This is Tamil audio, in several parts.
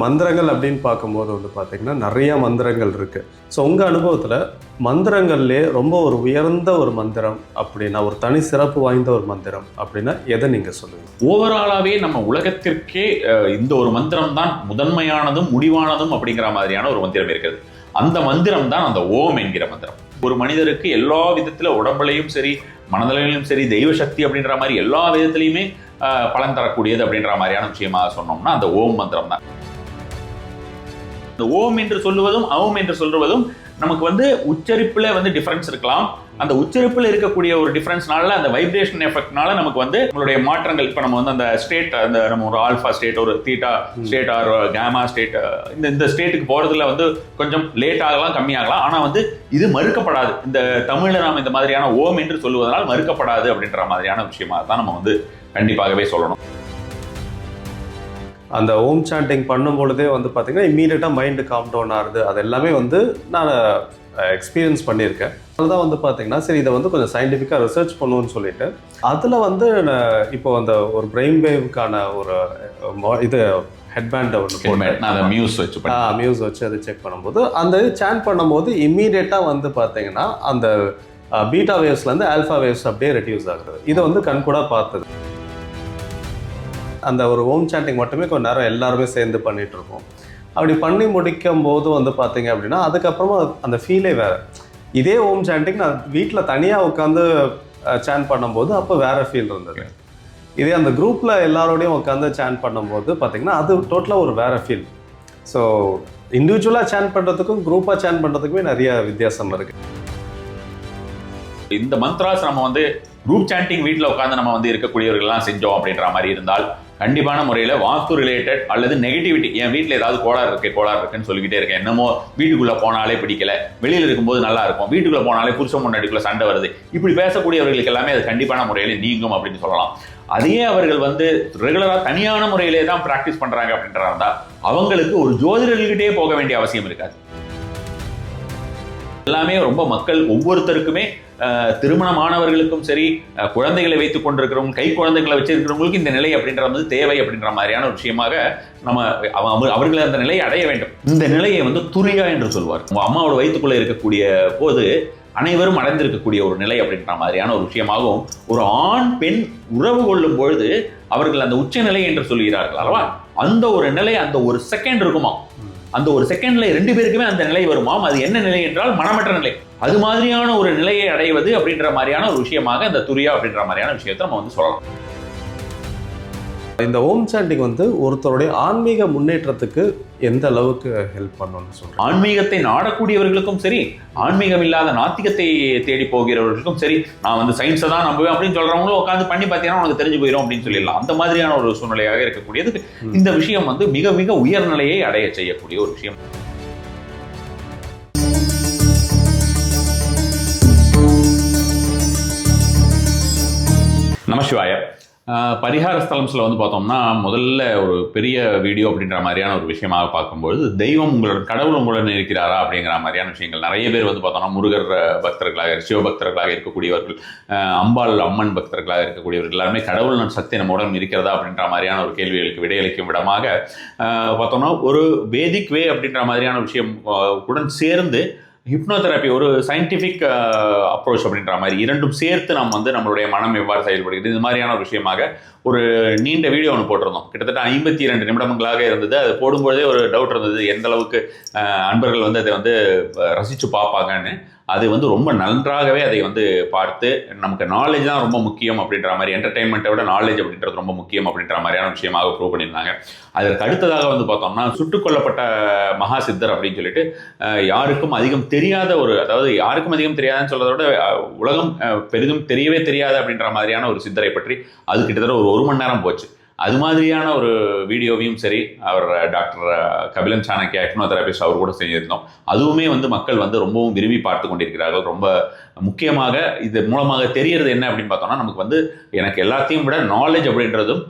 மந்திரங்கள் அப்படின்னு பார்க்கும்போது வந்து பார்த்தீங்கன்னா நிறைய மந்திரங்கள் இருக்கு. ஸோ உங்கள் அனுபவத்தில் மந்திரங்கள்லேயே ரொம்ப ஒரு உயர்ந்த ஒரு மந்திரம் அப்படின்னா, ஒரு தனி சிறப்பு வாய்ந்த ஒரு மந்திரம் அப்படின்னா எதை நீங்கள் சொல்லுவீங்க? ஓவராலாகவே நம்ம உலகத்திற்கே இந்த ஒரு மந்திரம் தான் முதன்மையானதும் முடிவானதும் அப்படிங்கிற மாதிரியான ஒரு மந்திரம் இருக்குது. அந்த மந்திரம் தான் அந்த ஓம் என்கிற மந்திரம். ஒரு மனிதருக்கு எல்லா விதத்துல உடம்புலையும் சரி, மனதிலையும் சரி, தெய்வ சக்தி அப்படின்ற மாதிரி எல்லா விதத்திலையுமே பலன் தரக்கூடியது அப்படின்ற மாதிரியான விஷயமாக சொன்னோம்னா அந்த ஓம் மந்திரம் தான். இந்த ஓம் என்று சொல்லுவதும் ஓம் என்று சொல்லுவதும் நமக்கு வந்து உச்சரிப்புல வந்து டிஃபரன்ஸ் இருக்கலாம். அந்த உச்சரிப்புல இருக்கக்கூடிய ஒரு டிஃபரன்ஸ்னால, அந்த வைப்ரேஷன் எஃபெக்ட்னால நமக்கு வந்து நம்மளுடைய மாற்றங்கள், இப்போ நம்ம வந்து அந்த ஸ்டேட், அந்த நம்ம ஒரு ஆல்ஃபா ஸ்டேட், ஒரு தீட்டா ஸ்டேட், ஆர் கேமா ஸ்டேட், இந்த ஸ்டேட்டுக்கு போறதுல வந்து கொஞ்சம் லேட் ஆகலாம், கம்மியாகலாம். ஆனா வந்து இது மறுக்கப்படாது. இந்த தமிழ்ல நாம் இந்த மாதிரியான ஓம் என்று சொல்லுவதனால் மறுக்கப்படாது அப்படின்ற மாதிரியான விஷயமா தான் நம்ம வந்து கண்டிப்பாகவே சொல்லணும். அந்த ஓம் சாண்டிங் பண்ணும் பொழுதே வந்து பார்த்தீங்கன்னா இம்மீடியட்டாக மைண்டு காம் டவுன் ஆகுது. அது எல்லாமே வந்து நான் எக்ஸ்பீரியன்ஸ் பண்ணியிருக்கேன். அதுதான் வந்து பார்த்தீங்கன்னா சரி இதை வந்து கொஞ்சம் சயின்டிஃபிக்காக ரிசர்ச் பண்ணுவோன்னு சொல்லிட்டு அதில் வந்து இப்போ அந்த ஒரு பிரெயின் வேவ்க்கான ஒரு இது ஹெட்பேண்டை ஒன்று போட்டேன். மியூஸ் வச்சு அதை செக் பண்ணும்போது அந்த சாண்ட் பண்ணும்போது இம்மீடியட்டாக வந்து பார்த்தீங்கன்னா அந்த பீட்டா வேவ்ஸ்லேருந்து ஆல்ஃபா வேவ்ஸ் அப்படியே ரெடியூஸ் ஆகுது. இதை வந்து கண்கூட பார்த்தது. அந்த ஒரு ஓம் சாண்டிங் மட்டுமே கொஞ்சம் நேரம் எல்லாருமே சேர்ந்து பண்ணிட்டு இருக்கோம். அப்படி பண்ணி முடிக்கும் போது வந்து பார்த்தீங்க அப்படின்னா அதுக்கப்புறமா அந்த ஃபீலே வேறு. இதே ஓம் சாண்டிங் நான் வீட்டில் தனியாக உட்காந்து சாண்ட் பண்ணும்போது அப்போ வேறு ஃபீல் இருந்தது. இதே அந்த குரூப்பில் எல்லாரோடையும் உட்காந்து சாண்ட் பண்ணும்போது பார்த்தீங்கன்னா அது டோட்டலாக ஒரு வேறு ஃபீல். ஸோ இண்டிவிஜுவலாக சாண்ட் பண்ணுறதுக்கும் குரூப்பாக சாண்ட் பண்ணுறதுக்குமே நிறைய வித்தியாசம் இருக்குது. இந்த மந்த்ராஸ் நம்ம வந்து குரூப் சாண்டிங் வீட்டில் உட்காந்து நம்ம வந்து இருக்கக்கூடியவர்கள்லாம் செஞ்சோம் அப்படின்ற மாதிரி இருந்தால் கண்டிப்பான முறையில் வாஸ்து ரிலேட்டட் அல்லது நெகட்டிவிட்டி, என் வீட்டில் ஏதாவது கோளாறு இருக்குன்னு சொல்லிக்கிட்டே இருக்கேன், என்னமோ வீட்டுக்குள்ளே போனாலே பிடிக்கல, வெளியில் இருக்கும்போது நல்லா இருக்கும், வீட்டுக்குள்ளே போனாலே புருஷன் முன்னாடிக்குள்ளே சண்டை வருது, இப்படி பேசக்கூடியவர்களுக்கு எல்லாமே அது கண்டிப்பான முறையில் நீங்கும் அப்படின்னு சொல்லலாம். அதையே அவர்கள் வந்து ரெகுலராக தனியான முறையிலே தான் ப்ராக்டிஸ் பண்ணுறாங்க அப்படின்றதா அவங்களுக்கு ஒரு ஜோதிடர்கிட்டே போக வேண்டிய அவசியம் இருக்காது. எல்லாமே ரொம்ப மக்கள் ஒவ்வொருத்தருக்குமே திருமணமானவர்களுக்கும் சரி, குழந்தைகளை வைத்துக் கொண்டிருக்கிறவங்க, கை குழந்தைகளை வச்சிருக்கிறவங்களுக்கு இந்த நிலை அப்படின்றது தேவை அப்படின்ற மாதிரியான ஒரு விஷயமாக நம்ம அவர்களை அந்த நிலையை அடைய வேண்டும். இந்த நிலையை வந்து துரியா என்று சொல்வார். அம்மாவோட வயிற்றுக்குள்ள இருக்கக்கூடிய போது அனைவரும் அடைந்திருக்கக்கூடிய ஒரு நிலை அப்படின்ற மாதிரியான ஒரு விஷயமாகவும், ஒரு ஆண் பெண் உறவு கொள்ளும் பொழுது அவர்கள் அந்த உச்ச நிலை என்று சொல்கிறார்கள் அல்லவா, அந்த ஒரு நிலை அந்த ஒரு செகண்ட் இருக்குமா, அந்த ஒரு செகண்ட்ல 2 பேருக்குமே அந்த நிலை வருமாம். அது என்ன நிலை என்றால் மனமற்ற நிலை. அது மாதிரியான ஒரு நிலையை அடைவது அப்படின்ற மாதிரியான ஒரு விஷயமாக இந்த துரியா அப்படின்ற மாதிரியான விஷயத்தை நம்ம வந்து சொல்லலாம். இந்த ஓம் சாண்டிங் வந்து ஒருத்தருடைய ஆன்மீக முன்னேற்றத்துக்கு எந்த அளவுக்கு ஹெல்ப் பண்ணணும்னு சொல்றேன். ஆன்மீகத்தை நாடக்கூடியவர்களுக்கும் சரி, ஆன்மீகம் இல்லாத நாத்திகத்தை தேடி போகிறவர்களுக்கும் சரி, நான் வந்து சயின்ஸை தான் நம்புவேன் அப்படின்னு சொல்றவங்களும் உட்காந்து பண்ணி பார்த்தீங்கன்னா உனக்கு தெரிஞ்சு போயிடும் அப்படின்னு சொல்லிடலாம். அந்த மாதிரியான ஒரு சூழ்நிலையாக இருக்கக்கூடியது இந்த விஷயம் வந்து மிக மிக உயர்நிலையை அடைய செய்யக்கூடிய ஒரு விஷயம். நமசிவாய. பரிகார ஸ்தலம்ஸில் வந்து பார்த்தோம்னா முதல்ல ஒரு பெரிய வீடியோ அப்படின்ற மாதிரியான ஒரு விஷயமாக பார்க்கும்போது தெய்வம் உங்களோட கடவுள் உங்களுடன் இருக்கிறாரா அப்படிங்கிற மாதிரியான விஷயங்கள் நிறைய பேர் வந்து பார்த்தோம்னா முருகர் பக்தர்களாக, சிவபக்தர்களாக இருக்கக்கூடியவர்கள், அம்பாள் அம்மன் பக்தர்களாக இருக்கக்கூடியவர்கள் எல்லாருமே கடவுள் சக்தி நம்முடன் இருக்கிறதா அப்படின்ற மாதிரியான ஒரு கேள்விகளுக்கு விடையளிக்கும் விடமாக பார்த்தோம்னா ஒரு வேதிக் வே அப்படின்ற மாதிரியான விஷயம் உடன் சேர்ந்து ஹிப்னோதெரப்பி, ஒரு சயின்டிஃபிக் அப்ரோச் அப்படின்ற மாதிரி இரண்டும் சேர்த்து நம்ம வந்து நம்மளுடைய மனம் எவ்வாறு செயல்படுகிறது இது மாதிரியான ஒரு விஷயமாக ஒரு நீண்ட வீடியோ ஒன்று போட்டிருந்தோம். கிட்டத்தட்ட 52 நிமிடங்களாக இருந்தது. அது போடும்போதே ஒரு டவுட் இருந்தது, எந்த அளவுக்கு அன்பர்கள் வந்து அதை வந்து ரசித்து பார்ப்பாங்கன்னு. அது வந்து ரொம்ப நன்றாகவே அதை வந்து பார்த்து நமக்கு நாலேஜ் தான் ரொம்ப முக்கியம் அப்படின்ற மாதிரி, என்டர்டெயின்மெண்ட்டை விட நாலேஜ் அப்படின்றது ரொம்ப முக்கியம் அப்படின்ற மாதிரியான விஷயமாக ப்ரூவ் பண்ணியிருந்தாங்க. அதற்கு அடுத்ததாக வந்து பார்த்தோம்னா சுட்டுக் கொல்லப்பட்ட மகா சித்தர் அப்படின்னு சொல்லிட்டு யாருக்கும் அதிகம் தெரியாத ஒரு, அதாவது யாருக்கும் அதிகம் தெரியாதுன்னு சொல்றதை விட உலகம் பெரிதும் தெரியவே தெரியாது அப்படின்ற மாதிரியான ஒரு சித்தரை பற்றி அது கிட்டத்தட்ட ஒரு 1 மணி நேரம் போச்சு. அது மாதிரியான ஒரு வீடியோவையும் சரி அவர் டாக்டர் கபிலன் சாணக்கியா ஹிப்னோதெரபிஸ்ட் அவர் கூட செஞ்சிருந்தோம். அதுவுமே வந்து மக்கள் வந்து ரொம்பவும் விரும்பி பார்த்து கொண்டிருக்கிறார்கள். ரொம்ப முக்கியமாக இது மூலமாக தெரியறது என்ன அப்படின்னு பார்த்தோம்னா, நமக்கு வந்து எனக்கு எல்லாத்தையும் விட நாலேஜ் அப்படின்றதும்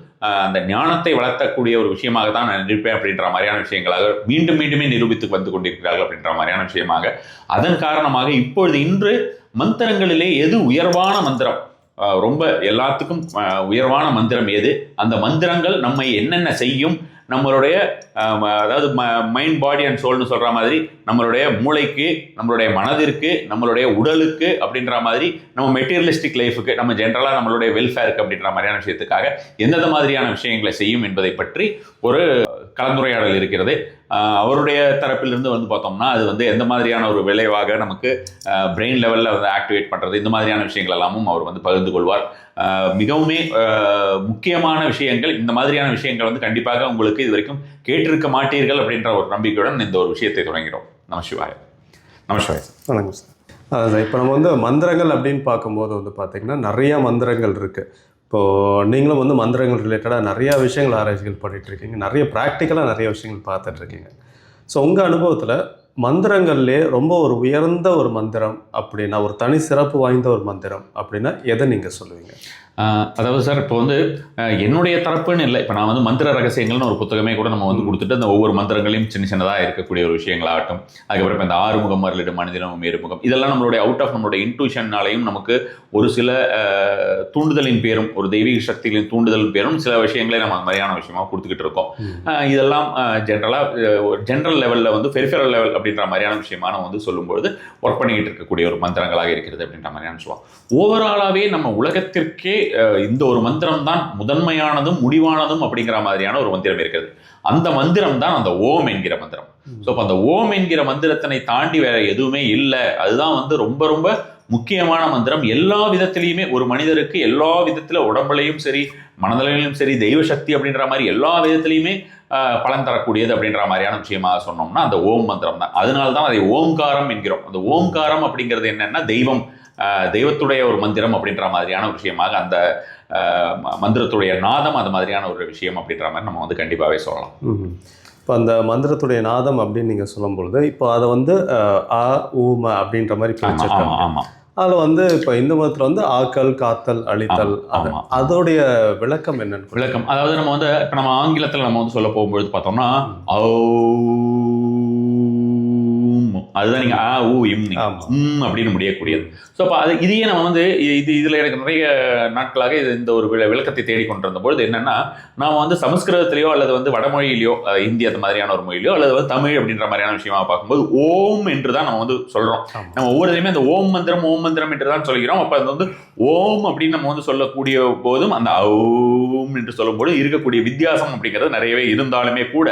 அந்த ஞானத்தை வளர்த்தக்கூடிய ஒரு விஷயமாக தான் நான் இருப்பேன் அப்படின்ற மாதிரியான விஷயங்களாக மீண்டும் மீண்டுமே நிரூபித்து வந்து கொண்டிருக்கிறார்கள் அப்படின்ற மாதிரியான விஷயமாக. அதன் காரணமாக இப்பொழுது இன்று மந்திரங்களிலே எது உயர்வான மந்திரம், ரொம்ப எல்லாத்துக்கும் உயர்வான மந்திரம் எது, அந்த மந்திரங்கள் நம்மை என்னென்ன செய்யும், நம்மளுடைய அதாவது மைண்ட் பாடி அண்ட் சோல்னு சொல்ற மாதிரி நம்மளுடைய மூளைக்கு, நம்மளுடைய மனதிற்கு, நம்மளுடைய உடலுக்கு அப்படின்ற மாதிரி நம்ம மெட்டீரியலிஸ்டிக் லைஃபுக்கு, நம்ம ஜென்ரலாக நம்மளுடைய வெல்ஃபேருக்கு அப்படின்ற மாதிரியான விஷயத்துக்காக எந்தெந்த மாதிரியான விஷயங்களை செய்யும் என்பதை பற்றி ஒரு கலந்துரையாடல் இருக்கிறது. அவருடைய தரப்பிலிருந்து வந்து பார்த்தோம்னா அது வந்து எந்த மாதிரியான ஒரு விளைவாக நமக்கு பிரெயின் லெவலில் வந்து ஆக்டிவேட் பண்ணுறது, இந்த மாதிரியான விஷயங்கள் எல்லாமும் அவர் வந்து பகிர்ந்து கொள்வார். மிகவுமே முக்கியமான விஷயங்கள், இந்த மாதிரியான விஷயங்கள் வந்து கண்டிப்பாக உங்களுக்கு இது வரைக்கும் கேட்டிருக்க மாட்டீர்கள் அப்படின்ற ஒரு நம்பிக்கையுடன் இந்த ஒரு விஷயத்தை தொடங்கிறோம். நமசிவாய. நமசிவாய. வணக்கம் சார். அதான் இப்போ நம்ம வந்து மந்திரங்கள் அப்படின்னு பார்க்கும்போது வந்து பார்த்திங்கன்னா நிறைய மந்திரங்கள் இருக்குது. இப்போது நீங்களும் வந்து மந்திரங்கள் ரிலேட்டடாக நிறையா விஷயங்கள் ஆராய்ச்சிகள் பண்ணிகிட்ருக்கீங்க, நிறைய ப்ராக்டிக்கலாக நிறைய விஷயங்கள் பார்த்துட்ருக்கீங்க. ஸோ உங்கள் அனுபவத்தில் மந்திரங்கள்லேயே ரொம்ப ஒரு உயர்ந்த ஒரு மந்திரம் அப்படின்னா, ஒரு தனி சிறப்பு வாய்ந்த ஒரு மந்திரம் அப்படின்னா எதை நீங்கள் சொல்லுவீங்க? அதாவது சார், இப்போ வந்து என்னுடைய தரப்புன்னு இல்லை, இப்போ நான் வந்து மந்திர ரகசியங்கள்னு ஒரு புத்தகமே கூட நம்ம வந்து கொடுத்துட்டு அந்த ஒவ்வொரு மந்திரங்களையும் சின்ன சின்னதாக இருக்கக்கூடிய ஒரு விஷயங்களாகட்டும், அதுக்கப்புறம் இப்போ இந்த ஆறுமுகம், மருளிடம், மனிதனும் ஏறுமுகம், இதெல்லாம் நம்மளுடைய அவுட் ஆஃப் நம்மளுடைய இன்ட்யூஷன்னாலையும் நமக்கு ஒரு சில தூண்டுதலின் பேரும், ஒரு தெய்வீக சக்திகளின் தூண்டுதலின் பேரும் சில விஷயங்களே நம்ம மாதிரியான விஷயமா கொடுத்துக்கிட்டு இருக்கோம். இதெல்லாம் ஜென்ரலாக ஒரு ஜென்ரல் லெவலில் வந்து பெரிஃபெரல் லெவல் அப்படின்ற மாதிரியான விஷயமா நம்ம வந்து சொல்லும்பொழுது ஒர்க் பண்ணிக்கிட்டு இருக்கக்கூடிய ஒரு மந்திரங்களாக இருக்கிறது அப்படின்ற மாதிரியான சொல்லுவோம். ஓவராலாகவே நம்ம உலகத்திற்கே இந்த ஒரு மந்திரம் தான் முதன்மையானதும் முடிவானதும் அப்படிங்கிற மாதிரியான ஒரு மந்திரம் இருக்கிறது. அந்த மந்திரம் தான் அந்த ஓம் என்கிற மந்திரம். ஸோ அந்த ஓம் என்கிற மந்திரத்தினை தாண்டி வேற எதுவுமே இல்லை. அதுதான் வந்து ரொம்ப ரொம்ப முக்கியமான மந்திரம். எல்லா விதத்திலையுமே ஒரு மனிதருக்கு எல்லா விதத்துல உடம்புலையும் சரி, மனதிலையும் சரி, தெய்வ சக்தி அப்படின்ற மாதிரி எல்லா விதத்திலையுமே பலன் தரக்கூடியது அப்படின்ற மாதிரியான விஷயமாக சொன்னோம்னா அந்த ஓம் மந்திரம் தான். அதனால்தான் அதை ஓம்காரம் என்கிறோம். அந்த ஓம்காரம் அப்படிங்கிறது என்னன்னா தெய்வத்துடைய ஒரு மந்திரம் அப்படின்ற மாதிரியான ஒரு விஷயமாக, அந்த மந்திரத்துடைய நாதம் அது மாதிரியான ஒரு விஷயம் அப்படின்ற மாதிரி நம்ம வந்து கண்டிப்பாகவே சொல்லலாம். இப்போ அந்த மந்திரத்துடைய நாதம் அப்படின்னு நீங்கள் சொல்லும் பொழுது, இப்போ அதை வந்து ஆ ஊம அப்படின்ற மாதிரி பிரிச்சிருக்காங்க. ஆமாம். அதில் வந்து இப்போ இந்து மதத்தில் வந்து ஆக்கல், காத்தல், அழித்தல், அதோடைய விளக்கம் என்னன்னு விளக்கம், அதாவது நம்ம வந்து இப்போ நம்ம ஆங்கிலத்தில் நம்ம வந்து சொல்ல போகும்பொழுது பார்த்தோம்னா அதுதான் நீங்கள் ஆ ஊ இம் அப்படின்னு முடியக்கூடியது. ஸோ அப்போ அது இதையே நம்ம வந்து இதில் எனக்கு நிறைய நாட்களாக இந்த ஒரு விளக்கத்தை தேடிக்கொண்டு வந்தபொழுது என்னென்னா, நாம் வந்து சமஸ்கிருதத்திலையோ அல்லது வந்து வடமொழியிலையோ, ஹிந்தி அந்த மாதிரியான ஒரு மொழியிலையோ அல்லது வந்து தமிழ் அப்படின்ற மாதிரியான விஷயமா பார்க்கும்போது ஓம் என்று தான் நம்ம வந்து சொல்கிறோம். நம்ம ஒவ்வொருத்தையுமே அந்த ஓம் மந்திரம் என்று தான் சொல்கிறோம். அப்போ அது வந்து ஓம் அப்படின்னு நம்ம வந்து சொல்லக்கூடிய போதும் அந்த ஓம் என்று சொல்லும்போது இருக்கக்கூடிய வித்தியாசம் அப்படிங்கிறது நிறையவே இருந்தாலுமே கூட,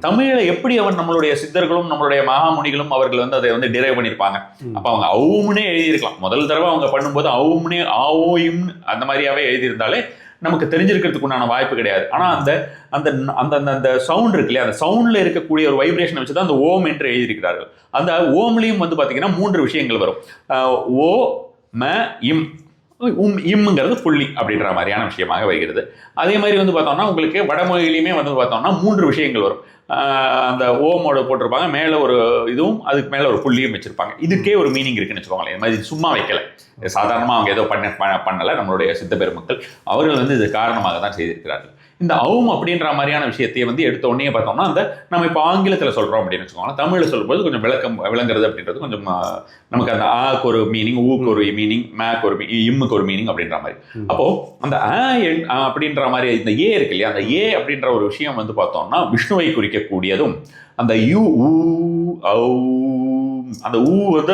தமிழில் எப்படி அவன் நம்மளுடைய சித்தர்களும் நம்மளுடைய மகாமுனிகளும் அவர்கள் வந்து அதை வந்து டிரைவ் பண்ணியிருப்பாங்க. அப்போ அவங்க அவும்னே எழுதியிருக்கலாம். முதல் தடவை அவங்க பண்ணும்போது அவும்னே ஆவோயும் அந்த மாதிரியாவே எழுதியிருந்தாலே நமக்கு தெரிஞ்சிருக்கிறதுக்கு உண்டான வாய்ப்பு கிடையாது. ஆனால் அந்த அந்த அந்த அந்த சவுண்ட் இருக்கு இல்லையா, அந்த சவுண்டில் இருக்கக்கூடிய ஒரு வைப்ரேஷனை வச்சு தான் அந்த ஓம் என்று எழுதியிருக்கிறார்கள். அந்த ஓம்லையும் வந்து பார்த்தீங்கன்னா 3 விஷயங்கள் வரும். ஓ ம இம், இம்ங்கிறது புள்ளி அப்படின்ற மாதிரியான விஷயமாக வருகிறது. அதே மாதிரி வந்து பார்த்தோம்னா உங்களுக்கு வடமொழியிலையுமே வந்து பார்த்தோம்னா 3 விஷயங்கள் வரும். அந்த ஓமோட போட்டிருப்பாங்க, மேலே ஒரு இதுவும் அதுக்கு மேலே ஒரு புள்ளியும் வச்சிருப்பாங்க. இதுக்கே ஒரு மீனிங் இருக்குன்னு வச்சுக்கோங்களேன். இது மாதிரி சும்மா வைக்கல, சாதாரணமாக அவங்க ஏதோ பண்ணலை. நம்மளுடைய சித்த பெருமக்கள் அவர்கள் வந்து இது காரணமாக தான் செய்திருக்கிறார்கள். இந்த அவும் அப்படின்ற மாதிரியான விஷயத்தையே வந்து எடுத்த உடனே பார்த்தோம்னா அந்த நம்ம இப்போ ஆங்கிலத்தில் சொல்கிறோம் அப்படின்னு வச்சுக்கோங்களேன். தமிழில் சொல்லும்போது கொஞ்சம் விளங்குறது அப்படின்றது கொஞ்சம் நமக்கு அந்த ஆக்கு ஒரு மீனிங், ஊக்கு ஒரு மீனிங், மேக்கு ஒரு இம்முக்கு ஒரு மீனிங் அப்படின்ற மாதிரி. அப்போது அந்த அப்படின்ற மாதிரி இந்த ஏ இருக்கு இல்லையா, அந்த ஏ அப்படின்ற ஒரு விஷயம் வந்து பார்த்தோம்னா விஷ்ணுவை குறிக்கக்கூடியதும், அந்த யூ ஊ ஔ அந்த ஊ வந்து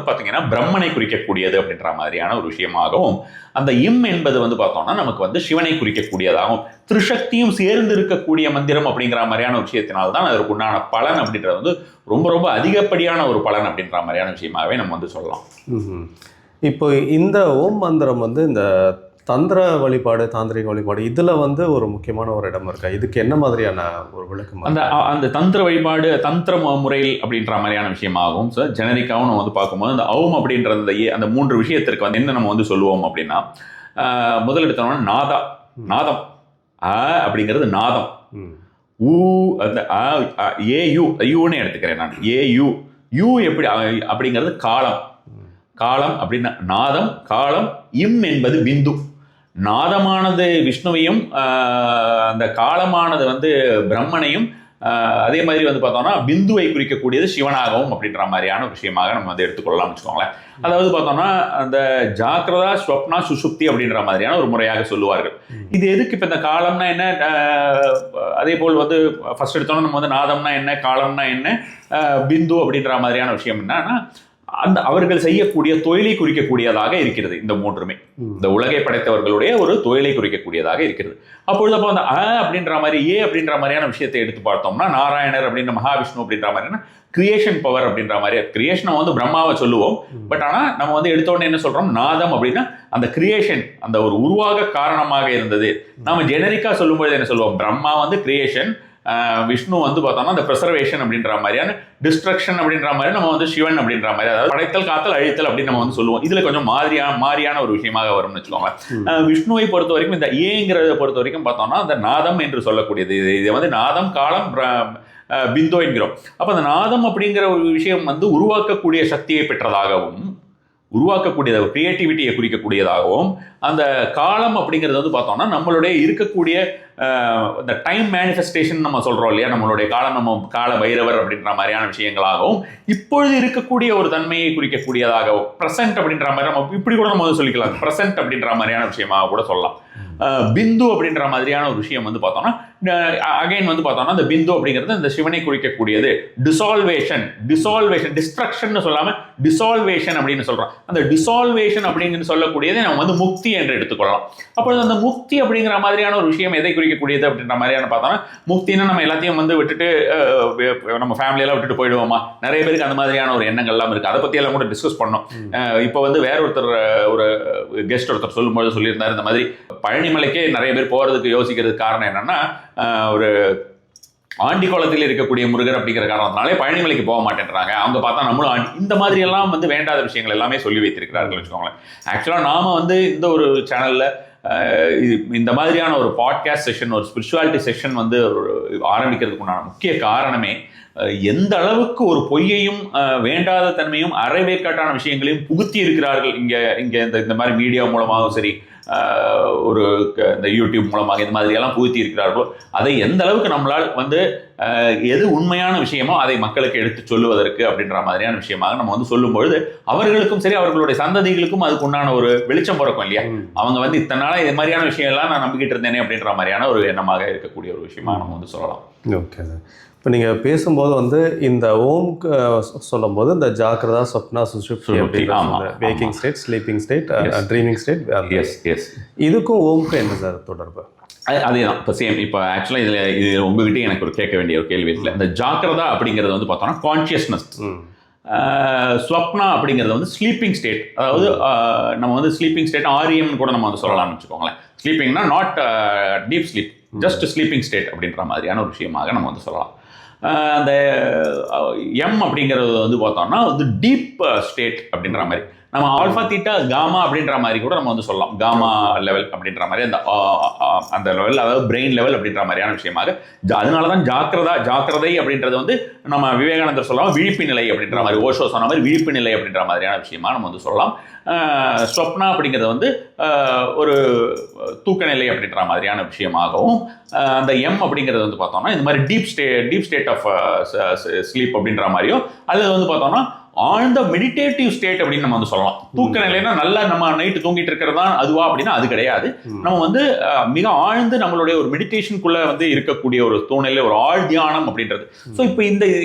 பார்த்தீங்கன்னா பிரம்மனை குறிக்கக்கூடியது அப்படின்ற மாதிரியான ஒரு விஷயமாகவும், அந்த இம் என்பது வந்து பார்த்தோம்னா நமக்கு வந்து சிவனை குறிக்கக்கூடியதாகவும், திரிசக்தியும் சேர்ந்து இருக்கக்கூடிய மந்திரம் அப்படிங்கிற மாதிரியான ஒரு விஷயத்தினால்தான் அதற்கு உண்டான பலன் அப்படின்றது வந்து ரொம்ப ரொம்ப அதிகப்படியான ஒரு பலன் அப்படின்ற மாதிரியான விஷயமாகவே நம்ம வந்து சொல்லலாம். இப்போ இந்த ஓம் மந்திரம் வந்து இந்த தந்திர வழிபாடு, தாந்திரிக வழிபாடு, இதில் வந்து ஒரு முக்கியமான ஒரு இடம் இருக்கா? இதுக்கு என்ன மாதிரியான ஒரு விளக்கம்? அந்த தந்திர வழிபாடு தந்திர முறையில் அப்படின்ற மாதிரியான விஷயமாகும். ஸோ ஜெனரிக்காகவும் நம்ம வந்து பார்க்கும்போது அந்த அவும் அப்படின்ற அந்த 3 விஷயத்திற்கு வந்து என்ன நம்ம வந்து சொல்லுவோம் அப்படின்னா, முதல் எடுத்தோம்னா நாதம் அப்படிங்கிறது நாதம். ஊ அந்த யூன்னு எடுத்துக்கிறேன் நான். யூ எப்படி அப்படிங்கிறது காலம் அப்படின்னா நாதம், காலம். இம் என்பது பிந்து. நாதமானது விஷ்ணுவையும், அந்த காலமானது வந்து பிரம்மனையும், அதே மாதிரி வந்து பார்த்தோம்னா பிந்துவை குறிக்கக்கூடியது சிவனாகவும் அப்படின்ற மாதிரியான ஒரு விஷயமாக நம்ம வந்து எடுத்துக்கொள்ளலாம்னு வச்சுக்கோங்களேன். அதாவது பார்த்தோம்னா அந்த ஜாக்கிரதா ஸ்வப்னா சுசுப்தி அப்படின்ற மாதிரியான ஒரு முறையாக சொல்லுவார்கள். இது எதுக்கு இப்போ இந்த காலம்னா என்ன, அதே போல் வந்து ஃபர்ஸ்ட் எடுத்தோம்னா நம்ம வந்து நாதம்னா என்ன, காலம்னா என்ன, பிந்து அப்படின்ற மாதிரியான விஷயம் என்னன்னா அந்த அவர்கள் செய்யக்கூடிய தொழிலை குறிக்கக்கூடியதாக இருக்கிறது. இந்த மூன்றுமே இந்த உலகை படைத்தவர்களுடைய ஒரு தொழிலை குறிக்கக்கூடியதாக இருக்கிறது. அப்பொழுது அப்போ அந்த அப்படின்ற மாதிரி அப்படின்ற மாதிரியான விஷயத்தை எடுத்து பார்த்தோம்னா நாராயணர் அப்படின்ற மகாவிஷ்ணு அப்படின்ற மாதிரியான கிரியேஷன் பவர் அப்படின்ற மாதிரி கிரியேஷனை வந்து பிரம்மாவை சொல்லுவோம். பட் ஆனால் நம்ம வந்து எடுத்தோடனே என்ன சொல்றோம், நாதம் அப்படின்னா அந்த கிரியேஷன், அந்த ஒரு உருவாக காரணமாக இருந்தது. நம்ம ஜெனரிக்கா சொல்லும்போது என்ன சொல்லுவோம், பிரம்மா வந்து கிரியேஷன், விஷ்ணு வந்து பார்த்தோம்னா அந்த ப்ரிசர்வேஷன் அப்படின்ற மாதிரியான டிஸ்ட்ரக்ஷன் அப்படின்ற மாதிரி நம்ம வந்து சிவன் அப்படின்ற மாதிரி, அதாவது படைத்தல் காத்தல் அழித்தல் அப்படின்னு நம்ம வந்து சொல்லுவோம். இதுல கொஞ்சம் மாறியான ஒரு விஷயமாக வரும்னு வச்சுக்கோங்களேன். விஷ்ணுவை பொறுத்த வரைக்கும் இந்த ஏங்கிறத பொறுத்த வரைக்கும் பார்த்தோம்னா அந்த நாதம் என்று சொல்லக்கூடியது, இது வந்து நாதம் காலம் பிந்தோ என்கிறோம். அப்ப அந்த நாதம் அப்படிங்கிற ஒரு விஷயம் வந்து உருவாக்கக்கூடிய சக்தியை பெற்றதாகவும், உருவாக்கக்கூடியத கிரியேட்டிவிட்டியை குறிக்கக்கூடியதாகவும், அந்த காலம் அப்படிங்கிறது வந்து பார்த்தோம்னா நம்மளுடைய இருக்கக்கூடிய இந்த டைம் மேனிஃபெஸ்டேஷன் நம்ம சொல்றோம் இல்லையா, நம்மளுடைய காலம், நம்ம கால பைரவர் அப்படின்ற மாதிரியான விஷயங்களாகவும், இப்பொழுது இருக்கக்கூடிய ஒரு தன்மையை குறிக்கக்கூடியதாகவும், பிரசன்ட் அப்படின்ற மாதிரி நம்ம இப்படி கூட நம்ம வந்து சொல்லிக்கலாம், பிரசன்ட் அப்படின்ற மாதிரியான விஷயமாக கூட சொல்லலாம். பிந்து அப்படின்ற மாதிரியான ஒரு விஷயம் வந்து பார்த்தோம்னா அகைன் வந்து பார்த்தோம்னா இந்த பிந்து அப்படிங்கிறது இந்த சிவனை குறிக்கக்கூடியது. டிசால்வேஷன், டிஸ்ட்ரக்ஷன் சொல்லாம டிசால்வேஷன் அப்படின்னு சொல்றோம். அந்த டிசால்வேஷன் அப்படின்னு சொல்லக்கூடியதை நம்ம வந்து முக்தி என்று எடுத்துக்கொள்ளலாம். அப்பொழுது அந்த முக்தி அப்படிங்கிற மாதிரியான ஒரு விஷயம் எதை குறிக்கக்கூடியது அப்படின்ற மாதிரியான பார்த்தோம்னா, முக்தினா நம்ம எல்லாத்தையும் வந்து விட்டுட்டு நம்ம ஃபேமிலியெல்லாம் விட்டுட்டு போயிடுவோமா, நிறைய பேருக்கு அந்த மாதிரியான ஒரு எண்ணங்கள்லாம் இருக்கு. அதை பத்தி எல்லாம் கூட டிஸ்கஸ் பண்ணோம். இப்போ வந்து வேற ஒரு கெஸ்ட் ஒருத்தர் சொல்லும்போது சொல்லியிருந்தாரு, இந்த மாதிரி பழனிமலைக்கே நிறைய பேர் போறதுக்கு யோசிக்கிறதுக்கு காரணம் என்னன்னா, ஒரு ஆண்டி குளத்தில் இருக்கக்கூடிய முருகர் அப்படிங்கிற காரணத்தினாலே பழனிமலைக்கு போக மாட்டேன்றாங்க. அவங்க பார்த்தா நம்மளும் இந்த மாதிரி எல்லாம் வந்து வேண்டாத விஷயங்கள் எல்லாமே சொல்லி வைத்திருக்கிறார்கள் வச்சுக்கோங்களேன். ஆக்சுவலாக நாம வந்து இந்த ஒரு சேனல்ல இந்த மாதிரியான ஒரு பாட்காஸ்ட் செஷன், ஒரு ஸ்பிரிச்சுவாலிட்டி செஷன் வந்து ஆரம்பிக்கிறதுக்கு உண்டான முக்கிய காரணமே, எந்த அளவுக்கு ஒரு பொய்யையும் வேண்டாத தன்மையும் அரைவேற்காட்டான விஷயங்களையும் புகுத்தி இருக்கிறார்கள் இங்க இந்த மாதிரி மீடியா மூலமாகவும் சரி, ஒரு இந்த யூடியூப் மூலமாக இந்த மாதிரி எல்லாம் புகுத்தி இருக்கிறார்களோ, அதை எந்த அளவுக்கு நம்மளால் வந்து எது உண்மையான விஷயமோ அதை மக்களுக்கு எடுத்து சொல்லுவதற்கு அப்படின்ற மாதிரியான விஷயமாக நம்ம வந்து சொல்லும் பொழுது அவர்களுக்கும் சரி அவர்களுடைய சந்ததிகளுக்கும் அதுக்கு உண்டான ஒரு வெளிச்சம் பிறக்கும் இல்லையா. அவங்க வந்து இத்தனை நாளா இது மாதிரியான விஷயம்லாம் நான் நம்பிக்கிட்டு இருந்தேனே அப்படின்ற மாதிரியான ஒரு எண்ணமாக இருக்கக்கூடிய ஒரு விஷயமா நம்ம வந்து சொல்லலாம். Okay sir. இப்போ நீங்கள் பேசும்போது வந்து இந்த ஓம் சொல்லும் போது இந்த ஜாக்கிரதா சொப்னா சுஷுப்தி அப்படின்ற waking state, sleeping state, dreaming state, இதுக்கும் ஓம்க்கு என்ன சார் தொடர்பு? அதே தான். இப்போ சேம். இப்போ ஆக்சுவலாக இது உங்ககிட்ட எனக்கு ஒரு கேட்க வேண்டிய ஒரு கேள்வி இல்லை. இந்த ஜாக்கிரதா அப்படிங்கிறது வந்து பார்த்தோம்னா கான்சியஸ்னஸ், ஸ்வப்னா அப்படிங்கிறது வந்து ஸ்லீப்பிங் ஸ்டேட். அதாவது நம்ம வந்து ஸ்லீப்பிங் ஸ்டேட் ஆரியம்னு கூட நம்ம வந்து சொல்லலாம்னு வச்சுக்கோங்களேன். ஸ்லீப்பிங்னா not deep sleep, just sleeping state அப்படின்ற மாதிரியான ஒரு விஷயமாக நம்ம வந்து சொல்லலாம். அந்த எம் அப்படிங்கிறது வந்து பார்த்தோம்னா வந்து டீப் ஸ்டேட் அப்படின்ற மாதிரி, நம்ம ஆல்ஃபா தீட்டா காமா அப்படின்ற மாதிரி கூட நம்ம வந்து சொல்லலாம். காமா லெவல் அப்படின்ற மாதிரி அந்த லெவல், அதாவது பிரெயின் லெவல் அப்படின்ற மாதிரியான விஷயமாக. அதனால தான் ஜாக்கிரதை அப்படின்றது வந்து நம்ம விவேகானந்தர் சொல்லலாம் விழிப்பு நிலை அப்படின்ற மாதிரி, ஓஷோ சொன்ன மாதிரி விழிப்பு நிலை அப்படின்ற மாதிரியான விஷயமா நம்ம வந்து சொல்லலாம். ஸ்வப்னா அப்படிங்கிறது வந்து ஒரு தூக்க நிலை அப்படின்ற மாதிரியான விஷயமாகவும், அந்த எம் அப்படிங்கிறது வந்து பார்த்தோம்னா இந்த மாதிரி டீப் ஸ்டேட் ஆஃப் ஸ்லீப் அப்படின்ற மாதிரியும், அது வந்து பார்த்தோம்னா ஆழ்ந்த மெடிடேட்டிவ் ஸ்டேட் அப்படின்னு நம்ம வந்து சொல்லலாம். தூக்க நிலைனா நல்லா நம்ம நைட்டு தூங்கிட்டு இருக்கிறது தான் அதுவா அப்படின்னா அது கிடையாது. நம்ம வந்து மிக ஆழ்ந்து நம்மளுடைய ஒரு மெடிடேஷனுக்குள்ள வந்து இருக்கக்கூடிய ஒரு சூழ்நிலை, ஒரு ஆழ் தியானம் அப்படின்றது. ஸோ இப்போ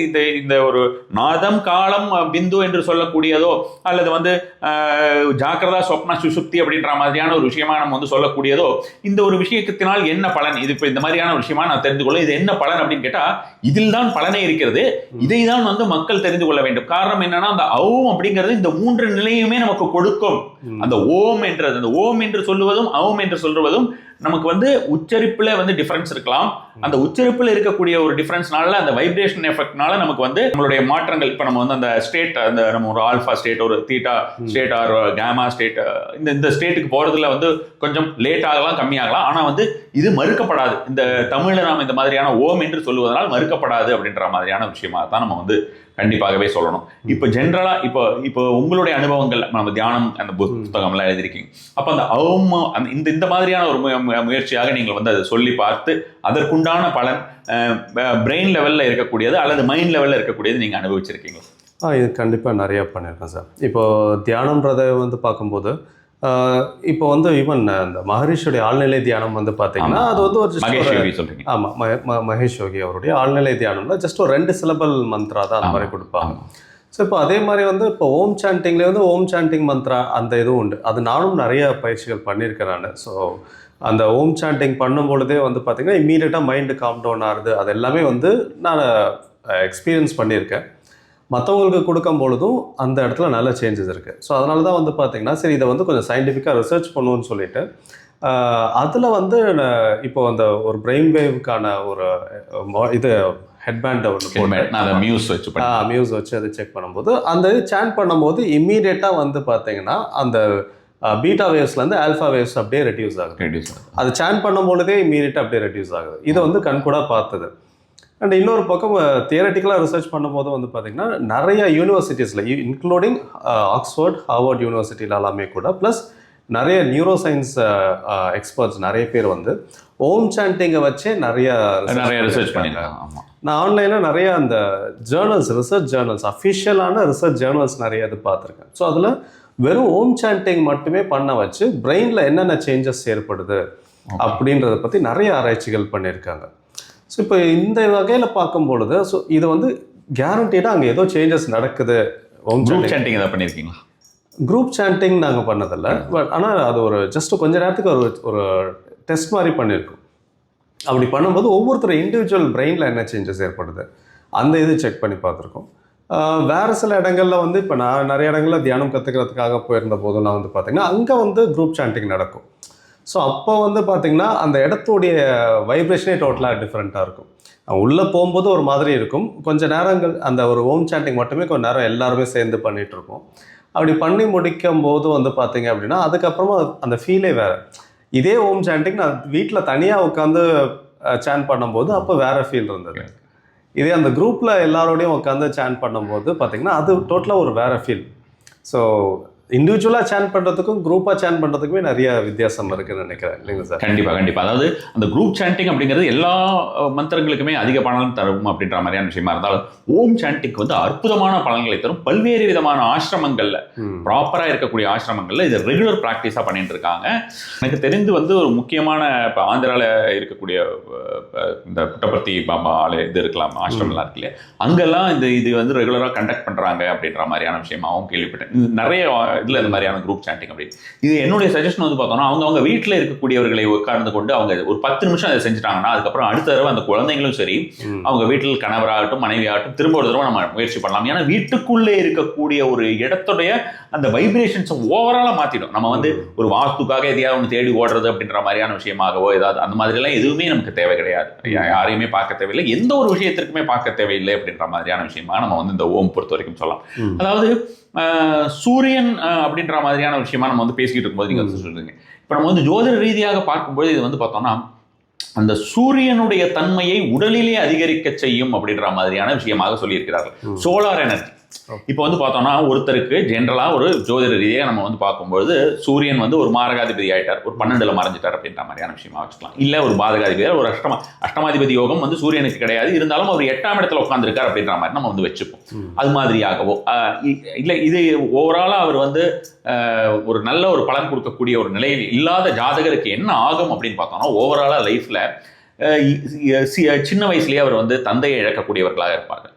இந்த ஒரு நாதம் காலம் பிந்து என்று சொல்லக்கூடியதோ அல்லது வந்து ஜாக்கிரதா சொப்னா சுசுப்தி அப்படின்ற மாதிரியான ஒரு விஷயமா நம்ம வந்து சொல்லக்கூடியதோ, இந்த ஒரு விஷயத்தினால் என்ன பலன், இது இப்போ இந்த மாதிரியான ஒரு விஷயமா நான் தெரிந்து கொள்ள இது என்ன பலன் அப்படின்னு கேட்டா, இதில் தான் பலனே இருக்கிறது. இதை தான் வந்து மக்கள் தெரிந்து கொள்ள வேண்டும். காரணம் என்ன, அந்த ஓம் அப்படிங்கிறது இந்த மூன்று நிலையுமே நமக்கு கொடுக்கும். அந்த ஓம் என்றது, அந்த ஓம் என்று சொல்லுவதும் ஓம் என்று சொல்லுவதும் நமக்கு வந்து உச்சரிப்புல வந்து டிஃபரன்ஸ் இருக்கலாம். அந்த உச்சரிப்புல இருக்கக்கூடிய ஒரு டிஃபரன்ஸ்னால, அந்த வைப்ரேஷன் எஃபெக்ட்னால நமக்கு வந்து நம்மளுடைய மாற்றங்கள், இப்போ நம்ம வந்து அந்த ஸ்டேட், அந்த நம்ம ஒரு ஆல்ஃபா ஸ்டேட், ஒரு தீட்டா ஸ்டேட், ஆர் கேமா ஸ்டேட், இந்த ஸ்டேட்டுக்கு போறதுல வந்து கொஞ்சம் லேட் ஆகலாம், கம்மியாகலாம். ஆனா வந்து இது மறுக்கப்படாது. இந்த தமிழ்ல நாம் இந்த மாதிரியான ஓம் என்று சொல்லுவதனால் மறுக்கப்படாது அப்படின்ற மாதிரியான விஷயமா தான் நம்ம வந்து கண்டிப்பாகவே சொல்லணும். இப்போ ஜென்ரலா இப்போ உங்களுடைய அனுபவங்கள், நம்ம தியானம் அந்த புத்தகம்லாம் எழுதிருக்கீங்க. அப்போ அந்த ஓம் இந்த மாதிரியான ஒரு முயற்சியாக நீங்கள் வந்து அதை சொல்லி பார்த்து அதற்குண்டான பலன் பிரெயின் லெவலில் இருக்கக்கூடியது அல்லது மைண்ட் லெவலில் இருக்கக்கூடியது நீங்கள் அனுபவிச்சிருக்கீங்களா? இது கண்டிப்பாக நிறையா பண்ணியிருக்கேன் சார். இப்போ தியானம்ன்றதை வந்து பார்க்கும்போது இப்போ வந்து ஈவன் இந்த மகரிஷியோடைய ஆழ்நிலை தியானம் வந்து பார்த்தீங்கன்னா அது வந்து ஒரு சொல்றீங்க. ஆமாம், மகேஷ் யோகி அவருடைய ஆழ்நிலை தியானம்ல ஜஸ்ட் ஒரு 2 சிலபல் மந்த்ரா தான் அந்த மாதிரி கொடுப்பாங்க. ஸோ இப்போ அதே மாதிரி வந்து இப்போ ஓம் சாண்டிங்லேயே வந்து ஓம் சாண்டிங் மந்த்ரா அந்த இதுவும் உண்டு. அது நானும் நிறைய பயிற்சிகள் பண்ணியிருக்கேன் நான். ஸோ அந்த ஓம் சாண்டிங் பண்ணும்பொழுதே வந்து பார்த்தீங்கன்னா இம்மீடியட்டாக மைண்டு காம் டவுன் ஆகுது. அது எல்லாமே வந்து நான் எக்ஸ்பீரியன்ஸ் பண்ணியிருக்கேன். மற்றவங்களுக்கு கொடுக்கும் பொழுதும் அந்த இடத்துல நல்ல சேஞ்சஸ் இருக்குது. ஸோ அதனால தான் வந்து பார்த்திங்கன்னா சரி இதை வந்து கொஞ்சம் சயின்டிஃபிக்காக ரிசர்ச் பண்ணுவோன்னு சொல்லிட்டு அதில் வந்து இப்போ அந்த ஒரு பிரெயின் வேவ்க்கான ஒரு இது ஹெட்பேண்டை ஒன்று மியூஸ் வச்சு அதை செக் பண்ணும்போது அந்த இது சேன் பண்ணும்போது இம்மீடியட்டாக வந்து பார்த்தீங்கன்னா அந்த பீட்டா வேவ்ஸ்லேருந்து ஆல்ஃபா வேவ்ஸ் அப்படியே ரெடியூஸ் ஆகுது. அது சேன் பண்ணும்பொழுதே இம்மீடியட்டாக அப்படியே ரெடியூஸ் ஆகுது. இதை வந்து கண்கூட பார்த்தது. அண்ட் இன்னொரு பக்கம் தியரட்டிக்கலாக ரிசர்ச் பண்ணும்போது வந்து பார்த்திங்கன்னா நிறைய யூனிவர்சிட்டிஸில் இன்க்ளூடிங் ஆக்ஸ்ஃபோர்ட், ஹார்வர்ட் யூனிவர்சிட்டியில் எல்லாமே கூட ப்ளஸ் நிறைய நியூரோ சயின்ஸ் எக்ஸ்பர்ட்ஸ் நிறைய பேர் வந்து ஓம் சாண்டிங்கை வச்சே நிறைய ரிசர்ச் பண்ணியிருக்காங்க. நான் ஆன்லைனில் நிறைய அந்த ஜேர்னல்ஸ், ரிசர்ச் ஜேர்னல்ஸ், அஃபிஷியலான ரிசர்ச் ஜேர்னல்ஸ் நிறைய இது பார்த்துருக்கேன். ஸோ அதில் வெறும் ஓம் சாண்டிங் மட்டுமே பண்ண வச்சு பிரெயினில் என்னென்ன சேஞ்சஸ் ஏற்படுது அப்படின்றத பற்றி நிறைய ஆராய்ச்சிகள் பண்ணியிருக்காங்க. ஸோ இப்போ இந்த வகையில் பார்க்கும்பொழுது ஸோ இது வந்து கேரண்டீடாக அங்கே ஏதோ சேஞ்சஸ் நடக்குது. ஓம் சாண்டிங் எதாவது பண்ணியிருக்கீங்களா? குரூப் சாண்டிங் நாங்கள் பண்ணதில்லை. பட் ஆனால் அது ஒரு ஜஸ்ட் கொஞ்ச நேரத்துக்கு ஒரு டெஸ்ட் மாதிரி பண்ணியிருக்கோம். அப்படி பண்ணும்போது ஒவ்வொருத்தர் இண்டிவிஜுவல் பிரெயினில் என்ன சேஞ்சஸ் ஏற்படுது அந்த இது செக் பண்ணி பார்த்துருக்கோம். வேறு சில இடங்களில் வந்து இப்போ நான் நிறைய இடங்களில் தியானம் கற்றுக்கிறதுக்காக போயிருந்த போதெல்லாம் வந்து பார்த்திங்கன்னா அங்கே வந்து குரூப் சாண்டிங் நடக்கும். ஸோ அப்போ வந்து பார்த்திங்கன்னா அந்த இடத்துடைய வைப்ரேஷனே டோட்டலாக டிஃப்ரெண்ட்டாக இருக்கும். உள்ளே போகும்போது ஒரு மாதிரி இருக்கும். கொஞ்சம் நேரங்கள் அந்த ஒரு ஓம் சாண்டிங் மட்டுமே கொஞ்சம் நேரம் எல்லாருமே சேர்ந்து பண்ணிகிட்ருக்கோம். அப்படி பண்ணி முடிக்கும் போது வந்து பார்த்திங்க அப்படின்னா அதுக்கப்புறமா அந்த ஃபீலே வேறு. இதே ஓம் சாண்டிங் நான் வீட்டில் தனியாக உட்காந்து சாண்ட் பண்ணும்போது அப்போ வேறு ஃபீல் இருந்தது. இதே அந்த குரூப்பில் எல்லாரோடையும் உட்காந்து சாண்ட் பண்ணும்போது பார்த்திங்கன்னா அது டோட்டலாக ஒரு வேறு ஃபீல். ஸோ இண்டிவிஜுவலாக சேன் பண்ணுறதுக்கும் குரூப்பாக சேன் பண்ணுறதுக்குமே நிறைய வித்தியாசம் இருக்குன்னு நினைக்கிறேன். இல்லைங்க சார்? கண்டிப்பாக. அதாவது அந்த குரூப் சாண்டிங் அப்படிங்கிறது எல்லா மந்திரங்களுக்குமே அதிக பலன் தரும் அப்படின்ற மாதிரியான விஷயமா இருந்தாலும் ஓம் சாண்டிங் வந்து அற்புதமான பலன்களை தரும். பல்வேறு விதமான ஆசிரமங்களில், ப்ராப்பராக இருக்கக்கூடிய ஆசிரமங்களில் இது ரெகுலர் ப்ராக்டிஸாக பண்ணிட்டு இருக்காங்க. எனக்கு தெரிந்து வந்து ஒரு முக்கியமான இப்போ ஆந்திராவில் இருக்கக்கூடிய இந்த புட்டபர்த்தி பாபா இது இருக்கலாம், ஆசிரமம்லாம் இருக்கு இல்லையா, அங்கெல்லாம் இது வந்து ரெகுலராக கண்டக்ட் பண்ணுறாங்க அப்படின்ற மாதிரியான விஷயமாகவும் கேள்விப்பட்டேன். நிறைய இதில் இந்த மாதிரியான குரூப் சாண்டிங் அப்படி இது என்னுடைய சஜஷன் வந்து பார்த்தோம்னா அவங்க வீட்டில் இருக்கக்கூடியவர்களை உட்கார்ந்து கொண்டு அவங்க ஒரு 10 நிமிஷம் அதை செஞ்சுட்டாங்கன்னா அதுக்கப்புறம் அடுத்த தடவை அந்த குழந்தைங்களும் சரி அவங்க வீட்டில் கணவராகட்டும் மனைவியாகட்டும் திரும்ப ஒரு தடவை நம்ம முயற்சி பண்ணலாம். ஏன்னா வீட்டுக்குள்ளே இருக்கக்கூடிய ஒரு இடத்துடைய அந்த வைப்ரேஷன்ஸை ஓவராலாக மாற்றிடும். நம்ம வந்து ஒரு வாஸ்துக்காக எதையாவது ஒன்று தேடி ஓடுறது அப்படின்ற மாதிரியான விஷயமாகவோ ஏதாவது அந்த மாதிரிலாம் எதுவுமே நமக்கு தேவை கிடையாது. யாரையுமே பார்க்க தேவையில்லை, எந்த ஒரு விஷயத்திற்குமே பார்க்க தேவையில்லை அப்படின்ற மாதிரியான விஷயமாக நம்ம வந்து இந்த ஓம் பொறுத்த வரைக்கும் சொல்லலாம். அதாவது சூரியன் அப்படின்ற மாதிரியான விஷயமா நம்ம வந்து பேசிக்கிட்டு இருக்கும்போது நீங்க வந்து சொல்றீங்க. இப்போ நம்ம வந்து ஜோதிட ரீதியாக பார்க்கும்போது இது வந்து பார்த்தோம்னா அந்த சூரியனுடைய தன்மையை உடலிலே அதிகரிக்க செய்யும் அப்படின்ற மாதிரியான விஷயமாக சொல்லியிருக்கிறார்கள். சோலார் எனர்ஜி இப்போ வந்து பார்த்தோம்னா ஒருத்தருக்கு ஜென்ரலாக ஒரு ஜோதிட ரீதியாக நம்ம வந்து பார்க்கும்போது சூரியன் வந்து ஒரு மாரகாதிபதி ஆயிட்டார், ஒரு 12ல் மறைஞ்சிட்டார் அப்படின்ற மாதிரியான விஷயமா வச்சுக்கலாம். இல்லை ஒரு பாதகாதிபதியார், ஒரு அஷ்டமாதிபதி யோகம் வந்து சூரியனுக்கு கிடையாது, இருந்தாலும் அவர் 8ஆம் இடத்துல உட்காந்துருக்கார் அப்படின்ற மாதிரி நம்ம வந்து வச்சுப்போம். அது மாதிரியாகவோ இல்லை இது ஓவராலாக அவர் வந்து ஒரு நல்ல ஒரு பலன் கொடுக்கக்கூடிய ஒரு நிலையில் இல்லாத ஜாதகருக்கு என்ன ஆகும் அப்படின்னு பார்த்தோம்னா ஓவராலாக லைஃப்பில் சின்ன வயசுலேயே அவர் வந்து தந்தையை இழக்கக்கூடியவர்களாக இருப்பாங்க.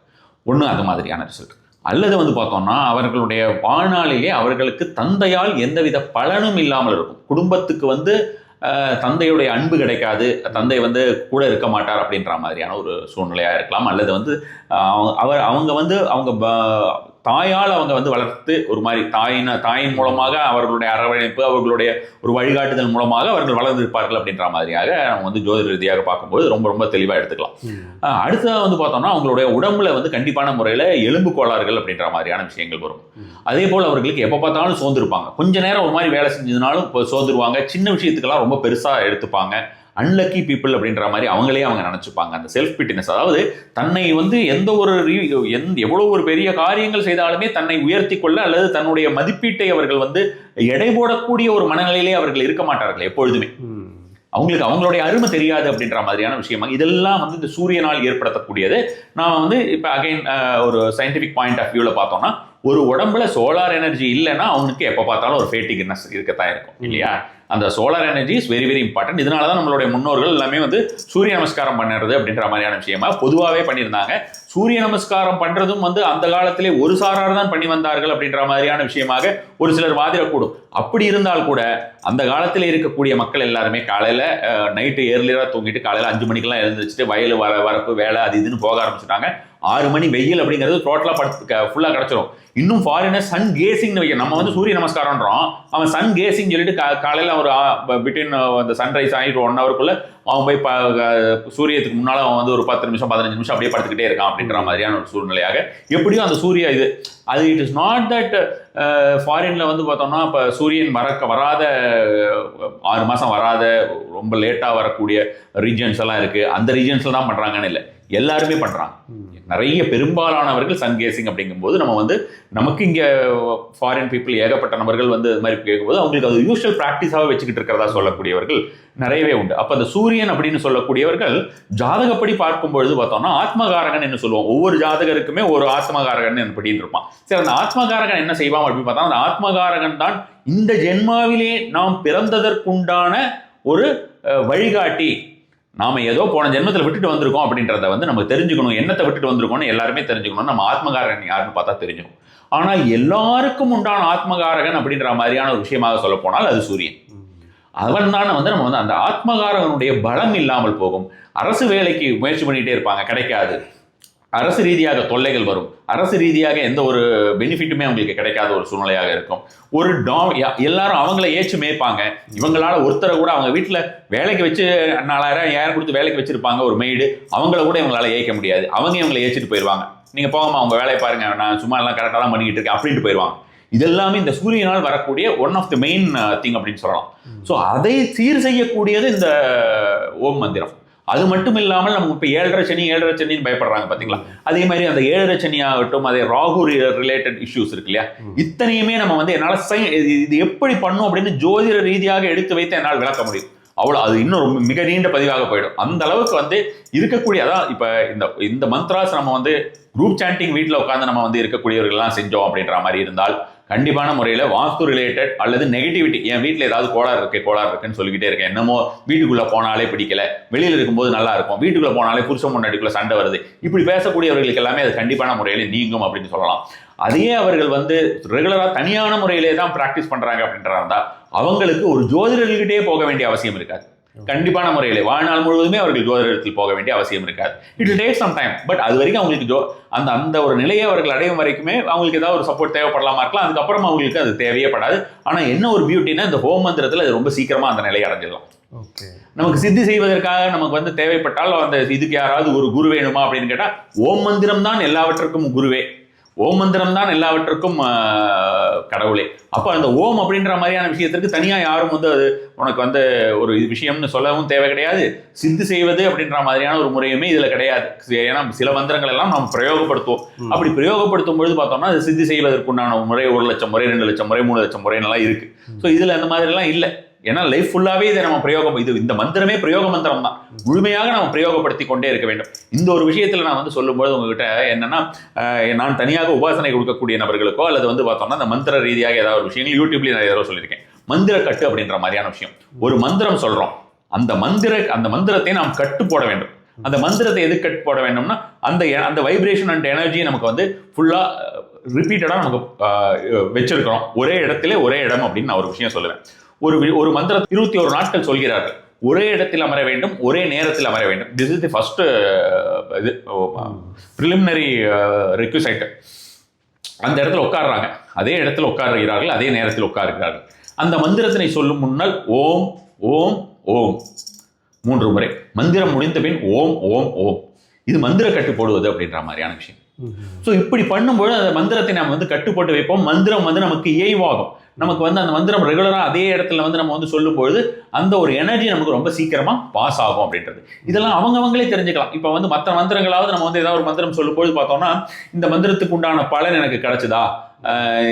ஒன்று அது மாதிரியான ரிசல்ட். அல்லது வந்து பார்த்தோம்னா அவர்களுடைய வாழ்நாளிலே அவர்களுக்கு தந்தையால் எந்தவித பலனும் இல்லாமல் இருக்கும். குடும்பத்துக்கு வந்து தந்தையுடைய அன்பு கிடைக்காது, தந்தை வந்து கூட இருக்க மாட்டார் அப்படின்ற மாதிரியான ஒரு சூழ்நிலையாக இருக்கலாம். அல்லது வந்து அவங்க வந்து அவங்க தாயால் அவங்க வந்து வளர்த்து ஒரு மாதிரி தாயின் மூலமாக அவர்களுடைய அரவணைப்பு அவர்களுடைய ஒரு வழிகாட்டுதல் மூலமாக அவர்கள் வளர்ந்திருப்பார்கள் அப்படின்ற மாதிரியாக நம்ம வந்து ஜோதிட ரீதியாக பார்க்கும்போது ரொம்ப ரொம்ப தெளிவாக எடுத்துக்கலாம். அடுத்ததாக வந்து பார்த்தோம்னா அவங்களுடைய உடம்புல வந்து கண்டிப்பான முறையில் எலும்பு கோளாறுகள் அப்படின்ற மாதிரியான விஷயங்கள் வரும். அதே போல் அவர்களுக்கு எப்போ பார்த்தாலும் சோர்ந்திருப்பாங்க, கொஞ்ச நேரம் ஒரு மாதிரி வேலை செஞ்சதுனாலும் இப்போ சோர்ந்துருவாங்க, சின்ன விஷயத்துக்கெல்லாம் ரொம்ப பெருசாக எடுத்துப்பாங்க. அன்லக்கி பீப்புள் அப்படின்ற மாதிரி அவங்களே அவங்க நினச்சிப்பாங்க. அந்த செல்ஃப் பிட்டினஸ், அதாவது தன்னை வந்து எவ்வளோ ஒரு பெரிய காரியங்கள் செய்தாலுமே தன்னை உயர்த்தி கொள்ள அல்லது தன்னுடைய மதிப்பீட்டை அவர்கள் வந்து எடை போடக்கூடிய ஒரு மனநிலையிலே அவர்கள் இருக்க மாட்டார்கள் எப்பொழுதுமே. அவங்களுக்கு அவங்களுடைய அருமை தெரியாது அப்படின்ற மாதிரியான விஷயமா இதெல்லாம் வந்து இந்த சூரியனால் ஏற்படுத்தக்கூடியது. நான் வந்து இப்போ அகைன் ஒரு சயின்டிஃபிக் பாயிண்ட் ஆஃப் வியூவில் பார்த்தோம்னா, ஒரு உடம்புல சோலார் எனர்ஜி இல்லைன்னா அவனுக்கு எப்போ பார்த்தாலும் ஒரு ஃபேட்டிக்னஸ் இருக்கத்தான் இருக்கும் இல்லையா. அந்த solar energy is very very important. இதனால தான் நம்மளுடைய முன்னோர்கள் எல்லாமே வந்து சூரிய நமஸ்காரம் பண்ணுறது அப்படின்ற மாதிரியான விஷயமா பொதுவாகவே பண்ணியிருந்தாங்க. சூரிய நமஸ்காரம் பண்ணுறதும் வந்து அந்த காலத்திலே ஒரு சாரார் தான் பண்ணி வந்தார்கள் அப்படின்ற மாதிரியான விஷயமாக ஒரு சிலர் வாதிடக்கூடும். அப்படி இருந்தால் கூட அந்த காலத்தில் இருக்கக்கூடிய மக்கள் எல்லாருமே காலையில் நைட்டு ஏர்லியராக தூங்கிட்டு காலையில் 5 மணிக்கெல்லாம் எழுந்திரிச்சிட்டு வயல் வரப்பு வேலை அது இதுன்னு போக ஆரம்பிச்சுட்டாங்க. 6 மணி வெயில் அப்படிங்கிறது டோட்டலாக ஃபுல்லாக கிடச்சிரும். இன்னும் ஃபாரினர் சன் கேசிங்னு வைக்க, நம்ம வந்து சூரிய நமஸ்காரம்ன்றோம், அவன் சன் கேசிங் சொல்லிட்டு காலையில் ஒரு பிட்வீன் அந்த சன்ரைஸ் ஆகிட்டு 1 ஹவருக்குள்ள அவன் போய் சூரியத்துக்கு முன்னால் அவன் வந்து ஒரு 10 நிமிஷம் 15 நிமிஷம் அப்படியே படுத்துக்கிட்டே இருக்கான் அப்படின்ற மாதிரியான ஒரு சூழ்நிலையாக எப்படியும் அந்த சூரிய இது அது இட் இஸ் நாட் தட் ஃபாரின்ல வந்து பார்த்தோம்னா இப்போ சூரியன் வராத 6 மாதம் வராத ரொம்ப லேட்டாக வரக்கூடிய ரீஜன்ஸ் எல்லாம் இருக்குது. அந்த ரீஜன்ஸில் தான் பண்ணுறாங்கன்னு இல்லை, எல்லாருமே பண்ணுறாங்க. நிறைய பெரும்பாலானவர்கள் சன் கேசிங் அப்படிங்கும்போது நம்ம வந்து நமக்கு இங்கே ஃபாரின் பீப்புள் ஏகப்பட்ட நபர்கள் வந்து அது மாதிரி கேட்கும்போது அவங்களுக்கு அது யூஷுவல் ப்ராக்டிஸாக வச்சுக்கிட்டு இருக்கிறதா சொல்லக்கூடியவர்கள் நிறையவே உண்டு. அப்போ அந்த சூரியன் அப்படின்னு சொல்லக்கூடியவர்கள் ஜாதகப்படி பார்க்கும்பொழுது பார்த்தோம்னா ஆத்மகாரகன் என்ன சொல்லுவோம், ஒவ்வொரு ஜாதகருக்குமே ஒரு ஆத்மகாரகன் அப்படின்னு இருப்பான். சரி, அந்த ஆத்மகாரகன் என்ன செய்வான் அப்படின்னு பார்த்தா அந்த ஆத்மகாரகன் தான் இந்த ஜென்மாவிலே நாம் பிறந்ததற்குண்டான ஒரு வழிகாட்டி. நாம ஏதோ போன ஜென்மத்தில் விட்டுட்டு வந்திருக்கோம் அப்படின்றத வந்து நம்ம தெரிஞ்சுக்கணும், என்னத்தை விட்டுட்டு வந்திருக்கோம்னு எல்லாருமே தெரிஞ்சுக்கணும். நம்ம ஆத்மகாரகன் யாருன்னு பார்த்தா தெரிஞ்சுக்கணும். ஆனால் எல்லாருக்கும் உண்டான ஆத்மகாரகன் அப்படின்ற மாதிரியான ஒரு விஷயமாக சொல்ல போனால் அது சூரியன். அவன் தானே வந்து நம்ம வந்து அந்த ஆத்மகாரகனுடைய பலம் இல்லாமல் போகும். அரசு வேலைக்கு முயற்சி பண்ணிகிட்டே இருப்பாங்க, கிடைக்காது. அரசு ரீதியாக தொல்லைகள் வரும், அரசு ரீதியாக எந்த ஒரு பெனிஃபிட்டுமே அவங்களுக்கு கிடைக்காத ஒரு சூழ்நிலையாக இருக்கும். ஒரு எல்லாரும் அவங்கள ஏச்சு மேய்ப்பாங்க. இவங்களால ஒருத்தரை கூட அவங்க வீட்டில் வேலைக்கு வச்சு 4000 5000 கொடுத்து வேலைக்கு வச்சிருப்பாங்க ஒரு மெய்டு, அவங்கள கூட இவங்களால ஏய்க்க முடியாது. அவங்க இவங்களை ஏச்சிட்டு போயிடுவாங்க. நீங்கள் போகாமல் அவங்க வேலையை பாருங்க, நான் சும்மா எல்லாம் கரெக்டாக தான் பண்ணிக்கிட்டு இருக்கேன் அப்படின்ட்டு போயிடுவாங்க. இதெல்லாமே இந்த சூரியனால் வரக்கூடிய one of the main thing அப்படின்னு சொல்லலாம். ஸோ அதை சீர் செய்யக்கூடியது இந்த ஓம் மந்திரம். அது மட்டும் இல்லாமல் நமக்கு இப்போ 7.5 சனின்னு பயப்படுறாங்க பார்த்தீங்களா, அதே மாதிரி அந்த 7.5 சனி ஆகட்டும், அதே ராகு ரிலேட்டட் இஷ்யூஸ் இருக்கு இல்லையா, இத்தனையுமே நம்ம வந்து என்னால் இது எப்படி பண்ணும் அப்படின்னு ஜோதிட ரீதியாக எடுத்து வைத்து என்னால் விளக்க முடியும். அவ்வளோ அது இன்னும் ரொம்ப மிக நீண்ட பதிவாக போயிடும். அந்த அளவுக்கு வந்து இருக்கக்கூடிய அதான் இப்போ இந்த மந்த்ராஸ் நம்ம வந்து குரூப் சாண்டிங் வீட்டில் உட்காந்து நம்ம வந்து இருக்கக்கூடியவர்கள்லாம் செஞ்சோம் அப்படின்ற மாதிரி இருந்தால் கண்டிப்பான முறையில் வாஸ்து ரிலேட்டட் அல்லது நெகட்டிவிட்டி, என் வீட்டில் ஏதாவது கோளாறு இருக்குன்னு சொல்லிக்கிட்டே இருக்கேன், என்னமோ வீட்டுக்குள்ளே போனாலே பிடிக்கல, வெளியில் இருக்கும்போது நல்லா இருக்கும், வீட்டுக்குள்ளே போனாலே புருஷன் முன்னாடிக்குள்ளே சண்டை வருது, இப்படி பேசக்கூடியவர்களுக்கு எல்லாமே அது கண்டிப்பான முறையில் நீங்கும் அப்படின்னு சொல்லலாம். அதையே அவர்கள் வந்து ரெகுலராக தனியான முறையிலே தான் ப்ராக்டிஸ் பண்ணுறாங்க அப்படின்றதா அவங்களுக்கு ஒரு ஜோதிடர்கிட்டே போக வேண்டிய அவசியம் இருக்காது. கண்டிப்பான முறையில் வாழ்நாள் முழுவதுமே அவர்கள் ஜோதிடத்தில் போக வேண்டிய அவசியம் இருக்காது. It will take some time. But அது வரைக்கும் அவங்களுக்கு அந்த ஒரு நிலையை அவர்கள் அடையும் வரைக்குமே அவங்களுக்கு ஏதாவது ஒரு சப்போர்ட் தேவைப்படலாமா இருக்கலாம். அதுக்கப்புறம் அவங்களுக்கு அது தேவையப்படாது. ஆனால் என்ன ஒரு பியூட்டினா இந்த ஹோம் மந்திரத்தில் அது ரொம்ப சீக்கிரமாக அந்த நிலையை அடைஞ்சிடலாம். நமக்கு சித்தி செய்வதற்காக நமக்கு வந்து தேவைப்பட்டால் அந்த இதுக்கு யாராவது ஒரு குரு வேணுமா அப்படின்னு கேட்டால் ஓம் மந்திரம் தான் எல்லாவற்றுக்கும் குருவே, ஓம் மந்திரம் தான் எல்லாவற்றுக்கும் கடவுளே. அப்போ அந்த ஓம் அப்படின்ற மாதிரியான விஷயத்திற்கு தனியாக யாரும் வந்து அது உனக்கு வந்து ஒரு விஷயம்னு சொல்லவும் தேவை கிடையாது. சித்து செய்வது அப்படின்ற மாதிரியான ஒரு முறையுமே இதில் கிடையாது. ஏன்னா சில மந்திரங்கள் எல்லாம் நம்ம பிரயோகப்படுத்துவோம். அப்படி பிரயோகப்படுத்தும் பொழுது பார்த்தோம்னா அது சித்தி செய்வதற்குண்டான முறை 1 லட்சம் முறை 2 லட்சம் முறை 3 லட்சம் முறைலாம் இருக்கு. ஸோ இதில் அந்த மாதிரிலாம் இல்லை. ஏன்னா லைஃப் ஃபுல்லாகவே இதை நம்ம இந்த மந்திரமே பிரயோக மந்திரம் தான், முழுமையாக நம்ம பிரயோகப்படுத்தி கொண்டே இருக்க வேண்டும். இந்த ஒரு விஷயத்தில் நான் வந்து சொல்லும்போது உங்ககிட்ட என்னன்னா, நான் தனியாக உபாசனை கொடுக்கக்கூடிய நபர்களுக்கோ அல்லது வந்து பார்த்தோம்னா அந்த மந்திர ரீதியாக ஏதாவது ஒரு விஷயங்கள் யூடியூப்லேயும் நான் ஏதோ சொல்லியிருக்கேன். மந்திர கட்டு அப்படின்ற மாதிரியான விஷயம். ஒரு மந்திரம் சொல்கிறோம், அந்த மந்திரத்தை நாம் கட்டு போட வேண்டும். அந்த மந்திரத்தை எது கட்டு போட வேண்டும்னா அந்த வைப்ரேஷன் அண்ட் எனர்ஜியை நமக்கு வந்து ஃபுல்லாக ரிப்பீட்டடாக நமக்கு வச்சிருக்கிறோம். ஒரே இடத்துல ஒரே இடம் அப்படின்னு நான் ஒரு விஷயம் சொல்லுவேன். ஒரு மந்திரம் 21 நாட்கள் சொல்கிறார்கள். ஒரே இடத்தில் அமர வேண்டும், ஒரே நேரத்தில் அமர வேண்டும். This is the first preliminary requisite. அந்த இடத்துல உட்கார்றாங்க, அதே இடத்துல உட்காருகிறார்கள், அதே நேரத்தில் உட்காருகிறார்கள். அந்த மந்திரத்தினை சொல்லும் முன்னால் ஓம் ஓம் ஓம் 3 முறை, மந்திரம் முடிந்த பின் ஓம் ஓம் ஓம். இது மந்திர கட்டு போடுவது அப்படின்ற மாதிரியான விஷயம். ஸோ இப்படி பண்ணும்போது அந்த மந்திரத்தை நம்ம வந்து கட்டுப்போட்டு வைப்போம். மந்திரம் வந்து நமக்கு இயல்பாகும். நமக்கு வந்து அந்த மந்திரம் ரெகுலராக அதே இடத்துல வந்து நம்ம வந்து சொல்லும்பொழுது அந்த ஒரு எனர்ஜி நமக்கு ரொம்ப சீக்கிரமாக பாஸ் ஆகும் அப்படின்றது. இதெல்லாம் அவங்களே தெரிஞ்சுக்கலாம். இப்போ வந்து மற்ற மந்திரங்களாவது நம்ம வந்து ஏதாவது ஒரு மந்திரம் சொல்லும்போது பார்த்தோம்னா இந்த மந்திரத்துக்கு உண்டான பலன் எனக்கு கிடைச்சதா,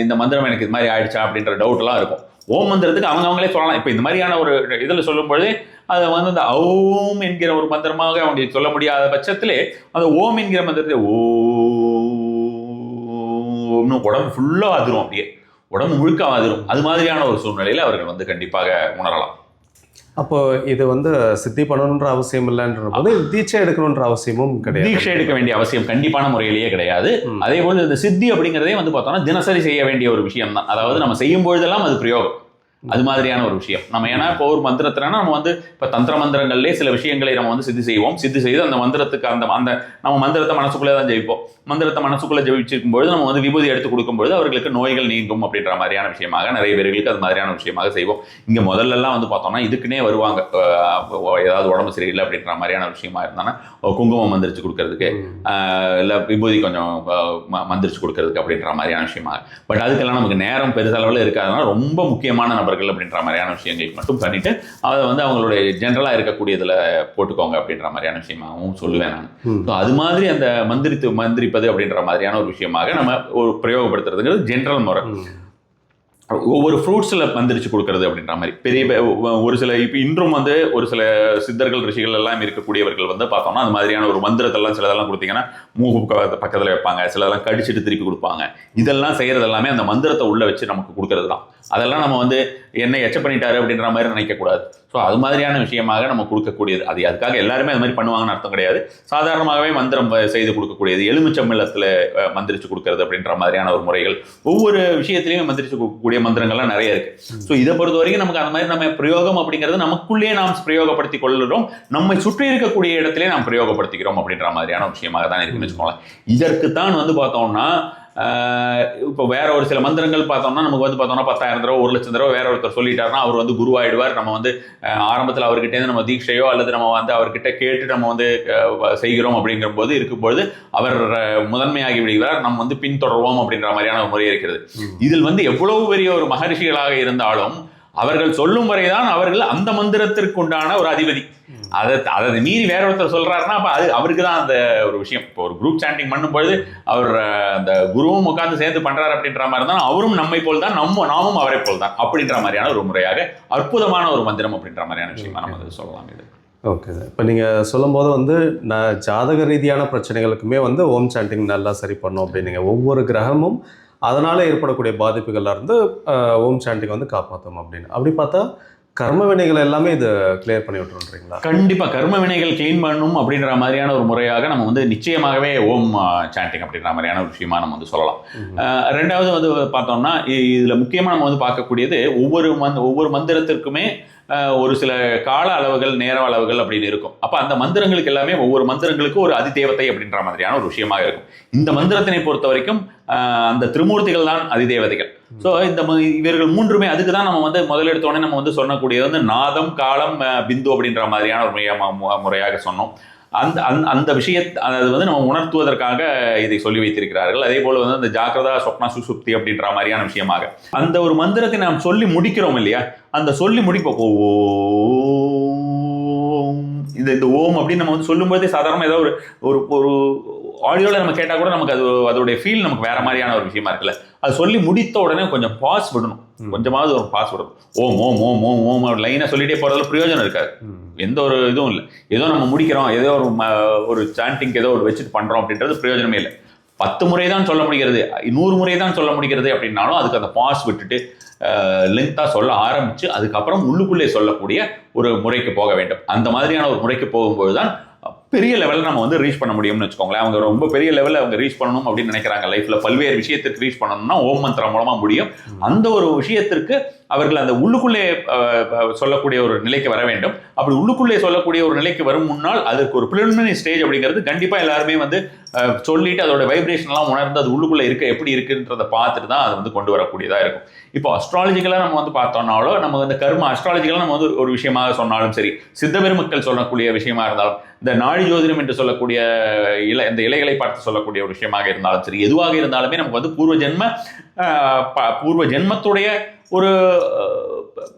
இந்த மந்திரம் எனக்கு இது மாதிரி ஆயிடுச்சா அப்படின்ற டவுட்லாம் இருக்கும். ஓம் மந்திரத்துக்கு அவங்களே சொல்லலாம். இப்போ இந்த மாதிரியான ஒரு இதில் சொல்லும்பொழுதே அதை வந்து அந்த ஓம் என்கிற ஒரு மந்திரமாக அவங்களுக்கு சொல்ல முடியாத பட்சத்திலே அந்த ஓம் என்கிற மந்திரத்தை ஓம்னு உடம்பு ஃபுல்லாக அதிரும், அப்படியே உடம்பு முழுக்க அதிரும். அது மாதிரியான ஒரு சூழ்நிலையில் அவர்கள் வந்து கண்டிப்பாக உணரலாம். அப்போ இது வந்து சித்தி பண்ணணுன்ற அவசியம் இல்லைன்ற போது தீட்சை எடுக்கணுன்ற அவசியமும் கிடையாது. தீட்சை எடுக்க வேண்டிய அவசியம் கண்டிப்பான முறையிலேயே கிடையாது. அதே போல இந்த சித்தி அப்படிங்கிறதே வந்து பார்த்தோம்னா தினசரி செய்ய வேண்டிய ஒரு விஷயம் தான். அதாவது நம்ம செய்யும் பொழுதெல்லாம் அது பிரயோகம், அது மாதிரியான ஒரு விஷயம். நம்ம ஏன்னா இப்போ ஒரு மந்திரத்தினா நம்ம வந்து இப்போ தந்திர மந்திரங்கள்லேயே சில விஷயங்களை நம்ம வந்து சித்தி செய்வோம். சித்தி செய்து அந்த மந்திரத்துக்கு அந்த நம்ம மந்திரத்தை மனசுக்குள்ளே தான் ஜெயிப்போம். மந்திரத்தை மனசுக்குள்ளே ஜெயிச்சிருக்கும்போது நம்ம வந்து விபூதி எடுத்து கொடுக்கும்போது அவர்களுக்கு நோய்கள் நீங்கும் அப்படின்ற மாதிரியான விஷயமாக நிறைய பேர்களுக்கு அது மாதிரியான விஷயமாக செய்வோம். இங்கே முதல்லலாம் வந்து பார்த்தோம்னா இதுக்குன்னே வருவாங்க, ஏதாவது உடம்பு சரியில்லை அப்படின்ற மாதிரியான விஷயமா இருந்தாங்கன்னா குங்குமம் மந்திரிச்சு கொடுக்கறதுக்கு, இல்லை விபூதி கொஞ்சம் மந்திரிச்சு கொடுக்கறதுக்கு அப்படின்ற மாதிரியான விஷயமாக. பட் அதுக்கெல்லாம் நமக்கு நேரம் பெருசளவில் இருக்காதுனால ரொம்ப முக்கியமான நபர்கள் அப்படின்ற மாதிரியான விஷயங்களுக்கு மட்டும் பண்ணிட்டு அதை வந்து அவங்களுடைய ஜென்ரலாக இருக்கக்கூடியதில் போட்டுக்கோங்க அப்படின்ற மாதிரியான விஷயமாகவும் சொல்லுவேன் நான். ஸோ அது மாதிரி அந்த மந்திரிப்பது அப்படின்ற மாதிரியான ஒரு விஷயமாக நம்ம ஒரு பிரயோகப்படுத்துறதுங்கிறது ஜென்ரல் முறை. ஒவ்வொரு ஃப்ரூட்ஸில் மந்திரிச்சு கொடுக்கறது அப்படின்ற மாதிரி பெரிய ஒரு சில இப்போ இன்றும் வந்து ஒரு சில சித்தர்கள் ரிஷிகள் எல்லாம் இருக்கக்கூடியவர்கள் வந்து பார்த்தோம்னா அந்த மாதிரியான ஒரு மந்திரத்தெல்லாம் சிலதெல்லாம் கொடுத்தீங்கன்னா மூக்கு பக்கத்தில் வைப்பாங்க, சிலதெல்லாம் கடிச்சிட்டு திருப்பி கொடுப்பாங்க. இதெல்லாம் செய்கிறது எல்லாமே அந்த மந்திரத்தை உள்ளே வச்சு நமக்கு கொடுக்கறது தான். அதெல்லாம் நம்ம வந்து என்ன எச்ச பண்ணிட்டாரு அப்படின்ற மாதிரி நினைக்கக்கூடாது. ஸோ அது மாதிரியான விஷயமாக நம்ம கொடுக்கக்கூடியது. அதுக்காக எல்லாருமே அது மாதிரி பண்ணுவாங்கன்னு அர்த்தம் கிடையாது. சாதாரணமாகவே மந்திரம் செய்து கொடுக்கக்கூடியது, எலுமிச்சம்பழத்தில் மந்திரிச்சு கொடுக்கறது அப்படின்ற மாதிரியான ஒரு முறைகள் ஒவ்வொரு விஷயத்திலையும் மந்திரிச்சு கொடுக்கக்கூடிய மந்திரங்கள்லாம் நிறைய இருக்கு. ஸோ இதை பொறுத்த வரைக்கும் நமக்கு அந்த மாதிரி நம்ம பிரயோகம் அப்படிங்கிறது நமக்குள்ளேயே நாம் பிரயோகப்படுத்தி கொள்ளுறோம், நம்மை சுற்றி இருக்கக்கூடிய இடத்திலே நாம் பிரயோகப்படுத்திக்கிறோம் அப்படின்ற மாதிரியான விஷயமாக தான் இருக்குன்னு வச்சுக்கோங்களேன். இதற்குத்தான் வந்து பார்த்தோம்னா இப்போ வேற ஒரு சில மந்திரங்கள் பார்த்தோம்னா நமக்கு வந்து பார்த்தோம்னா 10,000 தடவை 1,00,000 தடவை வேற ஒருத்தர் சொல்லிட்டாருன்னா அவர் வந்து குருவாயிடுவார். நம்ம வந்து ஆரம்பத்தில் அவர்கிட்டேருந்து நம்ம தீட்சையோ அல்லது நம்ம வந்து அவர்கிட்ட கேட்டு நம்ம வந்து செய்கிறோம் அப்படிங்கிற போது இருக்கும்போது அவர் முதன்மையாகி விடுகிறார், நம்ம வந்து பின்தொடர்வோம் அப்படின்ற மாதிரியான ஒரு முறை இருக்கிறது. இதில் வந்து எவ்வளவு பெரிய ஒரு மகரிஷிகளாக இருந்தாலும் அவர்கள் சொல்லும் வரைதான் அவர்கள் அந்த மந்திரத்திற்கு உண்டான ஒரு அதிபதி. அதை மீறி வேற ஒருத்தர் சொல்றாருன்னா அப்ப அது அவருக்கு தான் அந்த ஒரு விஷயம். இப்போ ஒரு குரூப் சாண்டிங் பண்ணும்பொழுது அவர் அந்த குருவும் உட்கார்ந்து சேர்ந்து பண்றாரு அப்படின்ற மாதிரி தான் அவரும் நம்மை போல் தான் நாமும் அவரை போல் தான் அப்படின்ற மாதிரியான ஒரு முறையாக அற்புதமான ஒரு மந்திரம் அப்படின்ற மாதிரியான விஷயமா நம்ம சொல்லலாம். இது ஓகே சார். இப்போ நீங்கள் சொல்லும்போது வந்து நான் ஜாதக ரீதியான பிரச்சனைகளுக்குமே வந்து ஓம் சாண்டிங் நல்லா சரி பண்ணும் அப்படின்னீங்க. ஒவ்வொரு கிரகமும் அதனால் ஏற்படக்கூடிய பாதிப்புகள்ல இருந்து ஓம் சாண்டிங் வந்து காப்பாற்றும் அப்படின்னு. அப்படி பார்த்தா கர்ம வினைகள் எல்லாமே இதை கிளியர் பண்ணி விட்டுருன்றீங்களா? கண்டிப்பாக கர்ம வினைகள் கிளீன் பண்ணணும் அப்படின்ற மாதிரியான ஒரு முறையாக நம்ம வந்து நிச்சயமாகவே ஓம் சாண்டிங் அப்படின்ற மாதிரியான ஒரு விஷயமா நம்ம வந்து சொல்லலாம். ரெண்டாவது வந்து பார்த்தோம்னா இதில் முக்கியமாக நம்ம வந்து பார்க்கக்கூடியது ஒவ்வொரு மந்திரத்திற்குமே ஒரு சில கால அளவுகள், நேர அளவுகள் அப்படின்னு இருக்கும். அப்போ அந்த மந்திரங்களுக்கு எல்லாமே ஒவ்வொரு மந்திரங்களுக்கும் ஒரு அதிதேவத்தை அப்படின்ற மாதிரியான ஒரு விஷயமாக இருக்கும். இந்த மந்திரத்தினை பொறுத்த வரைக்கும் அந்த திரிமூர்த்திகள் தான் அதிதேவதைகள். ஸோ இவர்கள் மூன்றுமே அதுக்கு தான் நம்ம வந்து முதலெடுத்தோடனே நம்ம வந்து சொல்லக்கூடியது வந்து நாதம், காலம், பிந்து அப்படின்ற மாதிரியான ஒரு முறையாக சொன்னோம். அந்த விஷயத்தை அது வந்து நம்ம உணர்த்துவதற்காக இதை சொல்லி வைத்திருக்கிறார்கள். அதே போல வந்து அந்த ஜாக்கிரதா, சொப்னா, சுசுப்தி அப்படின்ற மாதிரியான விஷயமாக அந்த ஒரு மந்திரத்தை நாம் சொல்லி முடிக்கிறோம் இல்லையா, அந்த சொல்லி முடிப்போம் இந்த ஓம் அப்படின்னு நம்ம வந்து சொல்லும்போதே சாதாரண ஏதோ ஒரு ஆடியோவில் நம்ம கேட்டால் கூட நமக்கு அதோடைய ஃபீல் நமக்கு வேற மாதிரியான ஒரு விஷயமா இருக்குல்ல. அது சொல்லி முடித்த உடனே கொஞ்சம் பாஸ் விடணும், கொஞ்சமாவது ஒரு பாஸ் விடணும். ஓம் ஓம் ஓம் ஓம் ஓம் லைனாக சொல்லிட்டே போகிறதுல பிரயோஜனம் இருக்காது, எந்த ஒரு இதுவும் இல்லை. ஏதோ நம்ம முடிக்கிறோம், ஏதோ ஒரு சாண்டிங் ஏதோ ஒரு வச்சுட்டு பண்ணுறோம் அப்படின்றது பிரயோஜனமே இல்லை. 10 முறை தான் சொல்ல முடிகிறது, 100 முறை தான் சொல்ல முடிகிறது அப்படின்னாலும் அதுக்கு அந்த பாஸ் விட்டுட்டு லென்த்தாக சொல்ல ஆரம்பித்து அதுக்கப்புறம் உள்ளுக்குள்ளே சொல்லக்கூடிய ஒரு முறைக்கு போக வேண்டும். அந்த மாதிரியான ஒரு முறைக்கு போகும்போது தான் பெரிய லெவலில் நம்ம வந்து ரீச் பண்ண முடியும்னு வச்சுக்கோங்களேன். அவங்க ரொம்ப பெரிய லெவலில் அவங்க ரீச் பண்ணணும் அப்படின்னு நினைக்கிறாங்க லைஃப்பில், பல்வேறு விஷயத்திற்கு ரீச் பண்ணணும்னா ஓம் மந்திரம் மூலமாக முடியும். அந்த ஒரு விஷயத்திற்கு அவர்கள் அந்த உள்ளுக்குள்ளே சொல்லக்கூடிய ஒரு நிலைக்கு வர வேண்டும். அப்படி உள்ளுக்குள்ளே சொல்லக்கூடிய ஒரு நிலைக்கு வரும் முன்னால் அதுக்கு ஒரு ப்ரிலிமினரி ஸ்டேஜ் அப்படிங்கிறது கண்டிப்பாக எல்லாருமே வந்து சொல்லிட்டு அதோட வைப்ரேஷன்லாம் உணர்ந்து அது உள்ளுக்குள்ளே எப்படி இருக்குன்றதை பார்த்துட்டு தான் அது வந்து கொண்டு வரக்கூடியதாக இருக்கும். இப்போ அஸ்ட்ராலஜிக்கலாக நம்ம வந்து பார்த்தோம்னாலோ நம்ம இந்த கர்ம அஸ்ட்ராலஜிக்கலாக நம்ம வந்து ஒரு விஷயமாக சொன்னாலும் சரி, சித்த பெருமக்கள் சொல்லக்கூடிய விஷயமா இருந்தாலும், இந்த நாடி ஜோதிடம் என்று சொல்லக்கூடிய இந்த இலைகளை பார்த்து சொல்லக்கூடிய ஒரு விஷயமாக இருந்தாலும் சரி, எதுவாக இருந்தாலுமே நமக்கு வந்து பூர்வ ஜென்மத்துடைய ஒரு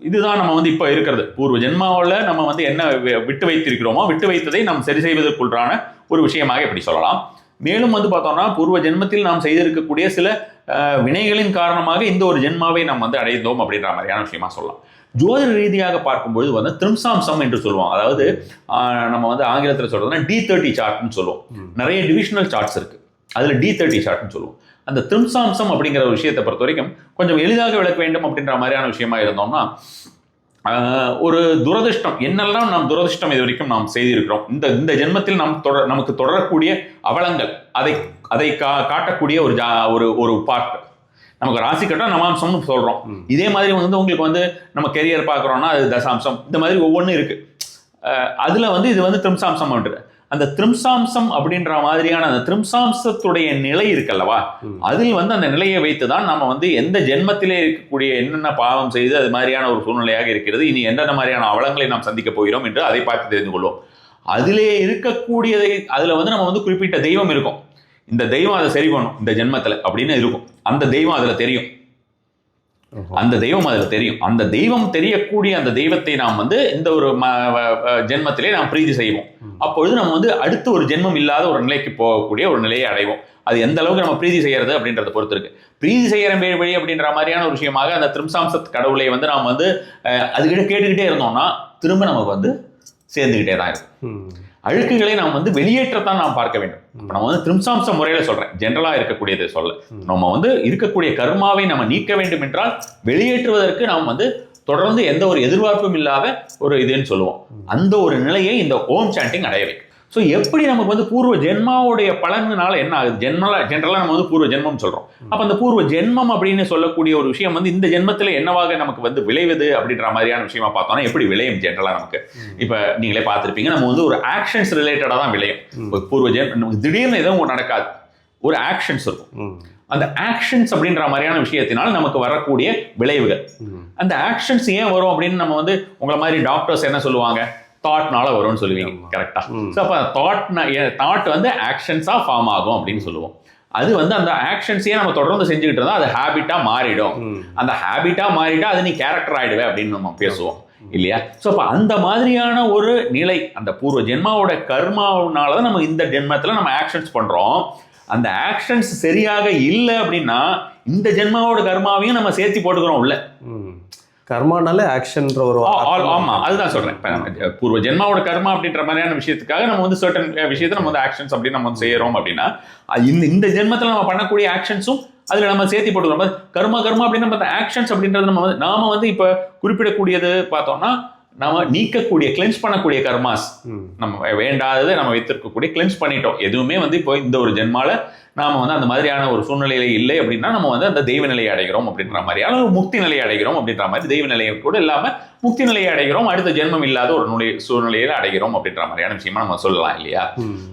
இதுதான் நம்ம வந்து இப்போ இருக்கிறது. பூர்வ ஜென்மாவில் நம்ம வந்து என்ன விட்டு வைத்திருக்கிறோமோ விட்டு வைத்ததை நாம் சரி செய்வதற்குள்ளான ஒரு விஷயமாக இப்படி சொல்லலாம். மேலும் வந்து பார்த்தோம்னா பூர்வ ஜென்மத்தில் நாம் செய்திருக்கக்கூடிய சில வினைகளின் காரணமாக இந்த ஒரு ஜென்மாவை நாம் வந்து அடைந்தோம் அப்படின்ற மாதிரியான விஷயமா சொல்லலாம். ஜோதிட ரீதியாக பார்க்கும்பொழுது வந்து திரிம்சாம்சம் என்று சொல்லுவோம். அதாவது நம்ம வந்து ஆங்கிலத்தில் சொல்றதுன்னா D30 சார்ட்னு சொல்லுவோம். நிறைய டிவிஷனல் சார்ட்ஸ் இருக்கு, அதுல D30 சார்ட்னு சொல்லுவோம். அந்த திரிம்சாம்சம் அப்படிங்கிற ஒரு விஷயத்தை பொறுத்த வரைக்கும் கொஞ்சம் எளிதாக விளக்க வேண்டும் அப்படின்ற மாதிரியான விஷயமா இருந்தோம்னா, ஒரு துரதிருஷ்டம் என்னெல்லாம் நாம் துரதிருஷ்டம் இது வரைக்கும் நாம் செய்திருக்கிறோம், இந்த ஜென்மத்தில் நமக்கு தொடரக்கூடிய அவலங்கள் அதை காட்டக்கூடிய ஒரு பார்ட். நமக்கு ராசி கட்டம் நவாம்சம்னு சொல்றோம். இதே மாதிரி வந்து உங்களுக்கு வந்து நம்ம கெரியர் பார்க்குறோம்னா அது தசாம்சம், இந்த மாதிரி ஒவ்வொன்றும் இருக்கு. அதுல வந்து இது வந்து திரிம்சாம்சம். அந்த திரிம்சாம்சம் அப்படின்ற மாதிரியான அந்த திரிம்சாம்சத்துடைய நிலை இருக்குல்லவா, அதில் வந்து அந்த நிலையை வைத்துதான் நம்ம வந்து எந்த ஜென்மத்திலே இருக்கக்கூடிய என்னென்ன பாவம் செய்து அது மாதிரியான ஒரு சூழ்நிலையாக இருக்கிறது, இனி எந்தெந்த மாதிரியான அவலங்களை நாம் சந்திக்க போகிறோம் என்று அதை பார்த்து தெரிந்து கொள்வோம். அதிலே இருக்கக்கூடியதை அதுல வந்து நம்ம வந்து குறிப்பிட்ட தெய்வம் இருக்கும், இந்த தெய்வம் அதை சரி பண்ணும் இந்த ஜென்மத்துல அப்படின்னு இருக்கும். அந்த தெய்வம் அதுல தெரியும், அந்த தெய்வம் அதுல தெரியும். அந்த தெய்வம் தெரியக்கூடிய அந்த தெய்வத்தை நாம் வந்து இந்த ஒரு ஜென்மத்திலே நாம் பிரீதி செய்வோம். அப்பொழுது நம்ம வந்து அடுத்து ஒரு ஜென்மம் இல்லாத ஒரு நிலைக்கு போகக்கூடிய ஒரு நிலையை அடைவோம். அது எந்த அளவுக்கு நம்ம பிரீதி செய்யறது அப்படின்றத பொறுத்து இருக்கு. பிரீதி செய்யற வழி அப்படின்ற மாதிரியான ஒரு விஷயமாக அந்த திரிம்சாம்சத் கடவுளை வந்து நாம் வந்து அதுகிட்ட கேட்டுக்கிட்டே இருந்தோம்னா திரும்ப நமக்கு வந்து சேர்ந்துகிட்டே தான் இருக்கும். அழுக்குகளை நாம் வந்து வெளியேற்றத்தான் நாம் பார்க்க வேண்டும். நம்ம வந்து திரிம்சாம்ச முறையில சொல்றேன், ஜெனரலா இருக்கக்கூடியதை சொல்ல. நம்ம வந்து இருக்கக்கூடிய கர்மாவை நம்ம நீக்க வேண்டும் என்றால் வெளியேற்றுவதற்கு நாம் வந்து தொடர்ந்து எந்த ஒரு எதிர்பார்ப்பும் இல்லாத ஒரு இதுன்னு சொல்லுவோம். அந்த ஒரு நிலையை இந்த ஓம் சாண்டிங் அடைய வைக்கும். ஸோ எப்படி நமக்கு வந்து பூர்வ ஜென்மாவுடைய பலனால என்ன ஆகுது, ஜென்ரலா நம்ம வந்து பூர்வ ஜென்மம் சொல்றோம். அப்ப அந்த பூர்வ ஜென்மம் அப்படின்னு சொல்லக்கூடிய ஒரு விஷயம் வந்து இந்த ஜென்மத்துல என்னவாக நமக்கு வந்து விளைவது அப்படின்ற மாதிரியான விஷயமா பார்த்தோம்னா எப்படி விளையும் ஜென்ரலா நமக்கு. இப்ப நீங்களே பார்த்திருப்பீங்க, நம்ம வந்து ஒரு ஆக்ஷன்ஸ் ரிலேட்டடா தான் விளையும். பூர்வ நமக்கு திடீர்னு எதுவும் நடக்காது, ஒரு ஆக்ஷன்ஸ் இருக்கும். அந்த ஆக்ஷன்ஸ் அப்படின்ற மாதிரியான விஷயத்தினால் நமக்கு வரக்கூடிய விளைவுகள். அந்த ஆக்ஷன்ஸ் ஏன் வரும் அப்படின்னு நம்ம வந்து உங்களை மாதிரி டாக்டர்ஸ் என்ன சொல்லுவாங்க, தாட்னால வரும்னு சொல்லுவீங்க, கரெக்டா? ஸோ அப்போ தாட் வந்து ஆக்ஷன்ஸா ஃபார்ம் ஆகும் அப்படின்னு சொல்லுவோம். அது வந்து அந்த ஆக்ஷன்ஸையே நம்ம தொடர்ந்து செஞ்சுக்கிட்டு இருந்தா அது ஹேபிட்டா மாறிடும். அந்த ஹேபிட்டா மாறிட்டா அது நீ கேரக்டர் ஆயிடுவே அப்படின்னு நம்ம பேசுவோம் இல்லையா? ஸோ அப்போ அந்த மாதிரியான ஒரு நிலை அந்த பூர்வ ஜென்மாவோட கர்மாவனால தான் நம்ம இந்த ஜென்மத்தில் நம்ம ஆக்ஷன்ஸ் பண்றோம். அந்த ஆக்ஷன்ஸ் சரியாக இல்லை அப்படின்னா இந்த ஜென்மாவோட கர்மாவையும் நம்ம சேர்த்து போட்டுக்கிறோம் உள்ள. கர்மானாலே ஆக்ஷன்ற ஒரு ஆமா, அதுதான் சொல்றேன். பூர்வ ஜென்மாவோட கர்மா அப்படின்ற மாதிரியான விஷயத்துக்காக நம்ம வந்து சர்டன் விஷயத்தை நம்ம வந்து ஆக்ஷன்ஸ் அப்படின்னு நம்ம வந்து செய்யறோம் அப்படின்னா இந்த ஜென்மத்தில் நம்ம பண்ணக்கூடிய ஆக்ஷன்ஸும் அதுல நம்ம சேர்த்து போட்டுக்கிறோம். கர்மா அப்படின்னு நம்ம ஆக்ஷன்ஸ் அப்படின்றது நாம வந்து இப்ப குறிப்பிடக்கூடியது பார்த்தோம்னா நம்ம நீக்கக்கூடிய கிளென்ஸ் பண்ணக்கூடிய கர்மாஸ், நம்ம வேண்டாததை நம்ம வைத்திருக்கக்கூடிய கிளென்ஸ் பண்ணிட்டோம். எதுவுமே வந்து இப்போ இந்த ஒரு ஜென்மால நாம வந்து அந்த மாதிரியான ஒரு சூழ்நிலையில இல்லை அப்படின்னா நம்ம வந்து அந்த தெய்வ நிலையை அடைகிறோம் அப்படின்ற மாதிரியான ஒரு முக்தி நிலையை அடைகிறோம் அப்படின்ற மாதிரி, தெய்வ நிலையை கூட இல்லாம முக்தி நிலையை அடைகிறோம், அடுத்த ஜென்மம் இல்லாத ஒரு சூழ்நிலையில அடைகிறோம் அப்படின்ற மாதிரியான விஷயமா நம்ம சொல்லலாம் இல்லையா?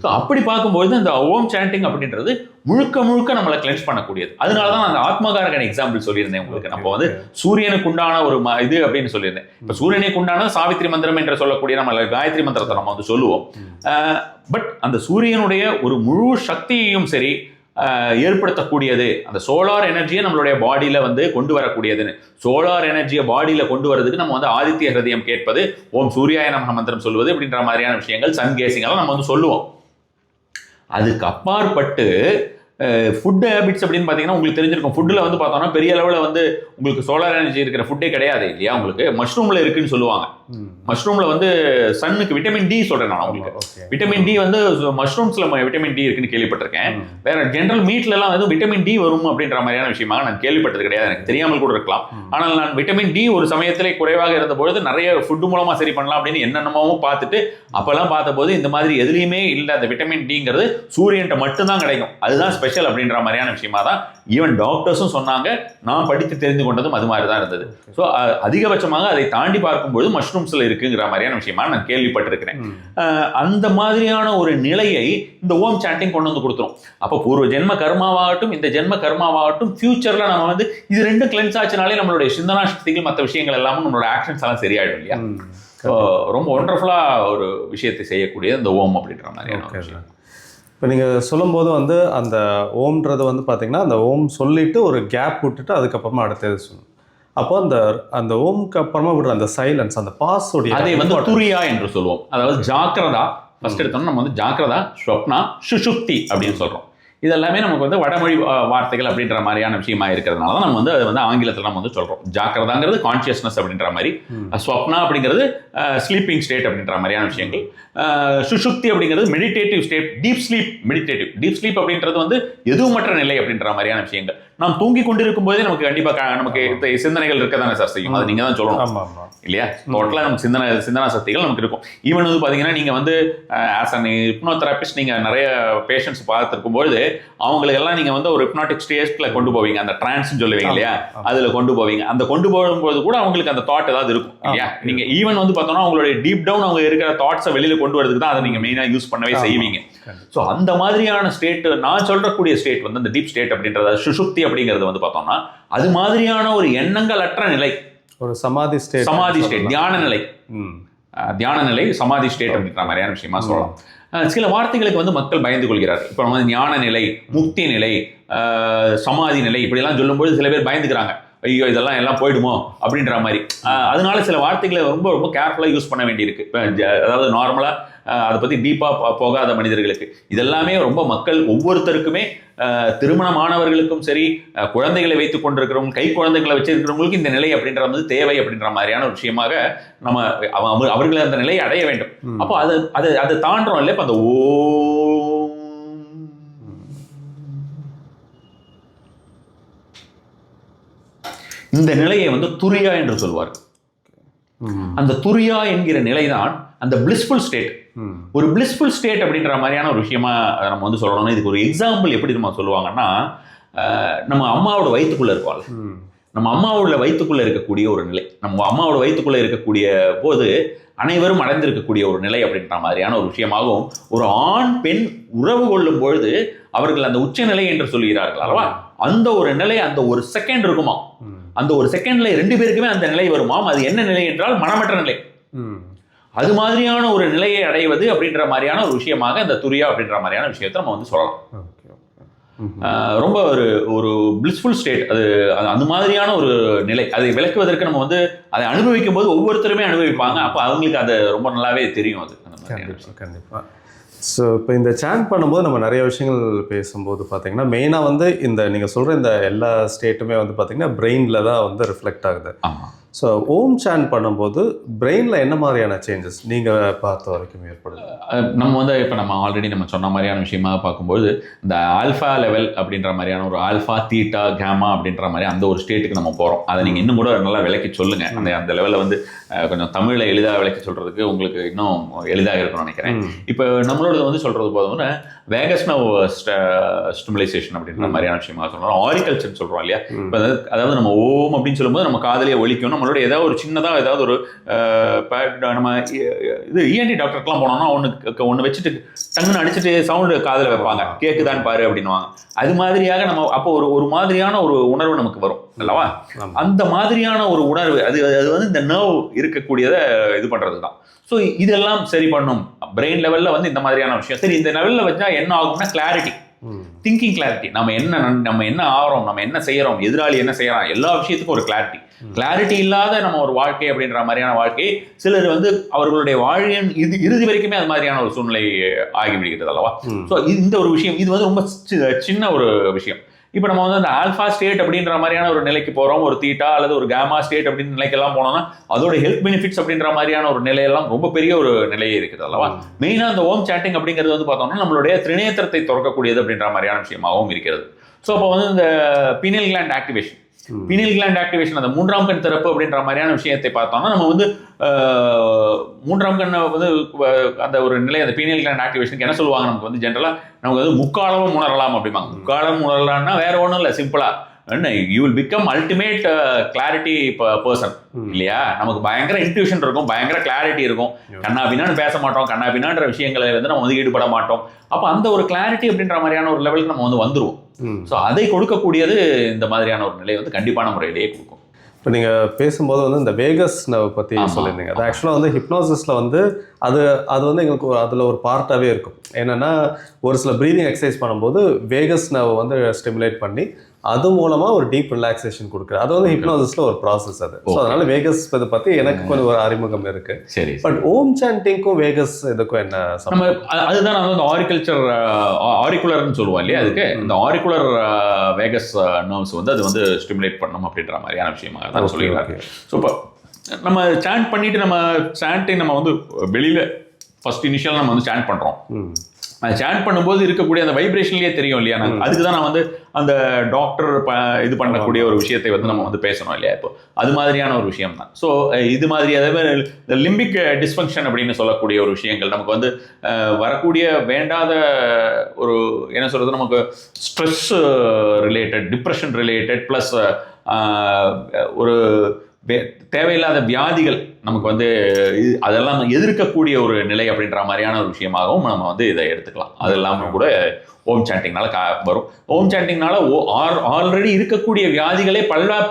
ஸோ அப்படி பார்க்கும்போது இந்த ஓம் சாண்டிங் அப்படின்றது முழுக்க நம்மளை கிளென்ஸ் பண்ணக்கூடியது. அதனாலதான் அந்த ஆத்மகாரகன் எக்ஸாம்பிள் சொல்லியிருந்தேன் உங்களுக்கு. நம்ம வந்து சூரியனுக்கு உண்டான ஒரு இது அப்படின்னு சொல்லியிருந்தேன். இப்ப சூரியனுக்கு உண்டான சாவித்திரி மந்திரம் என்று சொல்லக்கூடிய நம்ம காயத்ரி மந்திரத்தை நம்ம வந்து சொல்லுவோம். பட் அந்த சூரியனுடைய ஒரு முழு சக்தியையும் சரி ஏற்படுத்தக்கூடியது அந்த சோலார் எனர்ஜியை நம்மளுடைய பாடியில வந்து கொண்டு வரக்கூடியதுன்னு, சோலார் எனர்ஜியை பாடியில கொண்டு வரதுக்கு நம்ம வந்து ஆதித்ய ஹிருதயம் கேட்பது, ஓம் சூர்யாய நமஹ மந்திரம் சொல்வது அப்படின்ற மாதிரியான விஷயங்கள், சன் கேசிங் எல்லாம் நம்ம வந்து சொல்லுவோம். அதுக்கு அப்பாற்பட்டு ஃபுட் ஹேபிட்ஸ் அப்படின்னு பார்த்தீங்கன்னா உங்களுக்கு தெரிஞ்சிருக்கும். ஃபுட்டில் வந்து பார்த்தோம்னா பெரிய அளவில் வந்து உங்களுக்கு சோலார் எனர்ஜி இருக்கிற ஃபுட்டே கிடையாது இல்லையா? உங்களுக்கு மஷ்ரூமில் இருக்குன்னு சொல்லுவாங்க. மஷ்ரூமில் வந்து சன்னுக்கு விட்டமின் டி சொல்கிறேன் நான் உங்களுக்கு. விட்டமின் டி வந்து மஷ்ரூம்ஸில் விட்டமின் டி இருக்குன்னு கேள்விப்பட்டிருக்கேன். வேற ஜென்ரல் மீட்லலாம் வந்து விட்டமின் டி வரும் அப்படின்ற மாதிரியான விஷயமாக நான் கேள்விப்பட்டது கிடையாது, எனக்கு தெரியாமல் கூட இருக்கலாம். ஆனால் நான் விட்டமின் டி ஒரு சமயத்திலே குறைவாக இருந்த பொழுது நிறைய ஃபுட் மூலமாக சரி பண்ணலாம் அப்படின்னு என்னென்னமோ பார்த்துட்டு அப்போல்லாம் பார்த்தபோது இந்த மாதிரி எதுலையுமே இல்லை, அந்த விட்டமின் டிங்கிறது சூரியன்ட்ட மட்டும்தான் கிடைக்கும், அதுதான் ஸ்பெஷல் அப்படின்ற மாதிரியான விஷயமா தான் ஈவன் டாக்டர்ஸும் சொன்னாங்க. நான் படித்து தெரிந்து கொண்டதும் அது மாதிரி தான் இருந்தது. ஸோ அதிகபட்சமாக அதை தாண்டி பார்க்கும்போது மஷ்ரூம்ஸ்ல இருக்குங்கிற மாதிரியான விஷயமா நான் கேள்விப்பட்டிருக்கிறேன். அந்த மாதிரியான ஒரு நிலையை இந்த ஓம் சாண்டிங் கொண்டு வந்து கொடுத்துரும். அப்போ பூர்வ ஜென்ம கர்மாவாகட்டும் இந்த ஜென்ம கர்மாவாகட்டும் ஃபியூச்சர்ல நம்ம வந்து இது ரெண்டும் கிளென்ஸ் ஆச்சுனாலே நம்மளுடைய சிந்தனா சக்திகள் மற்ற விஷயங்கள் எல்லாமே நம்மளோட ஆக்ஷன்ஸ் எல்லாம் சரியாயிடும் இல்லையா? ரொம்ப ஒண்டர்ஃபுல்லா ஒரு விஷயத்தை செய்யக்கூடிய இந்த ஓம் அப்படின்ற மாதிரியான விஷயம். இப்போ நீங்கள் சொல்லும்போது வந்து அந்த ஓம்ன்றது வந்து பார்த்தீங்கன்னா அந்த ஓம் சொல்லிட்டு ஒரு கேப் விட்டுட்டு அதுக்கப்புறமா அடுத்தது சொல்லணும். அப்போ அந்த ஓம்க்கு அப்புறமா விடுற அந்த சைலன்ஸ், அந்த பாஸோடைய அதை வந்து துரியா என்று சொல்லுவோம். அதாவது ஜாக்கிரதா ஃபர்ஸ்ட் எடுத்தோம்னா நம்ம வந்து ஜாக்கிரதா, ஸ்வப்னா, சுஷுப்தி அப்படின்னு சொல்றோம். இது எல்லாமே நமக்கு வந்து வடமொழி வார்த்தைகள் அப்படின்ற மாதிரியான விஷயமா இருக்கிறதுனால தான் நம்ம வந்து அதை வந்து ஆங்கிலத்தில் நம்ம வந்து சொல்றோம். ஜாக்கிரதாங்கிறது கான்சியஸ்னஸ் அப்படின்ற மாதிரி, ஸ்வப்னா அப்படிங்கிறது ஸ்லீப்பிங் ஸ்டேட் அப்படின்ற மாதிரியான விஷயங்கள், சுஷுப்தி அப்படிங்கிறது meditative state, deep sleep meditative. Deep sleep அப்படின்றது வந்து எதுவுமற்ற நிலை அப்படின்ற மாதிரியான விஷயங்கள். நாம் தூங்கி கொண்டிருக்கும் போதே நமக்கு கண்டிப்பாக நமக்கு சிந்தனைகள் இருக்க தானே சார் செய்யும். அது நீங்க தான் சொல்லணும் இல்லையா? டோட்டலாக நமக்கு சிந்தனா சக்திகள் நமக்கு இருக்கும். ஈவன் வந்து பார்த்தீங்கன்னா நீங்கள் வந்து ஆஸ் அன் ஹிப்னோதெரபிஸ்ட் நீங்கள் நிறைய பேஷண்ட்ஸ் பார்த்துருக்கும் பொழுது அவங்களுக்கெல்லாம் நீங்கள் வந்து ஒரு ஹிப்னாட்டிக் ஸ்டேஜில் கொண்டு போவீங்க, அந்த ட்ரான்ஸ்ன்னு சொல்லுவீங்க இல்லையா, அதில் கொண்டு போவீங்க. அந்த கொண்டு போகும்போது கூட அவங்களுக்கு அந்த தாட் ஏதாவது இருக்கும் இல்லையா? நீங்கள் ஈவன் வந்து பார்த்தோம்னா அவங்களுடைய டீப் டவுன் அவங்க இருக்கிற தாட்ஸை வெளியில் கொண்டு வரதுக்கு தான் அதை நீங்கள் மெயினாக யூஸ் பண்ணவே செய்வீங்க. ஸோ அந்த மாதிரியான ஸ்டேட், நான் சொல்லக்கூடிய ஸ்டேட் வந்து அந்த டீப் ஸ்டேட் அப்படின்றத, சுஷுப்தி அப்படிங்கிறது வந்து பார்த்தோம்னா அது மாதிரியான ஒரு எண்ணங்கள் அற்ற நிலை, ஒரு சமாதி ஸ்டேட், தியான நிலை, சமாதி ஸ்டேட் அப்படின்ற மாதிரியான விஷயமா சொல்லலாம். சில வார்த்தைகளுக்கு வந்து மக்கள் பயந்து கொள்கிறார். இப்போ நம்ம வந்து ஞான நிலை, முக்தி நிலை, சமாதி நிலை இப்படிலாம் சொல்லும்போது சில பேர் பயந்துக்கிறாங்க. ஐயோ இதெல்லாம் எல்லாம் போயிடுமோ அப்படின்ற மாதிரி. அதனால சில வார்த்தைகளை ரொம்ப ரொம்ப கேர்ஃபுல்லாக யூஸ் பண்ண வேண்டியிருக்கு. அதாவது நார்மலாக அதை பற்றி டீப்பாக போகாத மனிதர்களுக்கு இதெல்லாமே ரொம்ப மக்கள் ஒவ்வொருத்தருக்குமே, திருமணமானவர்களுக்கும் சரி, குழந்தைகளை வைத்துக் கொண்டிருக்கிறவங்க, கை குழந்தைகளை வச்சிருக்கிறவங்களுக்கு இந்த நிலை அப்படின்ற வந்து தேவை அப்படின்ற மாதிரியான ஒரு விஷயமாக நம்ம அவர்களை அந்த நிலையை அடைய வேண்டும். அப்போ அதை தாண்டுறோம் இல்லை? இப்போ அந்த இந்த நிலையை வந்து துரியா என்று சொல்வார். அந்த துரியா என்கிற நிலைதான் அந்த பிளிஸ்ஃபுல் ஸ்டேட். ஒரு பிளிஸ்ஃபுல் ஸ்டேட் அப்படின்ற மாதிரியான ஒரு விஷயமா நம்ம வந்து சொல்லணும்னா, இதுக்கு ஒரு எக்ஸாம்பிள் எப்படி நம்ம சொல்லுவாங்கன்னா, நம்ம அம்மாவோட வயிற்றுக்குள்ள இருக்கோம்ல, நம்ம அம்மாவோட வயிற்றுக்குள்ள இருக்கக்கூடிய ஒரு நிலை, நம்ம அம்மாவோட வயிற்றுக்குள்ள இருக்கக்கூடிய போது அனைவரும் அடைந்திருக்கக்கூடிய ஒரு நிலை அப்படின்ற மாதிரியான ஒரு விஷயமாகவும், ஒரு ஆண் பெண் உறவு கொள்ளும் பொழுது அவர்கள் அந்த உச்ச நிலை என்று சொல்கிறார்கள் அல்லவா, அந்த ஒரு நிலை அந்த ஒரு செகண்ட் இருக்குமா, அந்த ஒரு செகண்ட்ல 2 பேருக்குமே அந்த நிலை வருமாம். அது என்ன நிலை என்றால் மனமற்ற நிலை. அது மாதிரியான ஒரு நிலையை அடைவது அப்படின்ற மாதிரியான ஒரு விஷயமாக இந்த துரியா அப்படின்ற மாதிரியான விஷயத்தை நம்ம வந்து சொல்லலாம். ரொம்ப ஒரு பிளிஸ்ஃபுல் ஸ்டேட், அது அந்த மாதிரியான ஒரு நிலை. அதை விளக்குவதற்கு நம்ம வந்து அதை அனுபவிக்கும் போது ஒவ்வொருத்தருமே அனுபவிப்பாங்க. அப்போ அவங்களுக்கு அது ரொம்ப நல்லாவே தெரியும். அது கண்டிப்பாக. ஸோ இப்போ இந்த சேண்ட் பண்ணும்போது நம்ம நிறைய விஷயங்கள் பேசும்போது பார்த்தீங்கன்னா, மெயினாக வந்து இந்த நீங்கள் சொல்கிற இந்த எல்லா ஸ்டேட்டுமே வந்து பார்த்தீங்கன்னா பிரெயினில் தான் வந்து ரிஃப்ளெக்ட் ஆகுது. ஆமாம். ஸோ ஓம் சேண்ட் பண்ணும்போது பிரெயினில் என்ன மாதிரியான சேஞ்சஸ் நீங்கள் பார்த்த வரைக்கும் ஏற்படுது? நம்ம வந்து இப்போ நம்ம ஆல்ரெடி நம்ம சொன்ன மாதிரியான விஷயமா பார்க்கும்போது, இந்த ஆல்ஃபா லெவல் அப்படின்ற மாதிரியான ஒரு ஆல்ஃபா, தீட்டா, கேமா அப்படின்ற மாதிரி அந்த ஒரு ஸ்டேட்டுக்கு நம்ம போகிறோம். அதை நீங்கள் இன்னும் கூட நல்லா விளக்கி சொல்லுங்கள். அந்த லெவலில் வந்து கொஞ்சம் தமிழில் எளிதாக விளக்கி சொல்கிறதுக்கு உங்களுக்கு இன்னும் எளிதாக இருக்கும்னு நினைக்கிறேன். இப்போ நம்மளோட வந்து சொல்கிறது போதும்னா வேகஸ் நர்வ் ஸ்டிமுலைசேஷன் அப்படின்ற மாதிரியான விஷயமா சொல்கிறோம். ஆரிகல்ச்சர்னு சொல்கிறோம் இல்லையா? இப்போ அதாவது நம்ம ஓம் அப்படின்னு சொல்லும்போது நம்ம காதலியே ஒலிக்கும். நம்மளோட ஏதாவது ஒரு சின்னதாக ஏதாவது ஒரு நம்ம இது இஎன்டி டாக்டருக்குலாம் போனோம்னா ஒன்று வச்சுட்டு டங்குன்னு அடிச்சுட்டு சவுண்டு காதில் வைப்பாங்க, கேட்குதான் பாரு அப்படின்னுவாங்க. அது மாதிரியாக நம்ம அப்போ ஒரு மாதிரியான ஒரு உணர்வு நமக்கு வரும் அல்லவா? அந்த மாதிரியான ஒரு உணர்வு அது வந்து இந்த நர்வ் இருக்கக்கூடியதை இது பண்ணுறது தான். ஸோ இதெல்லாம் சரி பண்ணும் பிரெயின் லெவலில் வந்து இந்த மாதிரியான விஷயம். சரி, இந்த லெவலில் வச்சா என்ன ஆகும்னா கிளாரிட்டி, திங்கிங் கிளாரிட்டி. நம்ம என்ன ஆகிறோம், நம்ம என்ன செய்யறோம், எதிராளி என்ன செய்யறான், எல்லா விஷயத்துக்கும் ஒரு கிளாரிட்டி இல்லாத நம்ம ஒரு வாழ்க்கை அப்படின்ற மாதிரியான வாழ்க்கை சிலர் வந்து அவர்களுடைய வாழ்வின் இறுதி வரைக்குமே அது மாதிரியான ஒரு சூழ்நிலை ஆகிவிடுகிறது அல்லவா? ஸோ இந்த ஒரு விஷயம் இது வந்து ரொம்ப சின்ன ஒரு விஷயம். இப்போ நம்ம வந்து அந்த ஆல்ஃபா ஸ்டேட் அப்படின்ற மாதிரியான ஒரு நிலைக்கு போகிறோம், ஒரு தீட்டா அல்லது ஒரு கேமா ஸ்டேட் அப்படின்னு நிலைக்கெல்லாம் போனோம்னா அதோட ஹெல்த் பெனிஃபிட்ஸ் அப்படின்ற மாதிரியான ஒரு நிலையெல்லாம் ரொம்ப பெரிய ஒரு நிலையே இருக்குது அல்லவா? மெயினாக அந்த ஓம் சாட்டிங் அப்படிங்கிறது வந்து பார்த்தோம்னா நம்மளுடைய திரிநேத்திரத்தை திறக்கக்கூடியது அப்படின்ற மாதிரியான விஷயமாகவும் இருக்கிறது. ஸோ அப்போ வந்து இந்த பீனியல் கிளாண்ட் ஆக்டிவேஷன், அந்த 3ஆம் கண் திறப்பு அப்படின்ற மாதிரியான விஷயத்தை பார்த்தோம்னா நம்ம வந்து 3ஆம் கண்ணை வந்து அந்த ஒரு நிலை, அந்த பீனியல் கிளாண்ட் ஆக்டிவேஷனுக்கு என்ன சொல்லுவாங்க, நமக்கு வந்து ஜென்ரலாக நமக்கு வந்து முக்காலமும் உணரலாம் அப்படிம்பாங்க. முக்காலம் உணரலாம்னா வேற ஒன்றும் இல்லை, சிம்பிளா you will become ultimate clarity person இல்லையா? நமக்கு பயங்கர இன்ட்யூஷன் இருக்கும், பயங்கர கிளாரிட்டி இருக்கும், கண்ணாபின்னான்னு பேச மாட்டோம், கண்ணாபின்னான்ற விஷயங்களை வந்து நம்ம வந்து ஈடுபட மாட்டோம். அப்போ அந்த ஒரு கிளாரிட்டி அப்படின்ற மாதிரியான ஒரு லெவலுக்கு நம்ம வந்து வந்துருவோம். ஸோ அதை கொடுக்கக்கூடியது இந்த மாதிரியான ஒரு நிலை வந்து கண்டிப்பான முறையிலேயே கொடுக்கும். இப்போ நீங்கள் பேசும்போது வந்து இந்த வேகஸ் நர்வ் பற்றி சொல்லியிருந்தீங்க. அது ஆக்சுவலாக வந்து ஹிப்னோசிஸில் வந்து அது அது வந்து எங்களுக்கு அதில் ஒரு பார்ட்டாகவே இருக்கும். என்னென்னா ஒரு சில ப்ரீதிங் எக்ஸசைஸ் பண்ணும்போது வேகஸ் நர்வ் வந்து ஸ்டிமுலேட் பண்ணி அது மூலமாக ஒரு டீப் ரிலாக்ஸேஷன் கொடுக்குறது. அது வந்து ஹிப்னோசிஸில் ஒரு ப்ராசஸ் அது. ஸோ அதனால் வேகஸ் இதை பற்றி எனக்கு கொஞ்சம் ஒரு அறிமுகம் இருக்குது. சரி. பட் ஓம் சாண்டிங்க்கும் வேகஸ் இதுக்கும் என்ன நம்ம அதுதான் நான் வந்து ஆரிகல்ச்சர் ஆரிகுலர்னு சொல்லுவோம் இல்லையா, அதுக்கு இந்த ஆரிகுலர் வேகஸ் நர்வ்ஸ் வந்து அது வந்து ஸ்டிமுலேட் பண்ணணும் அப்படின்ற மாதிரியான விஷயமாக தான் சொல்லிடுறாங்க. ஸோ இப்போ நம்ம சாண்ட் பண்ணிட்டு நம்ம சாண்டிங் நம்ம வந்து வெளியில் ஃபர்ஸ்ட் இனிஷியல் நம்ம வந்து சாண்ட் பண்ணுறோம். சாண்ட் பண்ணும்போது இருக்கக்கூடிய அந்த வைப்ரேஷன்லேயே தெரியும் இல்லையா, அதுக்கு தான் நான் வந்து அந்த டாக்டர் இது பண்ணக்கூடிய ஒரு விஷயத்தை வந்து நம்ம வந்து பேசணும் இல்லையா. இப்போ அது மாதிரியான ஒரு விஷயம் தான். ஸோ இது மாதிரி அதாவது லிம்பிக் டிஸ்ஃபங்க்ஷன் அப்படின்னு சொல்லக்கூடிய ஒரு விஷயங்கள் நமக்கு வந்து வரக்கூடிய வேண்டாத ஒரு என்ன சொல்கிறது, நமக்கு stress related, depression related, plus ஒரு தேவையில்லாத வியாதிகள் நமக்கு வந்து அதெல்லாம் எதிர்க்கக்கூடிய ஒரு நிலை அப்படின்ற மாதிரியான ஒரு விஷயமாகவும் நம்ம வந்து இதை எடுத்துக்கலாம். அது எல்லாமே கூட ஓம் சாண்டிங்னால வரும். ஓம் சாண்டிங்னால ஆல்ரெடி இருக்கக்கூடிய வியாதிகளே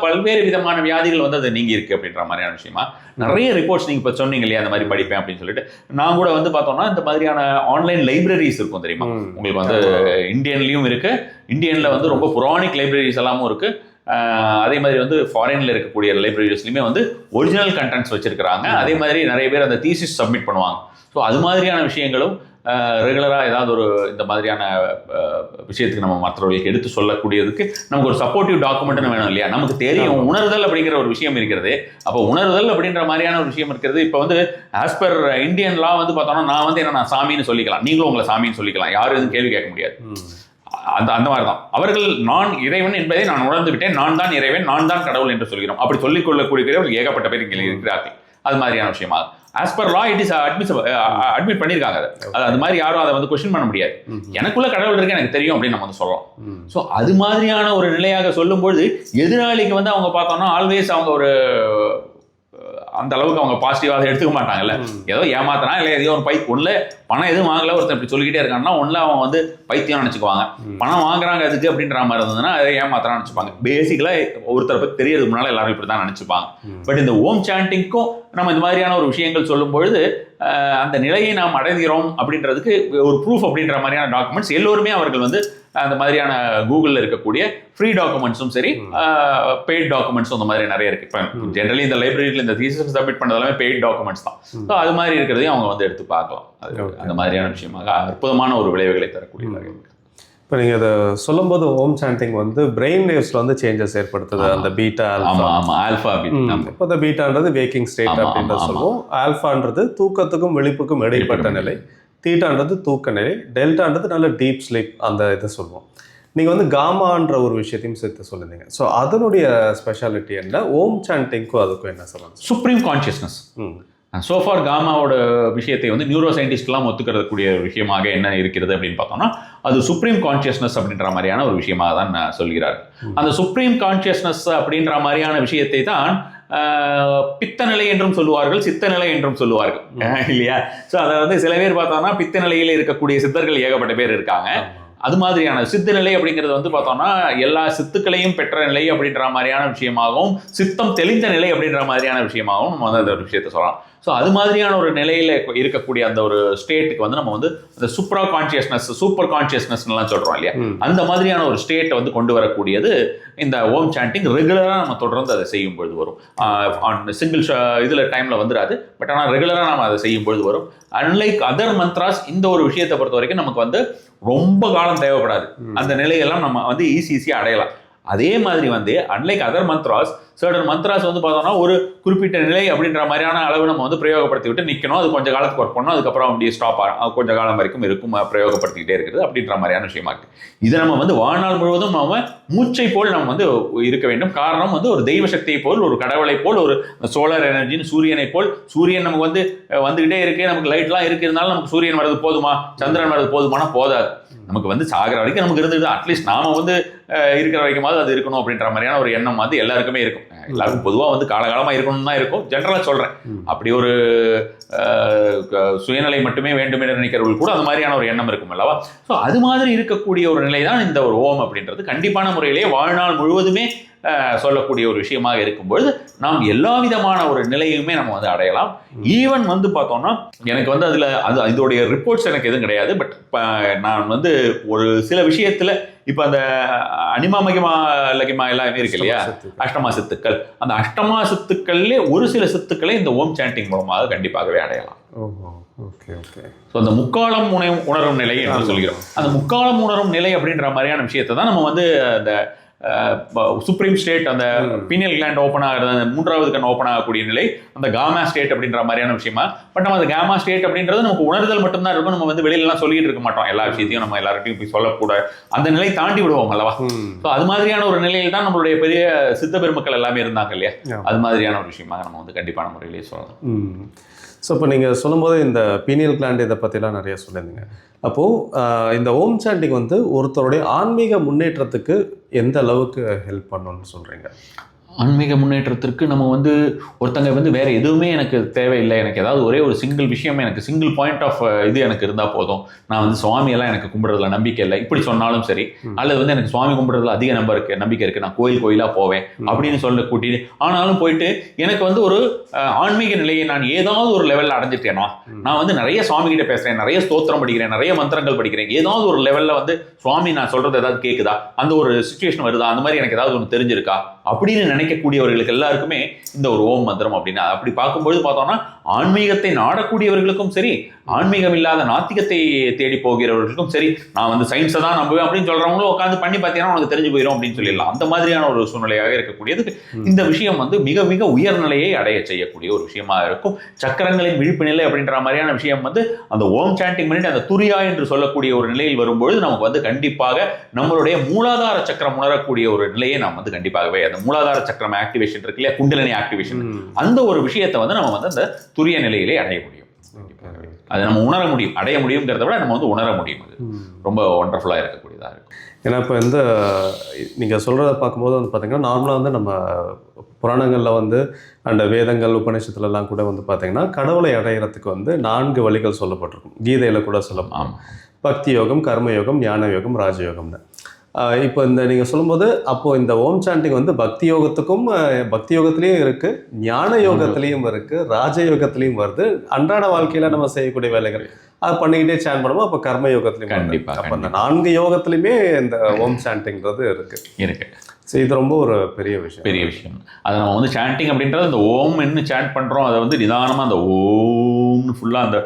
பல்வேறு விதமான வியாதிகள் வந்து அது நீங்கி இருக்கு அப்படின்ற மாதிரியான விஷயமா நிறைய ரிப்போர்ட்ஸ் நீங்கள் இப்போ சொன்னீங்க இல்லையா, அந்த மாதிரி படிப்பேன் அப்படின்னு சொல்லிட்டு. நான் கூட வந்து பார்த்தோம்னா இந்த மாதிரியான ஆன்லைன் லைப்ரரிஸ் இருக்கும் தெரியுமா உங்களுக்கு, வந்து இந்தியன்லையும் இருக்கு, இந்தியன்ல வந்து ரொம்ப புராணிக் லைப்ரரிஸ் எல்லாமும் இருக்கு. அதே மாதிரி வந்து ஃபாரின்ல இருக்கக்கூடிய லைப்ரரிஸ்லையுமே வந்து ஒரிஜினல் கண்டென்ட்ஸ் வச்சிருக்கிறாங்க. அதே மாதிரி நிறைய பேர் அந்த தீசிஸ் சப்மிட் பண்ணுவாங்க. ஸோ அது மாதிரியான விஷயங்களும் ரெகுலராக ஏதாவது ஒரு இந்த மாதிரியான விஷயத்துக்கு நம்ம மற்றவர்களுக்கு எடுத்து சொல்லக்கூடியதுக்கு நமக்கு ஒரு சப்போர்ட்டிவ் டாக்குமெண்ட்னு வேணும் இல்லையா. நமக்கு தெரியும் உணர்தல் அப்படிங்கிற ஒரு விஷயம் இருக்கிறது. அப்போ உணர்தல் அப்படின்ற மாதிரியான ஒரு விஷயம் இருக்கிறது. இப்போ வந்து ஆஸ் பர் இந்தியன் லா வந்து பார்த்தோம்னா நான் வந்து என்ன நான் சாமின்னு சொல்லிக்கலாம், நீங்களும் உங்களை சாமின்னு சொல்லிக்கலாம், யாரும் எதுவும் கேள்வி கேட்க முடியாது. அந்த மாதிரி தான் அவர்கள் நான் இறைவன் என்பதை நான் உணர்ந்து விட்டேன், நான் தான் இறைவன், நான் தான் கடவுள் என்று சொல்கிறோம். அப்படி சொல்லிக் கொள்ளக்கூடியவர்கள் ஏகப்பட்ட பேர் இங்கே இருக்கிறார்கள். அது மாதிரியான விஷயமா as per law it is admit பண்ணியிருக்காங்க. அது மாதிரி யாரும் அதை வந்து கொஸ்டின் பண்ண முடியாது. எனக்குள்ள கடவுள் இருக்கு எனக்கு தெரியும் அப்படின்னு நம்ம வந்து சொல்றோம். ஸோ அது மாதிரியான ஒரு நிலையாக சொல்லும்பொழுது எதிராளிக்கு வந்து அவங்க பார்த்தோம்னா ஆல்வேஸ் அவங்க ஒரு அந்த அளவுக்கு அவங்க பாசிட்டிவாக எடுத்துக்க மாட்டாங்கல்ல. ஏதோ ஏமாத்தினா இல்லை ஏதோ ஒரு ஒன்றில் பணம் எதுவும் வாங்கல ஒருத்தர் இப்படி சொல்லிக்கிட்டே இருக்காங்கன்னா ஒன்றில் அவங்க வந்து பைத்தியம் நினச்சிக்குவாங்க. பணம் வாங்குறாங்க அதுக்கு அப்படின்ற மாதிரி இருந்ததுன்னா அதை ஏமாத்திரான்னு நினச்சிப்பாங்க. பேசிக்கலாக ஒருத்தரை பற்றி தெரியறதுக்கு முன்னால் எல்லாரும் இப்படி தான் நினச்சிப்பாங்க. பட் இந்த ஓம் சாண்டிங்க்கும் நம்ம இந்த மாதிரியான ஒரு விஷயங்கள் சொல்லும் பொழுது அந்த நிலையை நாம் அடைகிறோம் அப்படின்றதுக்கு ஒரு ப்ரூஃப் அப்படின்ற மாதிரியான டாக்குமெண்ட்ஸ் எல்லோருமே அவர்கள் வந்து அந்த மாதிரியான கூகுளில் இருக்கக்கூடிய ஃப்ரீ டாக்குமெண்ட்ஸும் சரி பெய்ட் டாக்குமெண்ட்ஸும் அந்த மாதிரி நிறைய இருக்கு. இப்போ ஜென்ரலி இந்த லைப்ரரியில் இந்த தீசிஸ் சப்மிட் பண்ணதெல்லாமே பெய்ட் டாக்குமெண்ட்ஸ் தான். ஸோ அது மாதிரி இருக்கிறதையும் அவங்க வந்து எடுத்து பார்க்கலாம். அது அந்த மாதிரியான விஷயமாக அற்புதமான ஒரு விளைவுகளை தரக்கூடியதாக இருக்கு. இப்போ நீங்கள் அதை சொல்லும்போது ஓம் சாண்டிங் வந்து பிரெயின் வேவ்ஸில் வந்து சேஞ்சஸ் ஏற்படுத்துது. அந்த பீட்டா ஆல்ஃபா பீட்டா. இப்போ இந்த பீட்டான்றது வேக்கிங் ஸ்டேட் அப்படின்றத சொல்லுவோம். ஆல்ஃபான்றது தூக்கத்துக்கும் விழிப்புக்கும் இடைப்பட்ட நிலை, தீட்டான்றது தூக்க நிலை, டெல்டான்றது நல்ல டீப் ஸ்லீப் அந்த இதை சொல்லுவோம். நீங்கள் வந்து காமான்ற ஒரு விஷயத்தையும் சேர்த்து சொல்லியிருந்தீங்க. ஸோ அதனுடைய ஸ்பெஷாலிட்டி என்ன, ஓம் சாண்டிங்க்கும் அதுக்கும் என்ன சொல்லலாம்? Supreme consciousness. சோஃபார் காமாவோட விஷயத்தை வந்து நியூரோ சயின்டிஸ்ட்லாம் ஒத்துக்கிறக்கூடிய விஷயமாக என்ன இருக்கிறது அப்படின்னு பார்த்தோம்னா அது சுப்ரீம் கான்ஷியஸ்னஸ் அப்படின்ற மாதிரியான ஒரு விஷயமாக தான் சொல்கிறார். அந்த சுப்ரீம் கான்ஷியஸ்னஸ் அப்படின்ற மாதிரியான விஷயத்தை தான் பித்த நிலை என்றும் சொல்லுவார்கள், சித்த நிலை என்றும் சொல்லுவார்கள் இல்லையா. ஸோ அதை வந்து சில பேர் பார்த்தோம்னா பித்த நிலையில் இருக்கக்கூடிய சித்தர்கள் ஏகப்பட்ட பேர் இருக்காங்க. அது மாதிரியான சித்த நிலை அப்படிங்கிறது வந்து பார்த்தோம்னா எல்லா சித்துக்களையும் பெற்ற நிலை அப்படின்ற மாதிரியான விஷயமாகவும் சித்தம் தெளிந்த நிலை அப்படின்ற மாதிரியான விஷயமாகவும் நம்ம வந்து அந்த ஒரு விஷயத்தை சொல்லலாம். ஸோ அது மாதிரியான ஒரு நிலையில் இருக்கக்கூடிய அந்த ஒரு ஸ்டேட்டுக்கு வந்து நம்ம வந்து அந்த சூப்பரா கான்ஷியஸ்னஸ், சூப்பர் கான்ஷியஸ்னஸ்லாம் சொல்கிறோம் இல்லையா, அந்த மாதிரியான ஒரு ஸ்டேட்டை வந்து கொண்டு வரக்கூடியது இந்த ஓம் சாண்டிங். ரெகுலராக நம்ம தொடர்ந்து அதை செய்யும் பொழுது வரும். சிங்கிள் இதில் டைமில் வந்துடாது, பட் ஆனால் ரெகுலராக நம்ம அதை செய்யும் பொழுது வரும். அன்லைக் அதர் மந்த்ராஸ் இந்த ஒரு விஷயத்தை பொறுத்த வரைக்கும் நமக்கு வந்து ரொம்ப காலம் தேவைப்படாது. அந்த நிலையெல்லாம் நம்ம வந்து ஈஸியாக அடையலாம். அதே மாதிரி வந்து unlike other mantras, certain mantras வந்து பார்த்தோம்னா ஒரு குறிப்பிட்ட நிலை அப்படின்ற மாதிரியான அளவு நம்ம வந்து பிரயோகப்படுத்தி விட்டு நிற்கணும். அது கொஞ்சம் காலத்துக்கு ஒர்க் பண்ணணும், அதுக்கப்புறம் அப்படியே ஸ்டாப் ஆகும், கொஞ்சம் காலம் வரைக்கும் இருக்கும் பிரயோகப்படுத்திக்கிட்டே இருக்குது அப்படின்ற மாதிரியான விஷயமா இருக்குது. இதை நம்ம வந்து வாழ்நாள் முழுவதும் நம்ம மூச்சை போல் நம்ம வந்து இருக்க வேண்டும். காரணம் வந்து ஒரு தெய்வ சக்தியை போல், ஒரு கடவுளை போல், ஒரு சோலார் எனர்ஜின்னு சூரியனை போல். சூரியன் நமக்கு வந்து வந்துகிட்டே இருக்கு, நமக்கு லைட்லாம் இருக்கிறதுனால நமக்கு சூரியன் வர்றது போதுமா, சந்திரன் வர்றது போதுமானா போதாது. நமக்கு வந்து சாகிற வரைக்கும் நமக்கு இருந்தது, அட்லீஸ்ட் நாம வந்து இருக்கிற வரைக்குமாவது அது இருக்கணும் அப்படின்ற மாதிரியான ஒரு எண்ணம் வந்து எல்லாருக்குமே இருக்கும். எல்லாருக்கும் பொதுவாக வந்து காலகாலமாக இருக்கணும்னு தான் இருக்கும், ஜென்ரலாக சொல்கிறேன். அப்படி ஒரு சுயநிலை மட்டுமே வேண்டும் என்று நினைக்கிறவர்கள் கூட அந்த மாதிரியான ஒரு எண்ணம் இருக்கும் அல்லவா. ஸோ அது மாதிரி இருக்கக்கூடிய ஒரு நிலை தான் இந்த ஒரு ஓம் அப்படின்றது. கண்டிப்பான முறையிலேயே வாழ்நாள் முழுவதுமே சொல்லக்கூடிய ஒரு விஷயமாக இருக்கும்பொழுது நாம் எல்லா விதமான ஒரு நிலையுமே நம்ம வந்து அடையலாம். ஈவன் வந்து பார்த்தோம்னா எனக்கு வந்து இதோடைய ரிப்போர்ட்ஸ் எனக்கு எதுவும் கிடையாது. பட் நான் வந்து ஒரு சில விஷயத்துல இப்போ அந்த அனிமா மகிமா லகிமா எல்லாமே இருக்கு இல்லையா, அஷ்டமா சித்துக்கள், அந்த அஷ்டமா சித்துக்கள்லேயே ஒரு சில சித்துக்களை இந்த ஓம் சாண்டிங் மூலமாக கண்டிப்பாகவே அடையலாம். ஸோ அந்த முக்காலம் உணரும் நிலை என்று சொல்கிறோம். அந்த முக்காலம் உணரும் நிலை அப்படின்ற மாதிரியான விஷயத்தை தான் நம்ம வந்து அந்த சுப்ரீம் ஸ்டேட், அந்த பீனியல் கிளாண்ட் ஓப்பன் ஆகிறது, அந்த மூன்றாவது கண் ஓப்பன் ஆகக்கூடிய நிலை, அந்த காமா ஸ்டேட் அப்படின்ற மாதிரியான விஷயமா. பட் நம்ம அந்த காமா ஸ்டேட் அப்படின்றது நமக்கு உணர்தல் மட்டும்தான் இருக்கும். நம்ம வந்து வெளியிலலாம் சொல்லிட்டு இருக்க மாட்டோம், எல்லா விஷயத்தையும் நம்ம எல்லார்ட்டையும் போய் சொல்லக்கூடாது, அந்த நிலை தாண்டி விடுவோம் அல்லவா. ஸோ அது மாதிரியான ஒரு நிலையில் தான் நம்மளுடைய பெரிய சித்த பெருமக்கள் எல்லாமே இருந்தாங்க இல்லையா. அது மாதிரியான ஒரு விஷயமாக நம்ம வந்து கண்டிப்பான முறையிலேயே சொல்லலாம். ஸோ இப்போ நீங்கள் சொல்லும்போது இந்த பீனியல் கிளாண்ட் இதை பற்றிலாம் நிறைய சொல்லியிருந்தீங்க. அப்போது இந்த ஓம் சாண்டிங் வந்து ஒருத்தருடைய ஆன்மீக முன்னேற்றத்துக்கு எந்த அளவுக்கு ஹெல்ப் பண்ணணும்னு சொல்கிறீங்க? ஆன்மீக முன்னேற்றத்திற்கு நம்ம வந்து ஒருத்தங்க வந்து வேறு எதுவுமே எனக்கு தேவையில்லை, எனக்கு ஏதாவது ஒரே ஒரு சிங்கிள் விஷயம், எனக்கு சிங்கிள் பாயிண்ட் ஆஃப் இது எனக்கு இருந்தால் போதும், நான் வந்து சுவாமியெல்லாம் எனக்கு கும்பிட்றதுல நம்பிக்கை இல்லை இப்படி சொன்னாலும் சரி, அல்லது வந்து எனக்கு சுவாமி கும்பிட்றதுல அதிக நம்பிக்கை இருக்குது, நான் கோயிலாக போவேன் அப்படின்னு சொல்ல கூட்டிட்டு ஆனாலும் போயிட்டு எனக்கு வந்து ஒரு ஆன்மீக நிலையை நான் ஏதாவது ஒரு லெவலில் அடைஞ்சிட்டேனா, நான் வந்து நிறைய சுவாமி கிட்ட பேசுகிறேன், நிறைய ஸ்தோத்திரம் படிக்கிறேன், நிறைய மந்திரங்கள் படிக்கிறேன், ஏதாவது ஒரு லெவலில் வந்து சுவாமி நான் சொல்கிறது ஏதாவது கேட்குதா, அந்த ஒரு சுச்சுவேஷன் வருதா, அந்த மாதிரி எனக்கு ஏதாவது ஒன்று தெரிஞ்சிருக்கா அப்படின்னு நினைக்கக்கூடியவர்களுக்கு எல்லாருக்குமே இந்த ஒரு ஓம் மந்திரம் அப்படின்னா, அப்படி பார்க்கும்பொழுது பார்த்தோம்னா ஆன்மீகத்தை நாடக்கூடியவர்களுக்கும் சரி, ஆன்மீகம் இல்லாத நாத்திகத்தை தேடி போகிறவர்களுக்கும் சரி, நான் வந்து சயின்ஸை தான் நம்புவேன் அப்படின்னு சொல்றவங்களும் உட்காந்து பண்ணி பார்த்தீங்கன்னா உனக்கு தெரிஞ்சு போயிடும் அப்படின்னு சொல்லிடலாம். அந்த மாதிரியான ஒரு சூழ்நிலையாக இருக்கக்கூடியது இந்த விஷயம் வந்து மிக மிக உயர்நிலையை அடைய செய்யக்கூடிய ஒரு விஷயமா இருக்கும். சக்கரங்களின் விழிப்பு நிலை அப்படின்ற மாதிரியான விஷயம் வந்து அந்த ஓம் சாண்டிங் பண்ணிட்டு அந்த துரியா என்று சொல்லக்கூடிய ஒரு நிலையில் வரும்பொழுது நமக்கு வந்து கண்டிப்பாக நம்மளுடைய மூலாதார சக்கரம் உணரக்கூடிய ஒரு நிலையை நாம் வந்து கண்டிப்பாகவே, அந்த மூலாதார சக்கரம் ஆக்டிவேஷன் இருக்கு இல்லையா, குண்டலினி ஆக்டிவேஷன், அந்த ஒரு விஷயத்தை வந்து நம்ம வந்து அந்த துரிய நிலையிலே அடைய முடியும். அதை நம்ம உணர முடியும், அடைய முடியுங்கிறத விட நம்ம வந்து உணர முடியும். அது ரொம்ப ஒண்டர்ஃபுல்லாக இருக்கக்கூடியதாக இருக்கும். ஏன்னா இப்போ இந்த நீங்கள் சொல்கிறத பார்க்கும்போது வந்து பார்த்திங்கன்னா நார்மலாக வந்து நம்ம புராணங்களில் வந்து அந்த வேதங்கள் உபநிஷத்துலலாம் கூட வந்து பார்த்திங்கன்னா கடவுளை அடைகிறதுக்கு வந்து 4 வழிகள் சொல்லப்பட்டிருக்கும். கீதையில் கூட சொல்லலாம், பக்தி யோகம், கர்மயோகம், ஞான யோகம், ராஜயோகம்னு. இப்போ இந்த நீங்கள் சொல்லும்போது அப்போது இந்த ஓம் சாண்டிங் வந்து பக்தி யோகத்துலேயும் இருக்குது, ஞான யோகத்துலேயும் இருக்குது, ராஜயோகத்துலேயும் வருது. அன்றாட வாழ்க்கையில் நம்ம செய்யக்கூடிய வேலைகள் அது பண்ணிக்கிட்டே சாண்ட் பண்ணுவோம். அப்போ கர்ம யோகத்துலையும் கண்டிப்பாக அப்போ அந்த 4 யோகத்துலையுமே இந்த ஓம் சாண்டிங்கிறது இருக்கு. ஸோ இது ரொம்ப ஒரு பெரிய விஷயம். அதை நம்ம வந்து சாண்டிங் அப்படின்றது அந்த ஓம் என்ன சாண்ட் பண்ணுறோம், அதை வந்து நிதானமாக அந்த ஓம்னு ஃபுல்லாக அந்த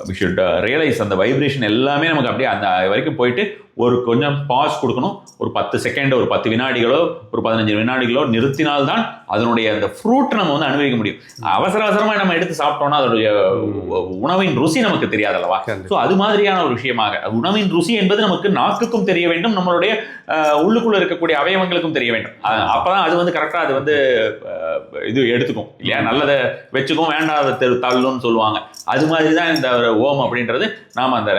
வி ஷுட் ரியலைஸ் அந்த வைப்ரேஷன் எல்லாமே நமக்கு அப்படியே அந்த வரைக்கும் போயிட்டு ஒரு கொஞ்சம் பாஸ் கொடுக்கணும். ஒரு 10 செகண்ட், ஒரு 10 வினாடிகளோ, ஒரு 15 வினாடிகளோ நிறுத்தினால்தான் அதனுடைய அந்த ஃப்ரூட் நம்ம வந்து அனுபவிக்க முடியும். அவசரமாக நம்ம எடுத்து சாப்பிட்டோம்னா அதனுடைய உணவின் ருசி நமக்கு தெரியாதல்லவா. ஸோ அது மாதிரியான ஒரு விஷயமாக உணவின் ருசி என்பது நமக்கு நாக்குக்கும் தெரிய வேண்டும், நம்மளுடைய உள்ளுக்குள்ள இருக்கக்கூடிய அவயவங்களுக்கும் தெரிய வேண்டும். அப்பதான் அது வந்து கரெக்டாக அது வந்து இது எடுத்துக்கும் இல்லையா, நல்லதை வச்சுக்கும், வேண்டாத தள்ளுன்னு சொல்லுவாங்க. அது மாதிரி தான் இந்த ஓம் அப்படின்றது. நாம் அந்த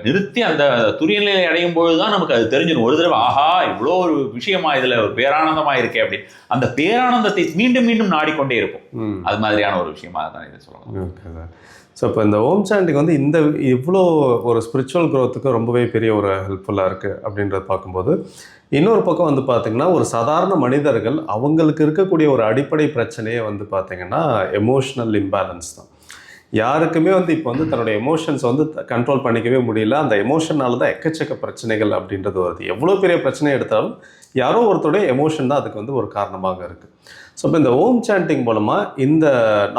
நிறுத்தி அந்த துரிய நிலையை அடையும் பொழுதுதான் நமக்கு அது தெரிஞ்சிடும். ஒரு தடவை ஆஹா இவ்வளோ ஒரு விஷயமா, இதுல ஒரு பேரானந்தமா இருக்கே அப்படின்னு அந்த பேரானந்தத்தை மீண்டும் மீண்டும் நாடிக்கொண்டே இருக்கும். அது மாதிரியான ஒரு விஷயமா தான் இதை சொல்லலாம். ஸோ இப்போ இந்த ஓம் சாண்டிங் வந்து இந்த இவ்வளோ ஒரு ஸ்பிரிச்சுவல் க்ரோத்துக்கு ரொம்பவே பெரிய ஒரு ஹெல்ப்ஃபுல்லாக இருக்குது அப்படின்றத பார்க்கும்போது, இன்னொரு பக்கம் வந்து பார்த்திங்கன்னா ஒரு சாதாரண மனிதர்கள் அவங்களுக்கு இருக்கக்கூடிய ஒரு அடிப்படை பிரச்சனையே வந்து பார்த்திங்கன்னா எமோஷ்னல் இம்பேலன்ஸ் தான். யாருக்குமே வந்து இப்போ வந்து தன்னுடைய எமோஷன்ஸை வந்து கண்ட்ரோல் பண்ணிக்கவே முடியல. அந்த எமோஷனால தான் எக்கச்சக்க பிரச்சனைகள் அப்படின்றது வருது. எவ்வளோ பெரிய பிரச்சனை எடுத்தாலும் யாரோ ஒருத்தருடைய எமோஷன் தான் அதுக்கு வந்து ஒரு காரணமாக இருக்குது. ஸோ இப்போ இந்த ஓம் சாண்டிங் மூலமாக இந்த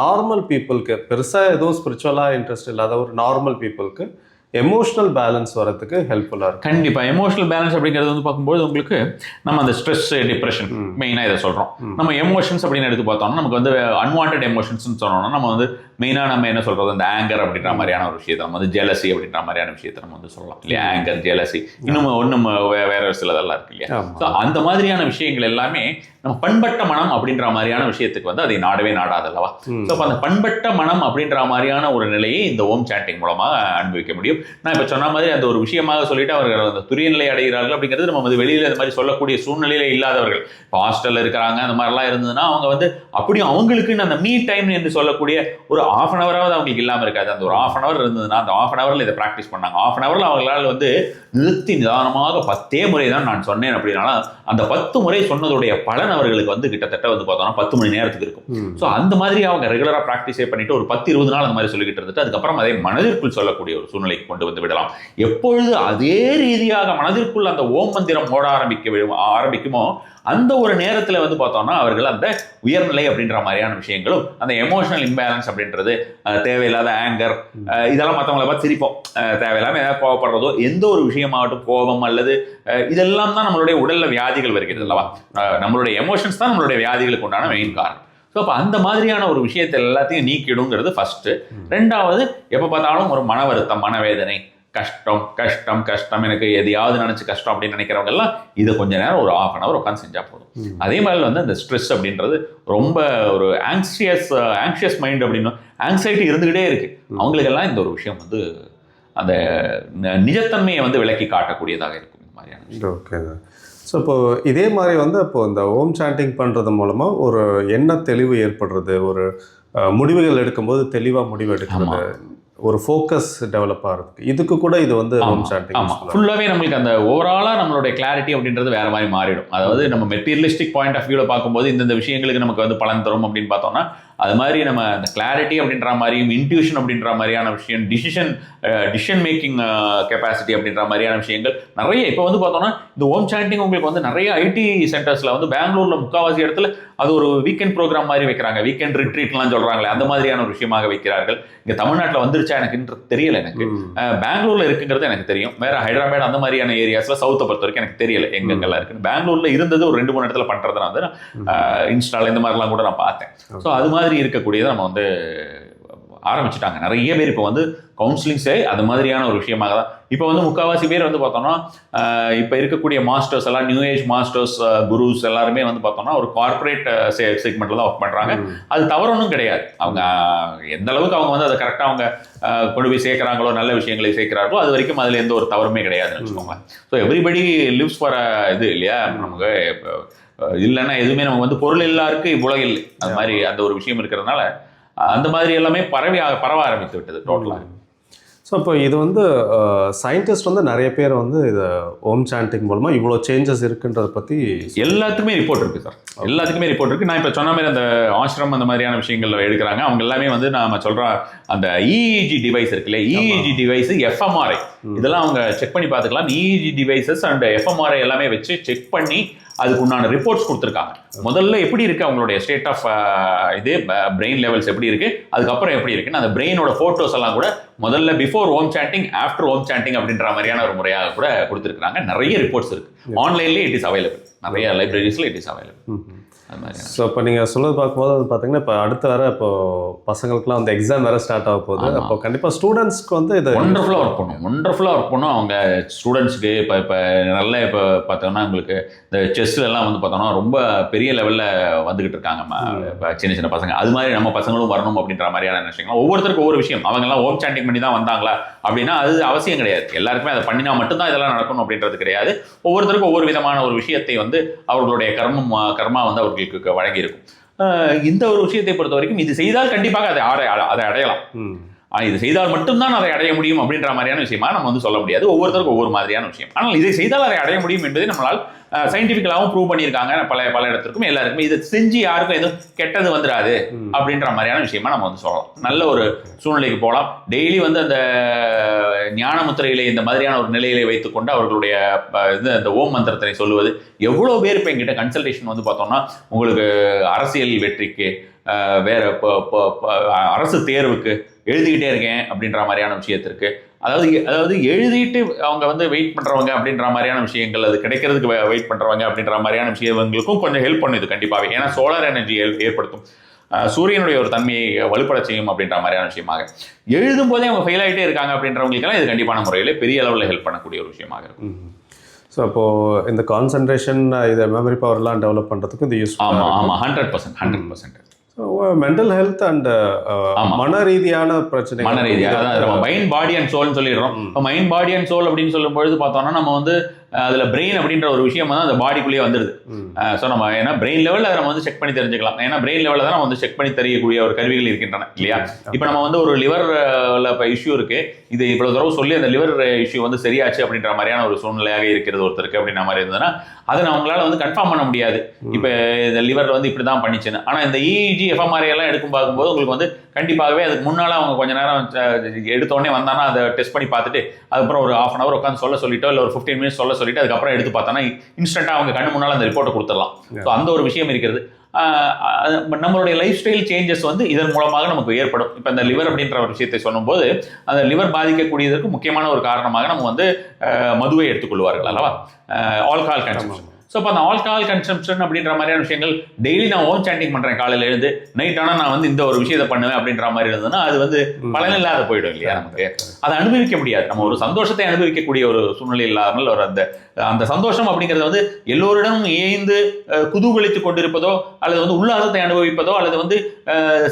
நார்மல் பீப்புளுக்கு, பெருசாக எதுவும் ஸ்பிரிச்சுவலாக இன்ட்ரெஸ்ட் இல்லாத ஒரு நார்மல் பீப்புளுக்கு எமோஷனல் பேலன்ஸ் வரதுக்கு ஹெல்ப்ஃபுல்லாக இருக்கும். கண்டிப்பாக எமோஷனல் பேலன்ஸ் அப்படிங்கிறது வந்து பார்க்கும்போது உங்களுக்கு நம்ம அந்த ஸ்ட்ரெஸ், டிப்ரெஷன் மெயினாக இதை சொல்கிறோம். நம்ம எமோஷன்ஸ் அப்படின்னு எடுத்து பார்த்தோம்னா நமக்கு வந்து அன்வான்ட் எமோஷன்ஸ்னு சொன்னோம்னா நம்ம வந்து மெயினாக நம்ம என்ன சொல்கிறது, அந்த ஆங்கர் அப்படின்ற மாதிரியான ஒரு விஷயத்தை, நம்ம வந்து ஜெலசி அப்படின்ற மாதிரியான விஷயத்தை நம்ம வந்து சொல்லலாம் இல்லையா. ஆங்கர், ஜெலசி, இன்னும் வேற சிலதெல்லாம் இருக்கு இல்லையா. ஸோ அந்த மாதிரியான விஷயங்கள் எல்லாமே நம்ம பண்பட்ட மனம் அப்படின்ற மாதிரியான விஷயத்துக்கு வந்து அதை நாடவே நாடாதல்லவா. ஸோ அப்போ அந்த பண்பட்ட மனம் அப்படின்ற மாதிரியான ஒரு நிலையை இந்த ஓம் சாண்டிங் மூலமாக அனுபவிக்க முடியும். நான் இப்போ சொன்ன மாதிரி அந்த ஒரு விஷயமாக சொல்லிட்டு அவர்கள் அந்த துரிய நிலை அடைகிறார்கள் அப்படிங்கிறது நம்ம வந்து வெளியில் இந்த மாதிரி சொல்லக்கூடிய சூழ்நிலையில இல்லாதவர்கள். இப்போ ஹாஸ்டலில் இருக்கிறாங்க அந்த மாதிரிலாம் இருந்ததுன்னா அவங்க வந்து அப்படியும் அவங்களுக்குன்னு அந்த மீ டைம் என்று சொல்லக்கூடிய ஒரு ½ hour அவங்களுக்கு இல்லாமல் இருக்காது. அந்த ஒரு ½ hour இருந்ததுன்னா அந்த ½ hour இதை ப்ராக்டிஸ் பண்ணாங்க. ½ hour அவங்களால வந்து நிறுத்தி நிதானமாக 10 முறை தான் நான் சொன்னேன் அப்படின்னா அந்த 10 முறை சொன்னதுடைய பலன் அவர்களுக்கு வந்து கிட்டத்தட்ட வந்து பார்த்தோம்னா 10 மணி நேரத்துக்கு இருக்கும். ஸோ அந்த மாதிரி அவங்க ரெகுலராக ப்ராக்டிஸே பண்ணிட்டு ஒரு 10-20 நாள் அந்த மாதிரி சொல்லிக்கிட்டு இருந்துட்டு அதுக்கப்புறம் அதை மனதிற்குள் சொல்லக்கூடிய ஒரு சூழ்நிலைக்கு கொண்டு வந்து விடலாம். எப்பொழுது அதே ரீதியாக மனதிற்குள் அந்த ஓம் மந்திரம் ஓட ஆரம்பிக்குமோ அந்த ஒரு நேரத்தில் வந்து பார்த்தோம்னா அவர்கள் அந்த உயர்நிலை அப்படின்ற மாதிரியான விஷயங்களும் அந்த எமோஷனல் இம்பேலன்ஸ் அப்படின்றது தேவையில்லாத ஆங்கர் இதெல்லாம் மற்றவங்களை பார்த்து சிரிப்போம். தேவையில்லாமல் ஏதாவது கோவப்படுறதோ எந்த ஒரு விஷயமாகட்டும் கோபம் அல்லது இதெல்லாம் தான் நம்மளுடைய உடல்ல வியாதிகள் வருகிறது அல்லவா. நம்மளுடைய எமோஷன்ஸ் தான் நம்மளுடைய வியாதிகளுக்கு உண்டான மெயின் காரணம். ஸோ அப்போ அந்த மாதிரியான ஒரு விஷயத்தை எல்லாத்தையும் நீக்கிடுங்கிறது ஃபர்ஸ்ட். ரெண்டாவது, எப்போ பார்த்தாலும் ஒரு மன வருத்தம், மனவேதனை, கஷ்டம் கஷ்டம் கஷ்டம், எனக்கு எதையாவது நினைச்சு கஷ்டம் அப்படின்னு நினைக்கிறவங்க எல்லாம் இதை கொஞ்ச நேரம் ஒரு ½ hour உட்காந்து செஞ்சா போதும். அதே மாதிரி வந்து அந்த ஸ்ட்ரெஸ் அப்படின்றது ரொம்ப ஒரு ஆங்ஷியஸ் மைண்ட் அப்படின்னு ஆங்ஸைட்டி இருந்துகிட்டே இருக்கு அவங்களுக்கெல்லாம் இந்த ஒரு விஷயம் வந்து அந்த நிஜத்தன்மையை வந்து விளக்கி காட்டக்கூடியதாக இருக்கும் இந்த மாதிரியான விஷயம். ஓகே. ஸோ இப்போது இதே மாதிரி வந்து இப்போது இந்த ஓம் சாண்டிங் பண்ணுறது மூலமாக ஒரு எண்ண தெளிவு ஏற்படுறது, ஒரு முடிவுகள் எடுக்கும்போது தெளிவாக முடிவு எடுக்கிறது, ஒரு ஃபோக்கஸ் டெவலப் ஆகிறதுக்கு இதுக்கு கூட இது வந்து ஓம் சாண்டிங். ஆமாம், ஃபுல்லாகவே நம்மளுக்கு அந்த ஓவராலாக நம்மளுடைய கிளாரிட்டி அப்படின்றது வேறு மாதிரி மாறிடும். அதாவது நம்ம மெட்டீரியலிஸ்டிக் பாயிண்ட் ஆஃப் வியூவில் பார்க்கும்போது இந்த விஷயங்களுக்கு நமக்கு வந்து பலன் தரும் அப்படின்னு பார்த்தோம்னா அது மாதிரி நம்ம அந்த கிளாரிட்டி அப்படின்ற மாதிரியும் இன்ட்யூஷன் அப்படின்ற மாதிரியான விஷயம், டிசிஷன் மேக்கிங் கெப்பாசிட்டி அப்படின்ற மாதிரியான விஷயங்கள் நிறைய இப்போ வந்து பார்த்தோம்னா இந்த ஓம் சாண்டிங் உங்களுக்கு வந்து நிறைய ஐடி சென்டர்ஸில் வந்து பெங்களூரில் முக்கால்வாசி இடத்துல அது ஒரு வீக்கெண்ட் ப்ரோக்ராம் மாதிரி வைக்கிறாங்க. வீக்கெண்ட் ரிட்ரீட்லாம் சொல்கிறாங்களே அந்த மாதிரியான ஒரு விஷயமாக வைக்கிறார்கள். இங்கே தமிழ்நாட்டில் வந்துருச்சா எனக்கு தெரியல. எனக்கு பெங்களூரில் இருக்குங்கிறது எனக்கு தெரியும். வேறு ஹைதராபாத் அந்த மாதிரியான ஏரியாஸில் சவுத்தை பொறுத்த வரைக்கும் எனக்கு தெரியல எங்கெங்கெல்லாம் இருக்குன்னு. பெங்களூரில் இருந்தது ஒரு 2-3 இடத்துல பண்ணுறதுனா வந்து இன்ஸ்டால் இந்த மாதிரிலாம் கூட நான் பார்த்தேன். ஸோ அது மாதிரி இருக்கக்கூடியதை நம்ம வந்து ஆரம்பிச்சுட்டாங்க. நிறைய பேர் இப்போ வந்து கவுன்சிலிங்ஸே அது மாதிரியான ஒரு விஷயமாக தான். இப்போ வந்து முக்கால்வாசி பேர் வந்து பார்த்தோம்னா இப்போ இருக்கக்கூடிய மாஸ்டர்ஸ் எல்லாம் நியூ ஏஜ் மாஸ்டர்ஸ் குருஸ் எல்லாருமே வந்து பார்த்தோம்னா ஒரு கார்பரேட் செக்மெண்ட்டில் தான் ஒர்க் பண்ணுறாங்க. அது தவறொன்றும் கிடையாது. அவங்க எந்த அளவுக்கு அவங்க வந்து அதை கரெக்டாக அவங்க கொண்டு போய் சேர்க்குறாங்களோ, நல்ல விஷயங்களை சேர்க்கிறார்களோ அது வரைக்கும் அதில் எந்த ஒரு தவறுமே கிடையாதுன்னு வச்சுக்கோங்க. ஸோ எவ்ரிபடி லிவ்ஸ் ஃபார் இது இல்லையா. நமக்கு இல்லைன்னா எதுவுமே நமக்கு வந்து பொருள் எல்லாருக்கு உலகில் அது மாதிரி அந்த ஒரு விஷயம் இருக்கிறதுனால அந்த மாதிரி எல்லாமே பரவ ஆரம்பித்து விட்டது டோட்டலாக. ஸோ இப்போ இது வந்து சயின்டிஸ்ட் வந்து நிறைய பேர் வந்து இதை ஓம் சாண்டிங் மூலமாக இவ்வளோ சேஞ்சஸ் இருக்குன்றதை பற்றி எல்லாத்துக்குமே ரிப்போர்ட் இருக்குது சார். எல்லாத்துக்குமே ரிப்போர்ட் இருக்குது. நான் இப்போ சொன்ன மாதிரி அந்த ஆசிரம் அந்த மாதிரியான விஷயங்கள் எடுக்கிறாங்க. அவங்க எல்லாமே வந்து நம்ம சொல்கிற அந்த இஇஜி டிவைஸ் இருக்குல்ல, இஇஜி டிவைஸ், எஃப்எம்ஆர்ஐ இதெல்லாம் அவங்க செக் பண்ணி பார்த்துக்கலாம். இஇஜி டிவைசஸ் அண்ட் எஃப்எம்ஆர்ஐ எல்லாமே வச்சு செக் பண்ணி அதுக்கு உண்டான ரிப்போர்ட்ஸ் கொடுத்துருக்காங்க. முதல்ல எப்படி இருக்குது அவங்களுடைய ஸ்டேட் ஆஃப் பிரெயின் லெவல்ஸ் எப்படி இருக்குது, அதுக்கப்புறம் எப்படி இருக்குன்னு அந்த பிரெயினோட ஃபோட்டோஸ் எல்லாம் கூட முதல்ல பிஃபோர் ஓம் சாண்டிங் ஆஃப்டர் ஓம் சாண்டிங் அப்படின்ற மாதிரியான ஒரு முறையாக கூட கொடுத்துருக்காங்க. நிறைய ரிப்போர்ட்ஸ் இருக்குது ஆன்லைன்லேயே. It is available. நிறைய லைப்ரரிஸில் இட் இஸ் அவைலபிள். அது மாதிரி. ஸோ இப்போ நீங்கள் சொல்லுறது பார்க்கும்போது வந்து பார்த்தீங்கன்னா இப்போ அடுத்த வேறு இப்போ பசங்களுக்குலாம் வந்து எக்ஸாம் வேறு ஸ்டார்ட் ஆக போகுது. அப்போ கண்டிப்பாக ஸ்டூடெண்ட்ஸ்க்கு வந்து இது ஒண்டர்ஃபுல்லாக ஒர்க் பண்ணும் அவங்க ஸ்டூடெண்ட்ஸ்க்கு. இப்போ நல்லா இப்போ பார்த்தோம்னா உங்களுக்கு இந்த செஸ்லாம் வந்து பார்த்தோம்னா ரொம்ப பெரிய லெவலில் வந்துகிட்டு இருக்காங்க இப்போ சின்ன பசங்க. அது மாதிரி நம்ம பசங்களும் வரணும் அப்படின்ற மாதிரியான விஷயங்கள். ஒவ்வொருத்தருக்கும் ஒவ்வொரு விஷயம். அவங்கெல்லாம் ஓம் சாண்டிங் பண்ணி தான் வந்தாங்களா அப்படின்னா அது அவசியம் கிடையாது. எல்லாருக்குமே அதை பண்ணினா மட்டும்தான் இதெல்லாம் நடக்கணும் அப்படின்றது கிடையாது. ஒவ்வொருத்தருக்கும் ஒவ்வொரு விதமான ஒரு விஷயத்தை வந்து அவர்களுடைய கர்மா வந்து அவர்களுக்கு வழங்கி இருக்கும். இந்த ஒரு விஷயத்தை பொறுத்த வரைக்கும் இது செய்தால் கண்டிப்பாக அதை அடையலாம். இது செய்தால் மட்டும்தான் அதை அடைய முடியும் அப்படின்ற மாதிரியான விஷயமா நம்ம வந்து சொல்ல முடியாது. ஒவ்வொருத்தருக்கும் ஒவ்வொரு மாதிரியான விஷயம். ஆனால் இதை செய்தால் அதை அடைய முடியும் என்பதை நம்மளால் சயின்டிஃபிக்கலாகவும் ப்ரூவ் பண்ணியிருக்காங்க. பல இடத்திற்கும் எல்லாருக்குமே இதை செஞ்சு யாருக்கும் எதுவும் கெட்டது வந்துடாது அப்படின்ற மாதிரியான விஷயமா நம்ம வந்து சொல்லலாம். நல்ல ஒரு சூழ்நிலைக்கு போகலாம். டெய்லி வந்து அந்த ஞான முத்திரையிலே இந்த மாதிரியான ஒரு நிலையிலே வைத்துக்கொண்டு அவர்களுடைய அந்த ஓம் மந்திரத்தினை சொல்லுவது. எவ்வளோ பேர் இப்போ எங்கிட்ட கன்சல்டேஷன் வந்து பார்த்தோம்னா உங்களுக்கு அரசியல் வெற்றிக்கு, வேற அரசு தேர்வுக்கு எழுதிக்கிட்டே இருக்கேன் அப்படின்ற மாதிரியான விஷயத்திற்கு, அதாவது எழுதிட்டு அவங்க வந்து வெயிட் பண்ணுறவங்க அப்படின்ற மாதிரியான விஷயங்கள், அது கிடைக்கிறதுக்கு வெயிட் பண்ணுறவங்க அப்படின்ற மாதிரியான விஷயங்களுக்கும் கொஞ்சம் ஹெல்ப் பண்ணுது கண்டிப்பாகவே. ஏன்னா சோலார் எனர்ஜி ஏற்படுத்தும், சூரியனுடைய ஒரு தன்மையை வலுப்பட செய்யும் அப்படின்ற மாதிரியான விஷயமாக. எழுதும் போதே அவங்க ஃபெயில் ஆகிட்டே இருக்காங்க அப்படின்றவங்களுக்கெல்லாம் இது கண்டிப்பான முறையில் பெரிய அளவில் ஹெல்ப் பண்ணக்கூடிய ஒரு விஷயமாக இருக்கும். ஸோ அப்போது இந்த கான்சன்ட்ரேஷன், இதை மெமரி பவர்லாம் டெவலப் பண்ணுறதுக்கு இது யூஸ். ஆமாம் 100%. ஸோ மென்டல் ஹெல்த் அண்ட் மன ரீதியான பிரச்சனை. மன ரீதியாக அதாவது மைண்ட் பாடி அண்ட் சோல்னு சொல்லிடுறோம். இப்போ மைண்ட் பாடி அண்ட் சோல் அப்படின்னு சொல்லும்பொழுது பார்த்தோம்னா நம்ம வந்து அதில் பிரெயின் அப்படின்ற ஒரு விஷயம் வந்து அந்த பாடிக்குள்ளேயே வந்துடுது. ஸோ நம்ம ஏன்னா பிரெயின் லெவலில் அதை நம்ம வந்து செக் பண்ணி தெரிஞ்சுக்கலாம். ஏன்னா பிரெயின் லெவலில் தான் நம்ம வந்து செக் பண்ணி தெரியக்கூடிய ஒரு கருவிகள் இருக்கின்றன இல்லையா. இப்போ நம்ம வந்து ஒரு லிவரில் இப்போ இஷ்யூ இருக்கு, இது இவ்வளோ தடவை சொல்லி அந்த லிவர் இஷ்யூ வந்து சரியாச்சு அப்படின்ற மாதிரியான ஒரு சூழ்நிலையாக இருக்கிறது ஒருத்தருக்கு அப்படின்ற மாதிரி இருந்ததுன்னா அதை அவங்களால வந்து கன்ஃபார்ம் பண்ண முடியாது. இப்போ இந்த லிவர் வந்து இப்படி தான் பண்ணிச்சுன்னு. ஆனால் இந்த இஇஜி எஃப்எம்ஆர்ஐ எல்லாம் எடுக்கும் பார்க்கும்போது உங்களுக்கு வந்து கண்டிப்பாகவே அதுக்கு முன்னால் அவங்க கொஞ்ச நேரம் எடுத்தோடனே வந்தாங்கன்னா அதை டெஸ்ட் பண்ணி பார்த்துட்டு அதுக்கப்புறம் ஒரு ½ hour உட்காந்து சொல்லிட்டோ இல்லை ஒரு 15 minutes சொல்லிட்டு அதுக்கப்புறம் எடுத்து பார்த்தோன்னா இன்ஸ்டன்ட்டாக அவங்க கண்ணு முன்னால் அந்த ரிப்போர்ட்டை கொடுத்துடலாம். ஸோ அந்த ஒரு விஷயம் இருக்கிறது. நம்மளுடைய லைஃப் ஸ்டைல் சேஞ்சஸ் வந்து இதன் மூலமாக நமக்கு ஏற்படும். இப்போ இந்த லிவர் அப்படின்ற ஒரு விஷயத்தை சொல்லும்போது அந்த லிவர் பாதிக்கக்கூடியதற்கு முக்கியமான ஒரு காரணமாக நம்ம வந்து மதுவை எடுத்துக்கொள்வார்கள் அல்லவா, ஆல்கஹால் கன்சம்ஷன். ஸோ இப்போ அந்த ஆல்கஹால் கன்சம்ஷன் அப்படின்ற மாதிரியான விஷயங்கள் டெய்லி நான் ஓம் சாண்டிங் பண்ணுறேன் காலையில் எழுந்து, நைட் ஆனால் நான் வந்து இந்த ஒரு விஷயத்தை பண்ணுவேன் அப்படின்ற மாதிரி இருந்ததுன்னா அது வந்து பலனில்லாத போயிடும் இல்லையா. நமக்கு அதை அனுபவிக்க முடியாது. நம்ம ஒரு சந்தோஷத்தை அனுபவிக்கக்கூடிய ஒரு சூழ்நிலை இல்லாமல் ஒரு அந்த சந்தோஷம் அப்படிங்கிறது வந்து எல்லோரிடமும் ஏய்ந்து குதூகலித்து கொண்டிருப்பதோ அல்லது வந்து உல்லாசத்தை அனுபவிப்பதோ அல்லது வந்து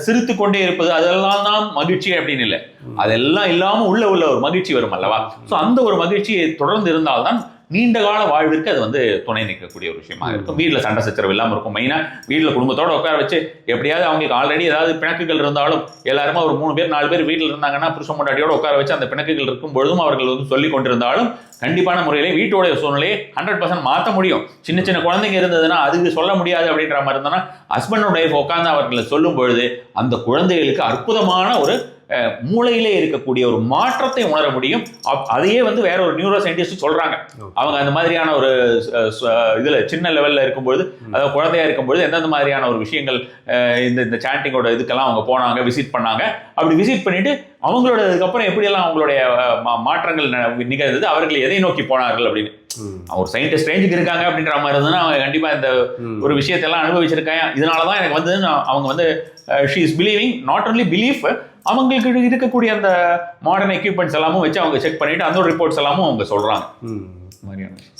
சிரித்து கொண்டே இருப்பது அதெல்லாம் தான் மகிழ்ச்சி அப்படின்னு இல்லை. அதெல்லாம் இல்லாமல் உள்ள ஒரு மகிழ்ச்சி வரும் அல்லவா. ஸோ அந்த ஒரு மகிழ்ச்சியை தொடர்ந்து இருந்தால்தான் நீண்ட கால வாழ்விற்கு அது வந்து துணை நிற்கக்கூடிய ஒரு விஷயமா இருக்கும். வீட்டில் சண்டை சச்சரவு இல்லாமல் இருக்கும். மெயினாக வீட்டில் குடும்பத்தோட உட்கார வச்சு எப்படியாவது அவங்களுக்கு ஆல்ரெடி ஏதாவது பிணக்குகள் இருந்தாலும் எல்லாருமே ஒரு 3 பேர் 4 பேர் வீட்டில் இருந்தாங்கன்னா புருஷன் பொண்டாட்டியோட உட்கார வச்சு அந்த பிணக்குகள் இருக்கும் பொழுதும் அவர்கள் வந்து சொல்லி கொண்டிருந்தாலும் கண்டிப்பான முறையிலே வீட்டோடைய சூழ்நிலையை 100% மாற்ற முடியும். சின்ன சின்ன குழந்தைங்க இருந்ததுன்னா அதுக்கு சொல்ல முடியாது அப்படின்ற மாதிரி இருந்தோன்னா ஹஸ்பண்ட் அண்ட் ஒய்ஃப் உட்காந்து அவர்களை சொல்லும் பொழுது அந்த குழந்தைகளுக்கு அற்புதமான ஒரு மூளையிலே இருக்கக்கூடிய ஒரு மாற்றத்தை உணர முடியும். அதையே வந்து வேற ஒரு நியூரோ சயின்டிஸ்ட் சொல்றாங்க. அவங்க அந்த மாதிரியான ஒரு இதுல சின்ன லெவல்ல இருக்கும்போது அதாவது குழந்தையா இருக்கும்போது எந்தெந்த மாதிரியான ஒரு விஷயங்கள் இந்த சாண்டிங்கோட இதுக்கெல்லாம் அவங்க போனாங்க, விசிட் பண்ணாங்க. அப்படி விசிட் பண்ணிட்டு அவங்களோட அதுக்கப்புறம் எப்படியெல்லாம் அவங்களுடைய மாற்றங்கள் நிகழ்ந்தது, அவர்கள் எதை நோக்கி போனார்கள் அப்படின்னு. ஒரு சயின்டிஸ்ட் ரேஞ்சுக்கு இருக்காங்க அப்படின்ற மாதிரி இருந்ததுன்னா அவங்க கண்டிப்பா இந்த ஒரு விஷயத்தெல்லாம் அனுபவிச்சிருக்காங்க. இதனாலதான் எனக்கு வந்து அவங்க வந்து she is believing not only belief, அவங்களுக்கு இருக்கக்கூடிய அந்த மாடர்ன் எக்யூப்மெண்ட்ஸ் எல்லாமும் வச்சு அவங்க செக் பண்ணிட்டு அந்த ரிப்போர்ட்ஸ் எல்லாமும் அவங்க சொல்றாங்க.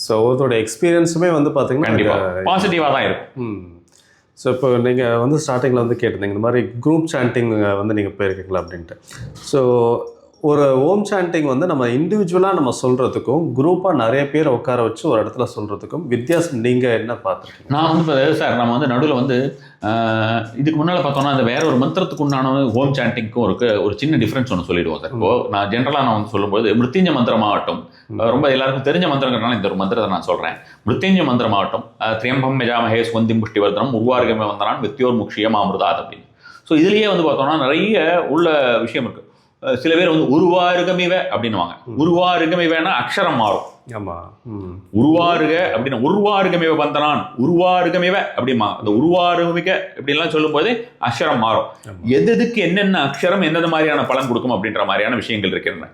ஸோ அதோட எக்ஸ்பீரியன்ஸுமே வந்து பார்த்தீங்கன்னா கண்டிப்பாக பாசிட்டிவாக தான் இருக்கும். ஸோ இப்போ நீங்கள் வந்து ஸ்டார்டிங்கில் வந்து கேட்டிருந்தீங்க இந்த மாதிரி குரூப் சாண்டிங் வந்து நீங்கள் போயிருக்கீங்களா அப்படின்ட்டு. ஸோ ஒரு ஓம் சாண்டிங் வந்து நம்ம இண்டிவிஜுவலாக நம்ம சொல்கிறதுக்கும் குரூப்பாக நிறைய பேர் உட்கார வச்சு ஒரு இடத்துல சொல்கிறதுக்கும் வித்தியாசம் நீங்கள் என்ன பார்த்துருக்கீங்க? நான் வந்து சார் நம்ம வந்து நடுவில் வந்து இதுக்கு முன்னால் பார்த்தோம்னா அந்த வேற ஒரு மந்திரத்துக்கு உண்டான ஹோம் சாண்டிங்க்கும் ஒரு சின்ன டிஃப்ரென்ஸ் ஒன்று சொல்லிடுவோம் சார். இப்போ நான் ஜென்ரலாக நான் வந்து சொல்லும்போது மிருத்யுஞ்ச மந்திரமாகட்டும், ரொம்ப எல்லாருக்கும் தெரிஞ்ச மந்திரங்கிறனால இந்த ஒரு மந்திரத்தை நான் சொல்கிறேன். மிருத்யுஞ்ச மந்திரமாகட்டும், திரியம்பம் யஜாமஹே ஸ்வந்திம் புஷ்டிவர்தனம் உருவார்கமே வந்தனான் வித்யோர் முக்ஷியம் அமிர்தாத் அப்படின்னு. ஸோ இதுலேயே வந்து பார்த்தோம்னா நிறைய உள்ள விஷயம் இருக்குது. சில பேர் வந்து உருவாருகமிவ அப்படின்னுவாங்க. உருவாருகமிவனா அக்ஷரம் மாறும். உருவாருக அப்படின்னு உருவாருகமிவ வந்தனான் உருவாருகமிவ அப்படிமா அந்த உருவாருமிக இப்படிலாம் சொல்லும் போதே அக்ஷரம் மாறும். எதுக்கு என்னென்ன அக்ஷரம் எந்தெந்த மாதிரியான பலன் கொடுக்கும் அப்படின்ற மாதிரியான விஷயங்கள் இருக்கின்றன.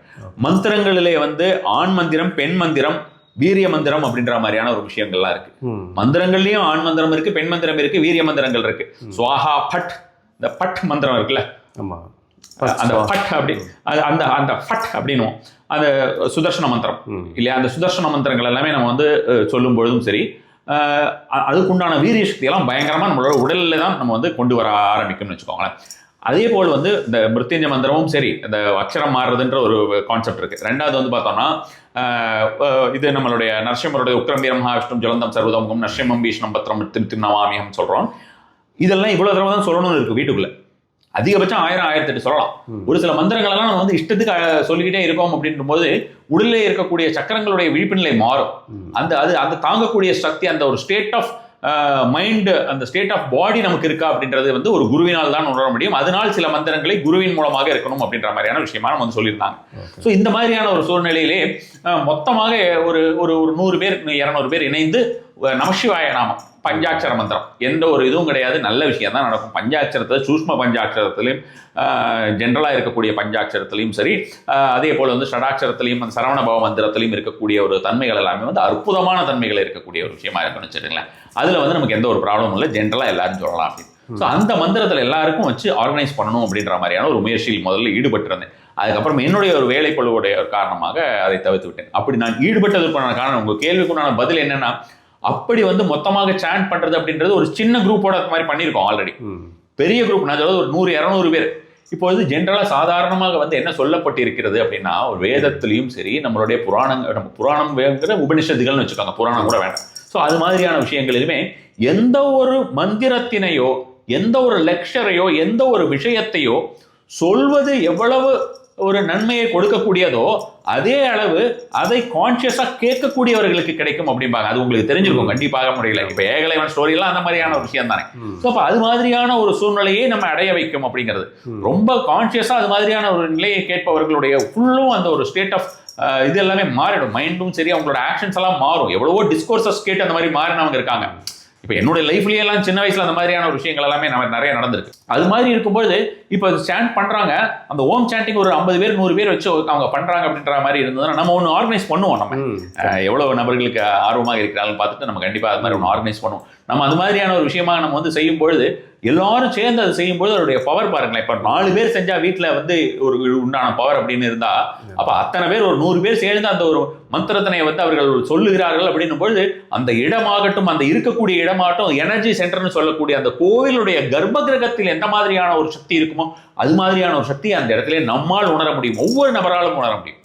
மந்திரங்களிலே வந்து ஆண் மந்திரம், பெண் மந்திரம், வீரிய மந்திரம் அப்படின்ற மாதிரியான ஒரு விஷயங்கள்லாம் இருக்கு. மந்திரங்கள்லயும் ஆண் மந்திரம் இருக்கு, பெண் மந்திரம் இருக்கு, வீரிய மந்திரங்கள் இருக்கு. சுவாஹா பட், இந்த பட் மந்திரம் இருக்குல்ல, அந்த பட் அப்படி அந்த பட் அப்படின்னுவோம். அந்த சுதர்சன மந்திரம் இல்லையா, அந்த சுதர்சன மந்திரங்கள் எல்லாமே நம்ம வந்து சொல்லும் பொழுதும் சரி அதுக்குண்டான வீரிய சக்தியெல்லாம் பயங்கரமாக நம்மளோட உடலில் தான் நம்ம வந்து கொண்டு வர ஆரம்பிக்கும்னு வச்சுக்கோங்களேன். அதே போல் வந்து இந்த மிருத்யுஞ்ச மந்திரமும் சரி இந்த அக்ஷரம் மாறுறதுன்ற ஒரு கான்செப்ட் இருக்கு. ரெண்டாவது வந்து பார்த்தோம்னா இது நம்மளுடைய நரசிம்மருடைய உக்ரம்பீரம் மகாவிஷ்ணு ஜலந்தம் சர்வதமுகம் நரசிம்மம் பீஷ்ணம் பத்திரம் திருநமாமியம் சொல்றோம். இதெல்லாம் இவ்வளவு தடவை தான் சொல்லணும்னு இருக்கு. வீட்டுக்குள்ள அதிகபட்சம் 1000 1008 சொல்லலாம். ஒரு சில மந்திரங்கள் எல்லாம் நம்ம வந்து இஷ்டத்துக்கு சொல்லிக்கிட்டே இருக்கோம் அப்படின்ற போது உடலே இருக்கக்கூடிய சக்கரங்களுடைய விழிப்புநிலை மாறும். அந்த தாங்கக்கூடிய சக்தி, அந்த ஒரு ஸ்டேட் ஆஃப் மைண்ட், அந்த ஸ்டேட் ஆஃப் பாடி நமக்கு இருக்கா அப்படின்றது வந்து ஒரு குருவினால் தான் உணர முடியும். அதனால் சில மந்திரங்களை குருவின் மூலமாக இருக்கணும் அப்படின்ற மாதிரியான விஷயமா நம்ம வந்து சொல்லியிருந்தாங்க. ஸோ இந்த மாதிரியான ஒரு சூழ்நிலையிலே மொத்தமாக ஒரு 100 பேர் 200 பேர் இணைந்து நமசிவாய நாமம் பஞ்சாட்சர மந்திரம், எந்த ஒரு இதுவும் கிடையாது, நல்ல விஷயம் தான் நடக்கும். பஞ்சாட்சரத்தில் சூஷ்ம பஞ்சாட்சரத்திலையும் ஜென்ரலாக இருக்கக்கூடிய பஞ்சாட்சரத்திலையும் சரி, அதே போல் வந்து ஷடாட்சரத்திலையும் அந்த சரவணபவ மந்திரத்திலையும் இருக்கக்கூடிய ஒரு தன்மைகள் எல்லாமே வந்து அற்புதமான தன்மைகள் இருக்கக்கூடிய ஒரு விஷயமா இருக்குன்னு வச்சுருங்களேன். அதில் வந்து நமக்கு எந்த ஒரு ப்ராப்ளமும் இல்லை, ஜென்ரலாக எல்லாரும் சொல்லலாம் அப்படின்னு. ஸோ அந்த மந்திரத்தில் எல்லாருக்கும் வச்சு ஆர்கனைஸ் பண்ணணும் அப்படின்ற மாதிரியான ஒரு முயற்சியில் முதல்ல ஈடுபட்டிருந்தேன். அதுக்கப்புறம் என்னுடைய ஒரு வேலை பழுவுடைய ஒரு காரணமாக அதை தவிர்த்து விட்டேன். அப்படி நான் ஈடுபட்டதற்கான காரணம், உங்கள் கேள்விக்குண்டான பதில் என்னன்னா, அப்படி வந்து மொத்தமாக சாண்ட் பண்றது அப்படின்றது ஒரு சின்ன குரூப்போட அது மாதிரி பண்ணியிருக்கோம் ஆல்ரெடி. பெரிய குரூப், நான் சொல்றது ஒரு 100-200 பேர். இப்பொழுது ஜென்ரலாக சாதாரணமாக வந்து என்ன சொல்லப்பட்டிருக்கிறது அப்படின்னா, ஒரு வேதத்திலையும் சரி, நம்மளுடைய புராணம் வேங்கிற உபனிஷத்துகள்னு வச்சுக்கோங்க, புராணம் கூட வேண்டாம். ஸோ அது மாதிரியான விஷயங்களிலுமே எந்த ஒரு மந்திரத்தினையோ, எந்த ஒரு லெக்சரையோ, எந்த ஒரு விஷயத்தையோ சொல்வது எவ்வளவு ஒரு நன்மையை கொடுக்கக்கூடியதோ அதே அளவு அதை கான்சியஸா கேட்கக்கூடியவர்களுக்கு கிடைக்கும் அப்படிம்பாங்க. அது உங்களுக்கு தெரிஞ்சிருக்கும் கண்டிப்பாக முடியல. இப்ப ஏகலைவன் ஸ்டோரி எல்லாம் அந்த மாதிரியான ஒரு விஷயம் தானே. ஸோ அப்ப அது மாதிரியான ஒரு சூழ்நிலையை நம்ம அடைய வைக்கும் அப்படிங்கிறது. ரொம்ப கான்சியஸா அது மாதிரியான ஒரு நிலையை கேட்பவர்களுடைய ஃபுல்லும் அந்த ஒரு ஸ்டேட் ஆஃப் இது எல்லாமே மாறிடும். மைண்டும் சரி, அவங்களோட ஆக்ஷன்ஸ் எல்லாம் மாறும். எவ்வளவோ டிஸ்கோர்சஸ் கேட்டு அந்த மாதிரி மாறினவங்க இருக்காங்க. இப்போ என்னுடைய லைஃப்லயே எல்லாம் சின்ன வயசுல அந்த மாதிரியான ஒரு விஷயங்கள் எல்லாமே நிறைய நடந்திருக்கு. அது மாதிரி இருக்கும்போது இப்போ சாண்ட் பண்றாங்க, அந்த ஓம் சாண்டிங் ஒரு 50 பேர் 100 பேர் வச்சு அவங்க பண்றாங்க அப்படின்ற மாதிரி இருந்ததுன்னா நம்ம ஒன்று ஆர்கனைஸ் பண்ணுவோம். நம்ம எவ்வளவு நபர்களுக்கு ஆர்வமாக இருக்கிறாங்கன்னு பார்த்துட்டு நம்ம கண்டிப்பா அது மாதிரி ஒன்று ஆர்கனைஸ் பண்ணுவோம். நம்ம அது மாதிரியான ஒரு விஷயமாக நம்ம வந்து செய்யும் பொழுது, எல்லாரும் சேர்ந்து அதை செய்யும்போது அதோடைய பவர் பாருங்களேன். இப்போ 4 பேர் செஞ்சா வீட்டில் வந்து ஒரு உண்டான பவர் அப்படின்னு இருந்தா, அப்போ அத்தனை பேர் ஒரு 100 பேர் சேர்ந்து அந்த ஒரு மந்திரத்தினை வந்து அவர்கள் சொல்லுகிறார்கள் அப்படின்னும் பொழுது, அந்த இடமாகட்டும், அந்த இருக்கக்கூடிய இடமாகட்டும், எனர்ஜி சென்டர்னு சொல்லக்கூடிய அந்த கோவிலுடைய கர்ப்ப கிரகத்தில் எந்த மாதிரியான ஒரு சக்தி இருக்குமோ அது மாதிரியான ஒரு சக்தி அந்த இடத்துல நம்மால் உணர முடியும், ஒவ்வொரு நபராலும் உணர முடியும்.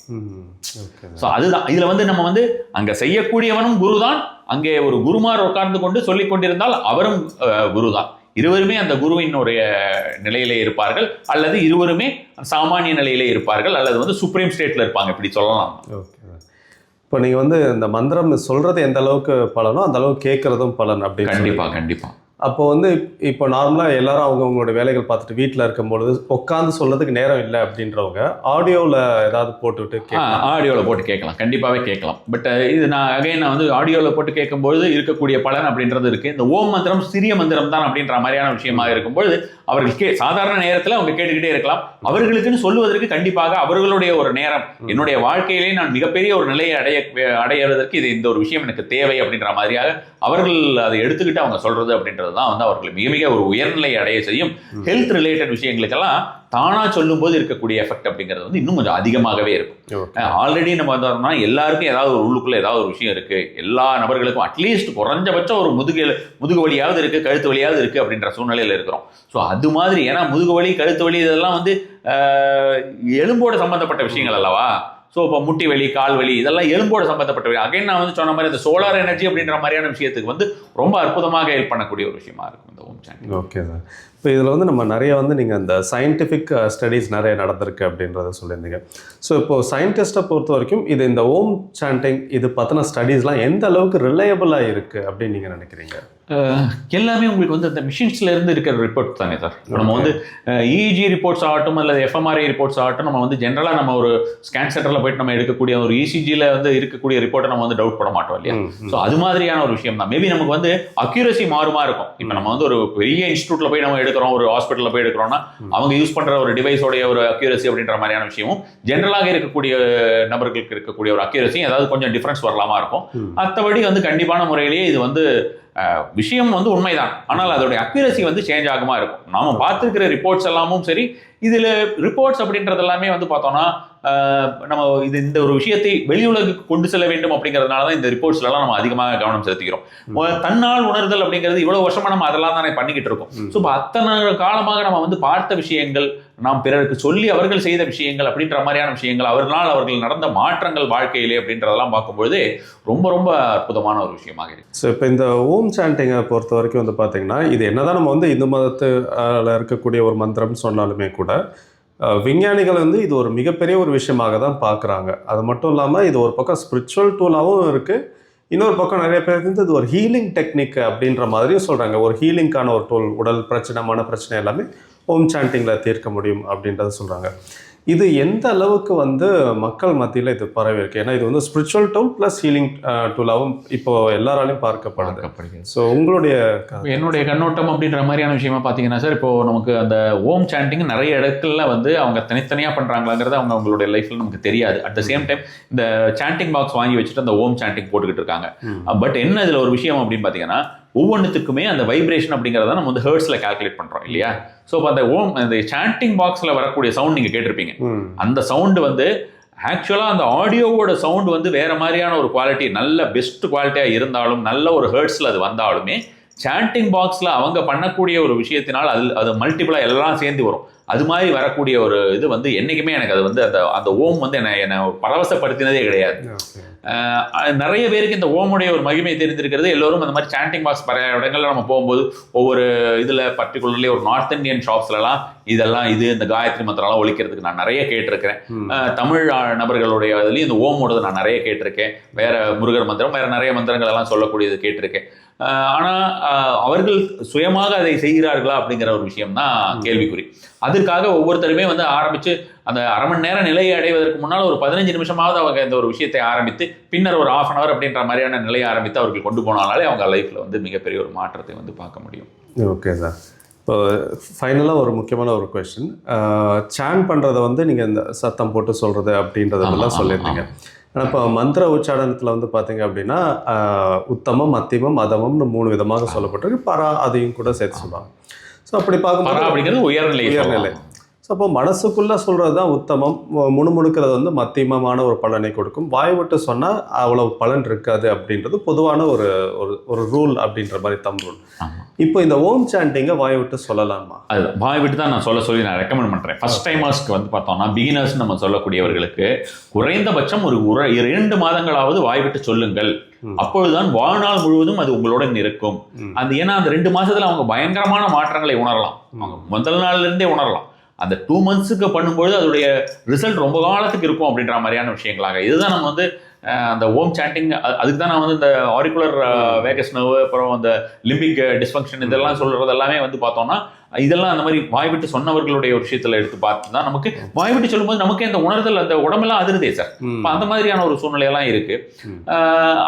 ஸோ அதுதான் இதுல வந்து நம்ம வந்து அங்க செய்யக்கூடியவனும் குருதான், அங்கே ஒரு குருமார் உட்கார்ந்து கொண்டு சொல்லிக் கொண்டிருந்தால் அவரும் குருதான். இருவருமே அந்த குருவினுடைய நிலையிலே இருப்பார்கள், அல்லது இருவருமே சாமானிய நிலையிலே இருப்பார்கள், அல்லது வந்து சுப்ரீம் ஸ்டேட்ல இருப்பாங்க, இப்படி சொல்லலாம். இப்போ நீங்கள் வந்து இந்த மந்திரம் சொல்றது எந்த அளவுக்கு பலனோ அந்த அளவுக்கு கேட்கறதும் பலன் அப்படி. கண்டிப்பா. அப்போ வந்து இப்போ நார்மலாக எல்லாரும் அவங்களோட வேலைகள் பார்த்துட்டு வீட்டில் இருக்கும்பொழுது உட்காந்து சொல்றதுக்கு நேரம் இல்லை அப்படின்றவங்க ஆடியோவில் ஏதாவது போட்டுவிட்டு ஆடியோவில் போட்டு கேட்கலாம், கண்டிப்பாகவே கேட்கலாம். பட் இது நான் வந்து ஆடியோவில் போட்டு கேட்கும்போது இருக்கக்கூடிய பலன் அப்படின்றது இருக்கு. இந்த ஓம் மந்திரம் சிறிய மந்திரம் தான் அப்படின்ற மாதிரியான விஷயமாக இருக்கும்போது அவர்கள் சாதாரண நேரத்தில் அவங்க கேட்டுக்கிட்டே இருக்கலாம். அவர்களுக்குன்னு சொல்லுவதற்கு கண்டிப்பாக அவர்களுடைய ஒரு நேரம், என்னுடைய வாழ்க்கையிலே நான் மிகப்பெரிய ஒரு நிலையை அடையிறதற்கு இது இந்த ஒரு விஷயம் எனக்கு தேவை அப்படின்ற மாதிரியாக அவர்கள் அதை எடுத்துக்கிட்டு அவங்க சொல்றது அப்படின்றது தான் வந்து அவர்கள் மிக மிக ஒரு உயர்நிலையை அடைய செய்யும். ஹெல்த் ரிலேட்டட் விஷயங்களுக்கெல்லாம் தானா சொல்லும் போது இருக்கக்கூடிய எஃபெக்ட் அப்படிங்கிறது வந்து இன்னும் கொஞ்சம் அதிகமாகவே இருக்கும். ஆல்ரெடி நம்ம வந்தோம்னா எல்லாருக்கும் ஏதாவது ஒரு உள்ளுக்குள்ள ஏதாவது ஒரு விஷயம் இருக்கு. எல்லா நபர்களுக்கும் அட்லீஸ்ட் குறைஞ்சபட்சம் ஒரு முதுகு வலியாவது இருக்கு, கழுத்து வலியாவது இருக்கு அப்படின்ற சூழ்நிலையில இருக்கிறோம். ஸோ அது மாதிரி, ஏன்னா முதுகு வலி, கழுத்து வலி இதெல்லாம் வந்து எலும்போடு சம்பந்தப்பட்ட விஷயங்கள் அல்லவா. ஸோ இப்போ முட்டி வலி, கால் வலி இதெல்லாம் எலும்போடு சம்பந்தப்பட்ட. அகைன் நான் வந்து சொன்ன மாதிரி இந்த சோலார் எனர்ஜி அப்படின்ற மாதிரியான விஷயத்துக்கு வந்து ரொம்ப அற்புதமாக ஹெல்ப் பண்ணக்கூடிய ஒரு விஷயமா இருக்கும் இந்த ஓம் சாண்டிங். Okay sir. இப்போ இதில் வந்து நம்ம நிறைய வந்து நீங்கள் இந்த சயின்டிஃபிக் ஸ்டடீஸ் நிறைய நடந்திருக்கு அப்படின்றத சொல்லியிருந்தீங்க. ஸோ இப்போது சயின்டிஸ்ட்டை பொறுத்த வரைக்கும் இது இந்த ஓம் சாண்டிங் இது பற்றின ஸ்டடீஸ்லாம் எந்த அளவுக்கு ரிலையபிளாக இருக்குது அப்படின்னு நீங்கள் நினைக்கிறீங்க? எல்லாமே உங்களுக்கு வந்து அந்த மிஷின்ஸ்ல இருந்து இருக்கிற ரிப்போர்ட் தானே சார். நம்ம வந்து இஜி ரிப்போர்ட்ஸ் ஆகட்டும் அல்லது எஃப்எம்ஆர்ஐ ரிப்போர்ட்ஸ் ஆகட்டும், நம்ம வந்து ஜென்ரலாக நம்ம ஒரு ஸ்கேன் சென்டரில் போயிட்டு நம்ம எடுக்கக்கூடிய ஒரு இசிஜியில் வந்து இருக்கக்கூடிய ரிப்போர்ட்டை நம்ம வந்து டவுட் பண்ண மாட்டோம் இல்லையா. ஸோ அது மாதிரியான ஒரு விஷயம் தான். மேபி நமக்கு வந்து அக்யூரசி மாறுமா இருக்கும். இப்போ நம்ம வந்து ஒரு பெரிய இன்ஸ்டியூட்ல போய் நம்ம எடுக்கிறோம், ஒரு ஹாஸ்பிட்டலில் போய் எடுக்கிறோம்னா அவங்க யூஸ் பண்ற ஒரு டிவைஸோடைய ஒரு அக்யூரசி அப்படின்ற மாதிரியான விஷயமும் ஜென்ரலாக இருக்கக்கூடிய நபர்களுக்கு இருக்கக்கூடிய ஒரு அக்யூரசி ஏதாவது கொஞ்சம் டிஃபரன்ஸ் வரலாமா இருக்கும். மற்றபடி வந்து கண்டிப்பான முறையிலேயே இது வந்து விஷயம் வந்து உண்மைதான், ஆனால் அதோடைய அக்யூரசி வந்து சேஞ்ச் ஆகுமா இருக்கும். நாம பார்த்துருக்கிற ரிப்போர்ட்ஸ் எல்லாமும் சரி, இதில் ரிப்போர்ட்ஸ் அப்படின்றது எல்லாமே வந்து பார்த்தோம்னா நம்ம இந்த ஒரு விஷயத்தை வெளியுலகுக்கு கொண்டு செல்ல வேண்டும் அப்படிங்கிறதுனால தான் இந்த ரிப்போர்ட்ஸ்லாம் நம்ம அதிகமாக கவனம் செலுத்திக்கிறோம். தன்னால் உணர்தல் அப்படிங்கிறது இவ்வளவு வருஷமா நம்ம அதெல்லாம் தானே பண்ணிக்கிட்டு இருக்கோம். ஸோ இப்போ அத்தனை காலமாக நம்ம வந்து பார்த்த விஷயங்கள், நாம் பிறருக்கு சொல்லி அவர்கள் செய்த விஷயங்கள் அப்படின்ற மாதிரியான விஷயங்கள், அவர்கள் நடந்த மாற்றங்கள் வாழ்க்கையிலே அப்படின்றதெல்லாம் பார்க்கும்பொழுது ரொம்ப ரொம்ப அற்புதமான ஒரு விஷயமாக இருக்கு. ஸோ இப்போ இந்த ஓம் சாண்டிங்கை பொறுத்த வரைக்கும் வந்து பார்த்தீங்கன்னா, இது என்னதான் நம்ம வந்து இந்து மதத்தில் இருக்கக்கூடிய ஒரு மந்திரம்னு சொன்னாலுமே கூட விஞ்ஞானிகள் வந்து இது ஒரு மிகப்பெரிய ஒரு விஷயமாக தான் பார்க்குறாங்க. அது மட்டும் இல்லாமல் இது ஒரு பக்கம் ஸ்பிரிச்சுவல் டூலாகவும் இருக்குது, இன்னொரு பக்கம் நிறைய பேர் வந்து இது ஒரு ஹீலிங் டெக்னிக் அப்படின்ற மாதிரியும் சொல்கிறாங்க. ஒரு ஹீலிங்கான ஒரு டூல், உடல் பிரச்சனை, மன பிரச்சனை எல்லாமே ஓம் சாண்டிங்கில் தீர்க்க முடியும் அப்படின்றத சொல்கிறாங்க. இது எந்த அளவுக்கு வந்து மக்கள் மத்தியில் இது பரவி இருக்கு? ஏன்னா இது வந்து ஸ்பிரிச்சுவல் டூல் ப்ளஸ் ஹீலிங் டூலாகவும் இப்போ எல்லாராலையும் பார்க்கப்படுது. ஸோ என்னுடைய கண்ணோட்டம் அப்படின்ற மாதிரியான விஷயமா பார்த்தீங்கன்னா சார், இப்போ நமக்கு அந்த ஓம் சாண்டிங் நிறைய இடத்துல வந்து அவங்க தனித்தனியாக பண்ணுறாங்களாங்கிறது அவங்களுடைய லைஃப்ல நமக்கு தெரியாது. அட் த சேம் டைம் இந்த சாண்டிங் பாக்ஸ் வாங்கி வச்சுட்டு அந்த ஓம் சாண்டிங் போட்டுக்கிட்டு இருக்காங்க. பட் என்ன இதில் ஒரு விஷயம் அப்படின்னு பார்த்தீங்கன்னா, ஒவ்வொன்றுத்துக்குமே அந்த வைப்ரேஷன் அப்படிங்கிறத நம்ம வந்து ஹெர்ட்ஸ்ல கால்குலேட் பண்றோம் இல்லையா. ஸோ இப்போ அந்த சாண்டிங் பாக்ஸ்ல வரக்கூடிய சவுண்ட் நீங்க கேட்டிருப்பீங்க. அந்த சவுண்டு வந்து ஆக்சுவலா அந்த ஆடியோவோட சவுண்ட் வந்து வேற மாதிரியான ஒரு குவாலிட்டி, நல்ல பெஸ்ட் குவாலிட்டியா இருந்தாலும், நல்ல ஒரு ஹெர்ட்ஸ்ல அது வந்தாலுமே சாண்டிங் பாக்ஸ்ல அவங்க பண்ணக்கூடிய ஒரு விஷயத்தினால் அது மல்டிபிளா எல்லாம் சேர்ந்து வரும். அது மாதிரி வரக்கூடிய ஒரு இது வந்து என்னைக்குமே எனக்கு அது வந்து அந்த ஓம் வந்து என்னை பரவசப்படுத்தினதே கிடையாது. நிறைய பேருக்கு இந்த ஓமுடைய ஒரு மகிமை தெரிந்திருக்கிறது. எல்லோரும் அந்த மாதிரி சாண்டிங் பாக்ஸ் பல இடங்கள்ல நம்ம போகும்போது ஒவ்வொரு இதுல பர்டிகுலர்லி ஒரு நார்த் இந்தியன் ஷாப்ஸ்லாம் இதெல்லாம் இந்த காயத்ரி மந்திரம்லாம் ஒழிக்கிறதுக்கு நான் நிறைய கேட்டிருக்கிறேன். தமிழ் நபர்களுடைய இதுலயும் இந்த ஓமோடது நான் நிறைய கேட்டிருக்கேன். வேற முருகர் மந்திரம், வேற நிறைய மந்திரங்கள் எல்லாம் சொல்லக்கூடியது கேட்டிருக்கேன். ஆனா அவர்கள் சுயமாக அதை செய்கிறார்களா அப்படிங்கிற ஒரு விஷயம் தான் கேள்விக்குறி. அதற்காக ஒவ்வொருத்தருமே வந்து ஆரம்பிச்சு அந்த அரை மணி நேரம் நிலையை அடைவதற்கு முன்னால் ஒரு 15 நிமிஷமாவது அவங்க இந்த ஒரு விஷயத்தை ஆரம்பித்து பின்னர் ஒரு 1/2 hour அப்படின்ற மாதிரியான நிலையை ஆரம்பித்து அவர்கள் கொண்டு போனாலே அவங்க லைஃப்ல வந்து மிகப்பெரிய ஒரு மாற்றத்தை வந்து பார்க்க முடியும். Okay sir. இப்போ ஃபைனலாக ஒரு முக்கியமான ஒரு கொஸ்டின், சான் பண்ணுறதை வந்து நீங்கள் இந்த சத்தம் போட்டு சொல்கிறது அப்படின்றதெல்லாம் சொல்லியிருந்தீங்க. ஆனால் இப்போ மந்திர உச்சாரணத்தில் வந்து பார்த்தீங்க அப்படின்னா உத்தமம், மத்தியமம், அதமம்னு 3 விதமாக சொல்லப்பட்டிருக்கு. பரா அதையும் கூட சேர்த்து சொல்லுவாங்க. ஸோ அப்படி பார்க்கும்போது அப்படிங்கிறது உயர்நிலை. ஸோ அப்போ மனசுக்குள்ளே சொல்கிறது தான் உத்தமம், முணுமுணுக்கிறது வந்து மத்தியமமான ஒரு பலனை கொடுக்கும். வாய் விட்டு சொன்னால் அவ்வளோ பலன் இருக்காது அப்படின்றது பொதுவான ஒரு ஒரு ரூல் அப்படின்ற மாதிரி ரூல். இப்போ இந்த ஓம் சாண்டிங்கை வாய் விட்டு சொல்லலாமா? அது வாய் விட்டு தான் நான் சொல்லி நான் ரெக்கமெண்ட் பண்ணுறேன். ஃபர்ஸ்ட் டைமர்ஸ்க்கு வந்து பார்த்தோம்னா பிகினர்ஸ் நம்ம சொல்லக்கூடியவர்களுக்கு குறைந்தபட்சம் ஒரு 2 மாதங்களாவது வாய் விட்டு சொல்லுங்கள். அப்பொழுதுதான் வாழ்நாள் முழுவதும் அது உங்களுடன் இருக்கும். ஏன்னா அந்த 2 மாசத்துல அவங்க பயங்கரமான மாற்றங்களை உணரலாம். அவங்க முதல் நாள்ல இருந்தே உணரலாம். அந்த 2 monthsக்கு பண்ணும்போது அதோடைய ரிசல்ட் ரொம்ப காலத்துக்கு இருக்கும் அப்படின்ற மாதிரியான விஷயங்களாக. இதுதான் நம்ம வந்து அந்த ஓம் சாண்டிங், அதுக்கு தான் நான் வந்து இந்த ஆரிகுலர் வேகஸ் நர்வ், அப்புறம் அந்த லிம்பிக் டிஸ்ஃபங்க்ஷன் இதெல்லாம் சொல்றது எல்லாமே வந்து பார்த்தோம்னா இதெல்லாம் அந்த மாதிரி வாய் விட்டு சொன்னவர்களுடைய ஒரு விஷயத்துல எடுத்து பார்த்து தான் நமக்கு வாய் விட்டு சொல்லும்போது நமக்கே அந்த உணர்தல், அந்த உடம்பெல்லாம் அதிருதே சார். அந்த மாதிரியான ஒரு சூழ்நிலையெல்லாம் இருக்கு.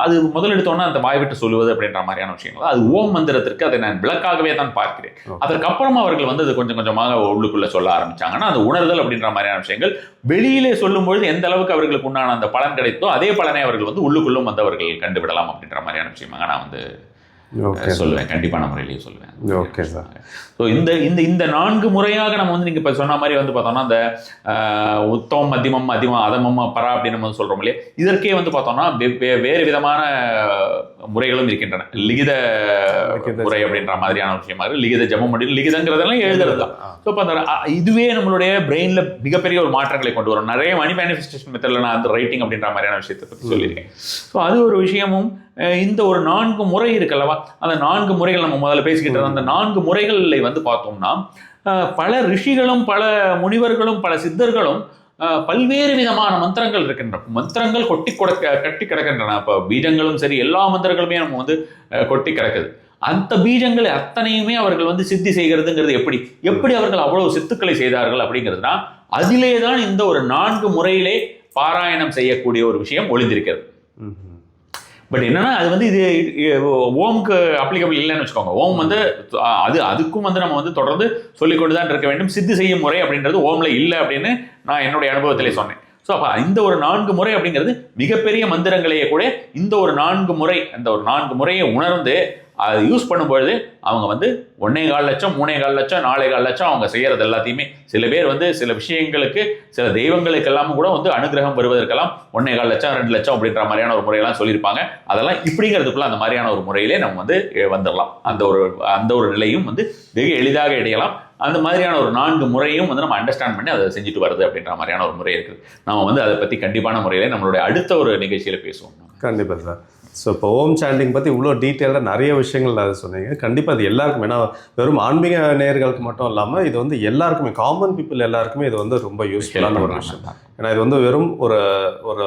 அது முதல் எடுத்தோன்னா அந்த வாய் விட்டு சொல்லுவது அப்படின்ற மாதிரியான விஷயங்கள் அது ஓம் மந்திரத்திற்கு அதை நான் விளக்காகவே தான் பார்க்கிறேன். அதற்கப்புறமா அவர்கள் வந்து அது கொஞ்சம் கொஞ்சமாக உள்ளுக்குள்ள சொல்ல ஆரம்பிச்சாங்கன்னா அந்த உணர்தல் அப்படின்ற மாதிரியான விஷயங்கள் வெளியிலே சொல்லும்பொழுது எந்த அளவுக்கு அவர்களுக்கு உண்டான அந்த பலன் கிடைத்தோ அதே பலனை அவர்கள் வந்து உள்ளுக்குள்ளும் வந்து அவர்கள் கண்டுவிடலாம் அப்படின்ற மாதிரியான விஷயமாக நான் வந்து சொல்லுவேன். கண்டிப்பான முறையிலேயே சொல்லுவேன். Okay sir. ஸோ இந்த 4 முறையாக நம்ம வந்து நீங்கள் இப்போ சொன்ன மாதிரி வந்து பார்த்தோம்னா அந்த உத்தமம், மத்தியமம், அதமம், பரா அப்படின்னு நம்ம சொல்கிறோம் இல்லையா, இதற்கே வந்து பார்த்தோம்னா வேறு விதமான முறைகளும் இருக்கின்றன. லிகித முறை அப்படின்ற மாதிரியான விஷயமா லிகித ஜபம் அப்படின்னு லிகிதங்கிறதெல்லாம் எழுதுறது தான். ஸோ இப்போ அந்த இதுவே நம்மளுடைய பிரெயினில் மிகப்பெரிய ஒரு மாற்றங்களை கொண்டு வரும். நிறைய மணி மேனிஃபெஸ்டேஷன் மெத்தடில் நான் அந்த ரைட்டிங் அப்படின்ற மாதிரியான விஷயத்தை பற்றி சொல்லியிருக்கேன். ஸோ அது ஒரு விஷயமும் இந்த ஒரு 4 முறை இருக்குல்லவா, அந்த 4 முறைகள் நம்ம முதல்ல பேசிக்கிட்டு அந்த 4 முறைகளில் வந்து பார்த்தோம்னா பல ரிஷிகளும் பல முனிவர்களும் பல சித்தர்களும் பல்வேறு விதமான மந்திரங்கள் இருக்கின்றன. மந்திரங்கள் கட்டி கிடக்கின்றன. இப்போ பீஜங்களும் சரி, எல்லா மந்திரங்களுமே நம்ம வந்து கொட்டி கிடக்குது. அந்த பீஜங்களை அத்தனையுமே அவர்கள் வந்து சித்தி செய்கிறதுங்கிறது எப்படி அவர்கள் அவ்வளவு சித்துக்களை செய்தார்கள் அப்படிங்கிறதுனா அதிலே தான் இந்த ஒரு 4 முறையிலே பாராயணம் செய்யக்கூடிய ஒரு விஷயம் ஒளிந்திருக்கிறது. பட் என்னன்னா அது வந்து இது ஓம்க்கு அப்ளிகபிள் இல்லைன்னு வச்சுக்கோங்க. ஓம் வந்து அதுக்கும் வந்து நம்ம வந்து தொடர்ந்து சொல்லிக்கொண்டு தான் இருக்க வேண்டும். சித்தி செய்யும் முறை அப்படின்றது ஓம்ல இல்லை அப்படின்னு நான் என்னுடைய அனுபவத்திலே சொன்னேன். ஸோ அப்போ இந்த ஒரு 4 முறை அப்படிங்கிறது மிகப்பெரிய மந்திரங்களையே கூட இந்த ஒரு 4 முறை, அந்த ஒரு 4 முறையை உணர்ந்து அதை யூஸ் பண்ணும்பொழுது அவங்க வந்து 1.25 லட்சம், 3.25 லட்சம், 4.25 லட்சம் அவங்க செய்யறது எல்லாத்தையுமே. சில பேர் வந்து சில விஷயங்களுக்கு, சில தெய்வங்களுக்கெல்லாம் கூட வந்து அனுகிரகம் வருவதற்கெல்லாம் 1.25 லட்சம், 2 லட்சம் அப்படின்ற மாதிரியான ஒரு முறையெல்லாம் சொல்லியிருப்பாங்க. அதெல்லாம் இப்படிங்கிறதுக்குள்ள அந்த மாதிரியான ஒரு முறையிலே நம்ம வந்து வந்துடலாம். அந்த ஒரு நிலையும் வந்து வெகு எளிதாக இடையலாம். அந்த மாதிரியான ஒரு 4 முறையும் வந்து நம்ம அண்டர்ஸ்டாண்ட் பண்ணி அதை செஞ்சுட்டு வருது அப்படின்ற மாதிரியான ஒரு முறை இருக்குது. நம்ம வந்து அதை பற்றி கண்டிப்பான முறையிலே நம்மளுடைய அடுத்த ஒரு நிகழ்ச்சியில் பேசுவோம். கண்டிப்பாக சார். ஸோ இப்போ ஓம் சாண்டிங் பற்றி இவ்வளோ டீட்டெயிலாக நிறைய விஷயங்கள் அதை சொன்னீங்க. கண்டிப்பாக அது எல்லாருக்குமே, ஏன்னா வெறும் ஆன்மீக நேயர்களுக்கு மட்டும் இல்லாமல் இது வந்து எல்லாருக்குமே, காமன் பீப்புள் எல்லாருக்குமே இது வந்து ரொம்ப யூஸ்ஃபுல்லான ஒரு விஷயம். ஏன்னா இது வந்து வெறும் ஒரு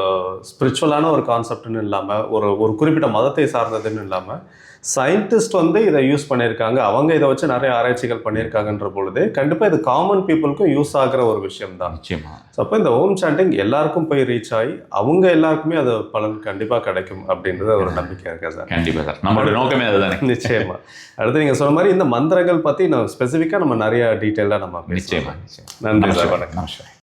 ஸ்பிரிச்சுவலான ஒரு கான்செப்ட்னு இல்லாமல் ஒரு குறிப்பிட்ட மதத்தை சார்ந்ததுன்னு இல்லாமல் சயின்டிஸ்ட் வந்து இதை யூஸ் பண்ணியிருக்காங்க. அவங்க இதை வச்சு நிறைய ஆராய்ச்சிகள் பண்ணியிருக்காங்கன்ற பொழுது கண்டிப்பாக இது காமன் பீப்புளுக்கும் யூஸ் ஆகிற ஒரு விஷயம் தான். நிச்சயமா. ஸோ அப்போ இந்த ஓம் சாண்டிங் எல்லாருக்கும் போய் ரீச் ஆகி அவங்க எல்லாருக்குமே அது பலன் கண்டிப்பாக கிடைக்கும் அப்படின்றது ஒரு நம்பிக்கை இருக்கா சார்? கண்டிப்பாக சார், நம்மளோட நோக்கமே அதுதானே. நிச்சயமா. அடுத்து நீங்கள் சொன்ன மாதிரி இந்த மந்திரங்கள் பற்றி நான் ஸ்பெசிஃபிக்காக நம்ம நிறைய டீட்டெயிலாக நம்ம நிச்சயமா. நன்றி சார். வணக்கம்.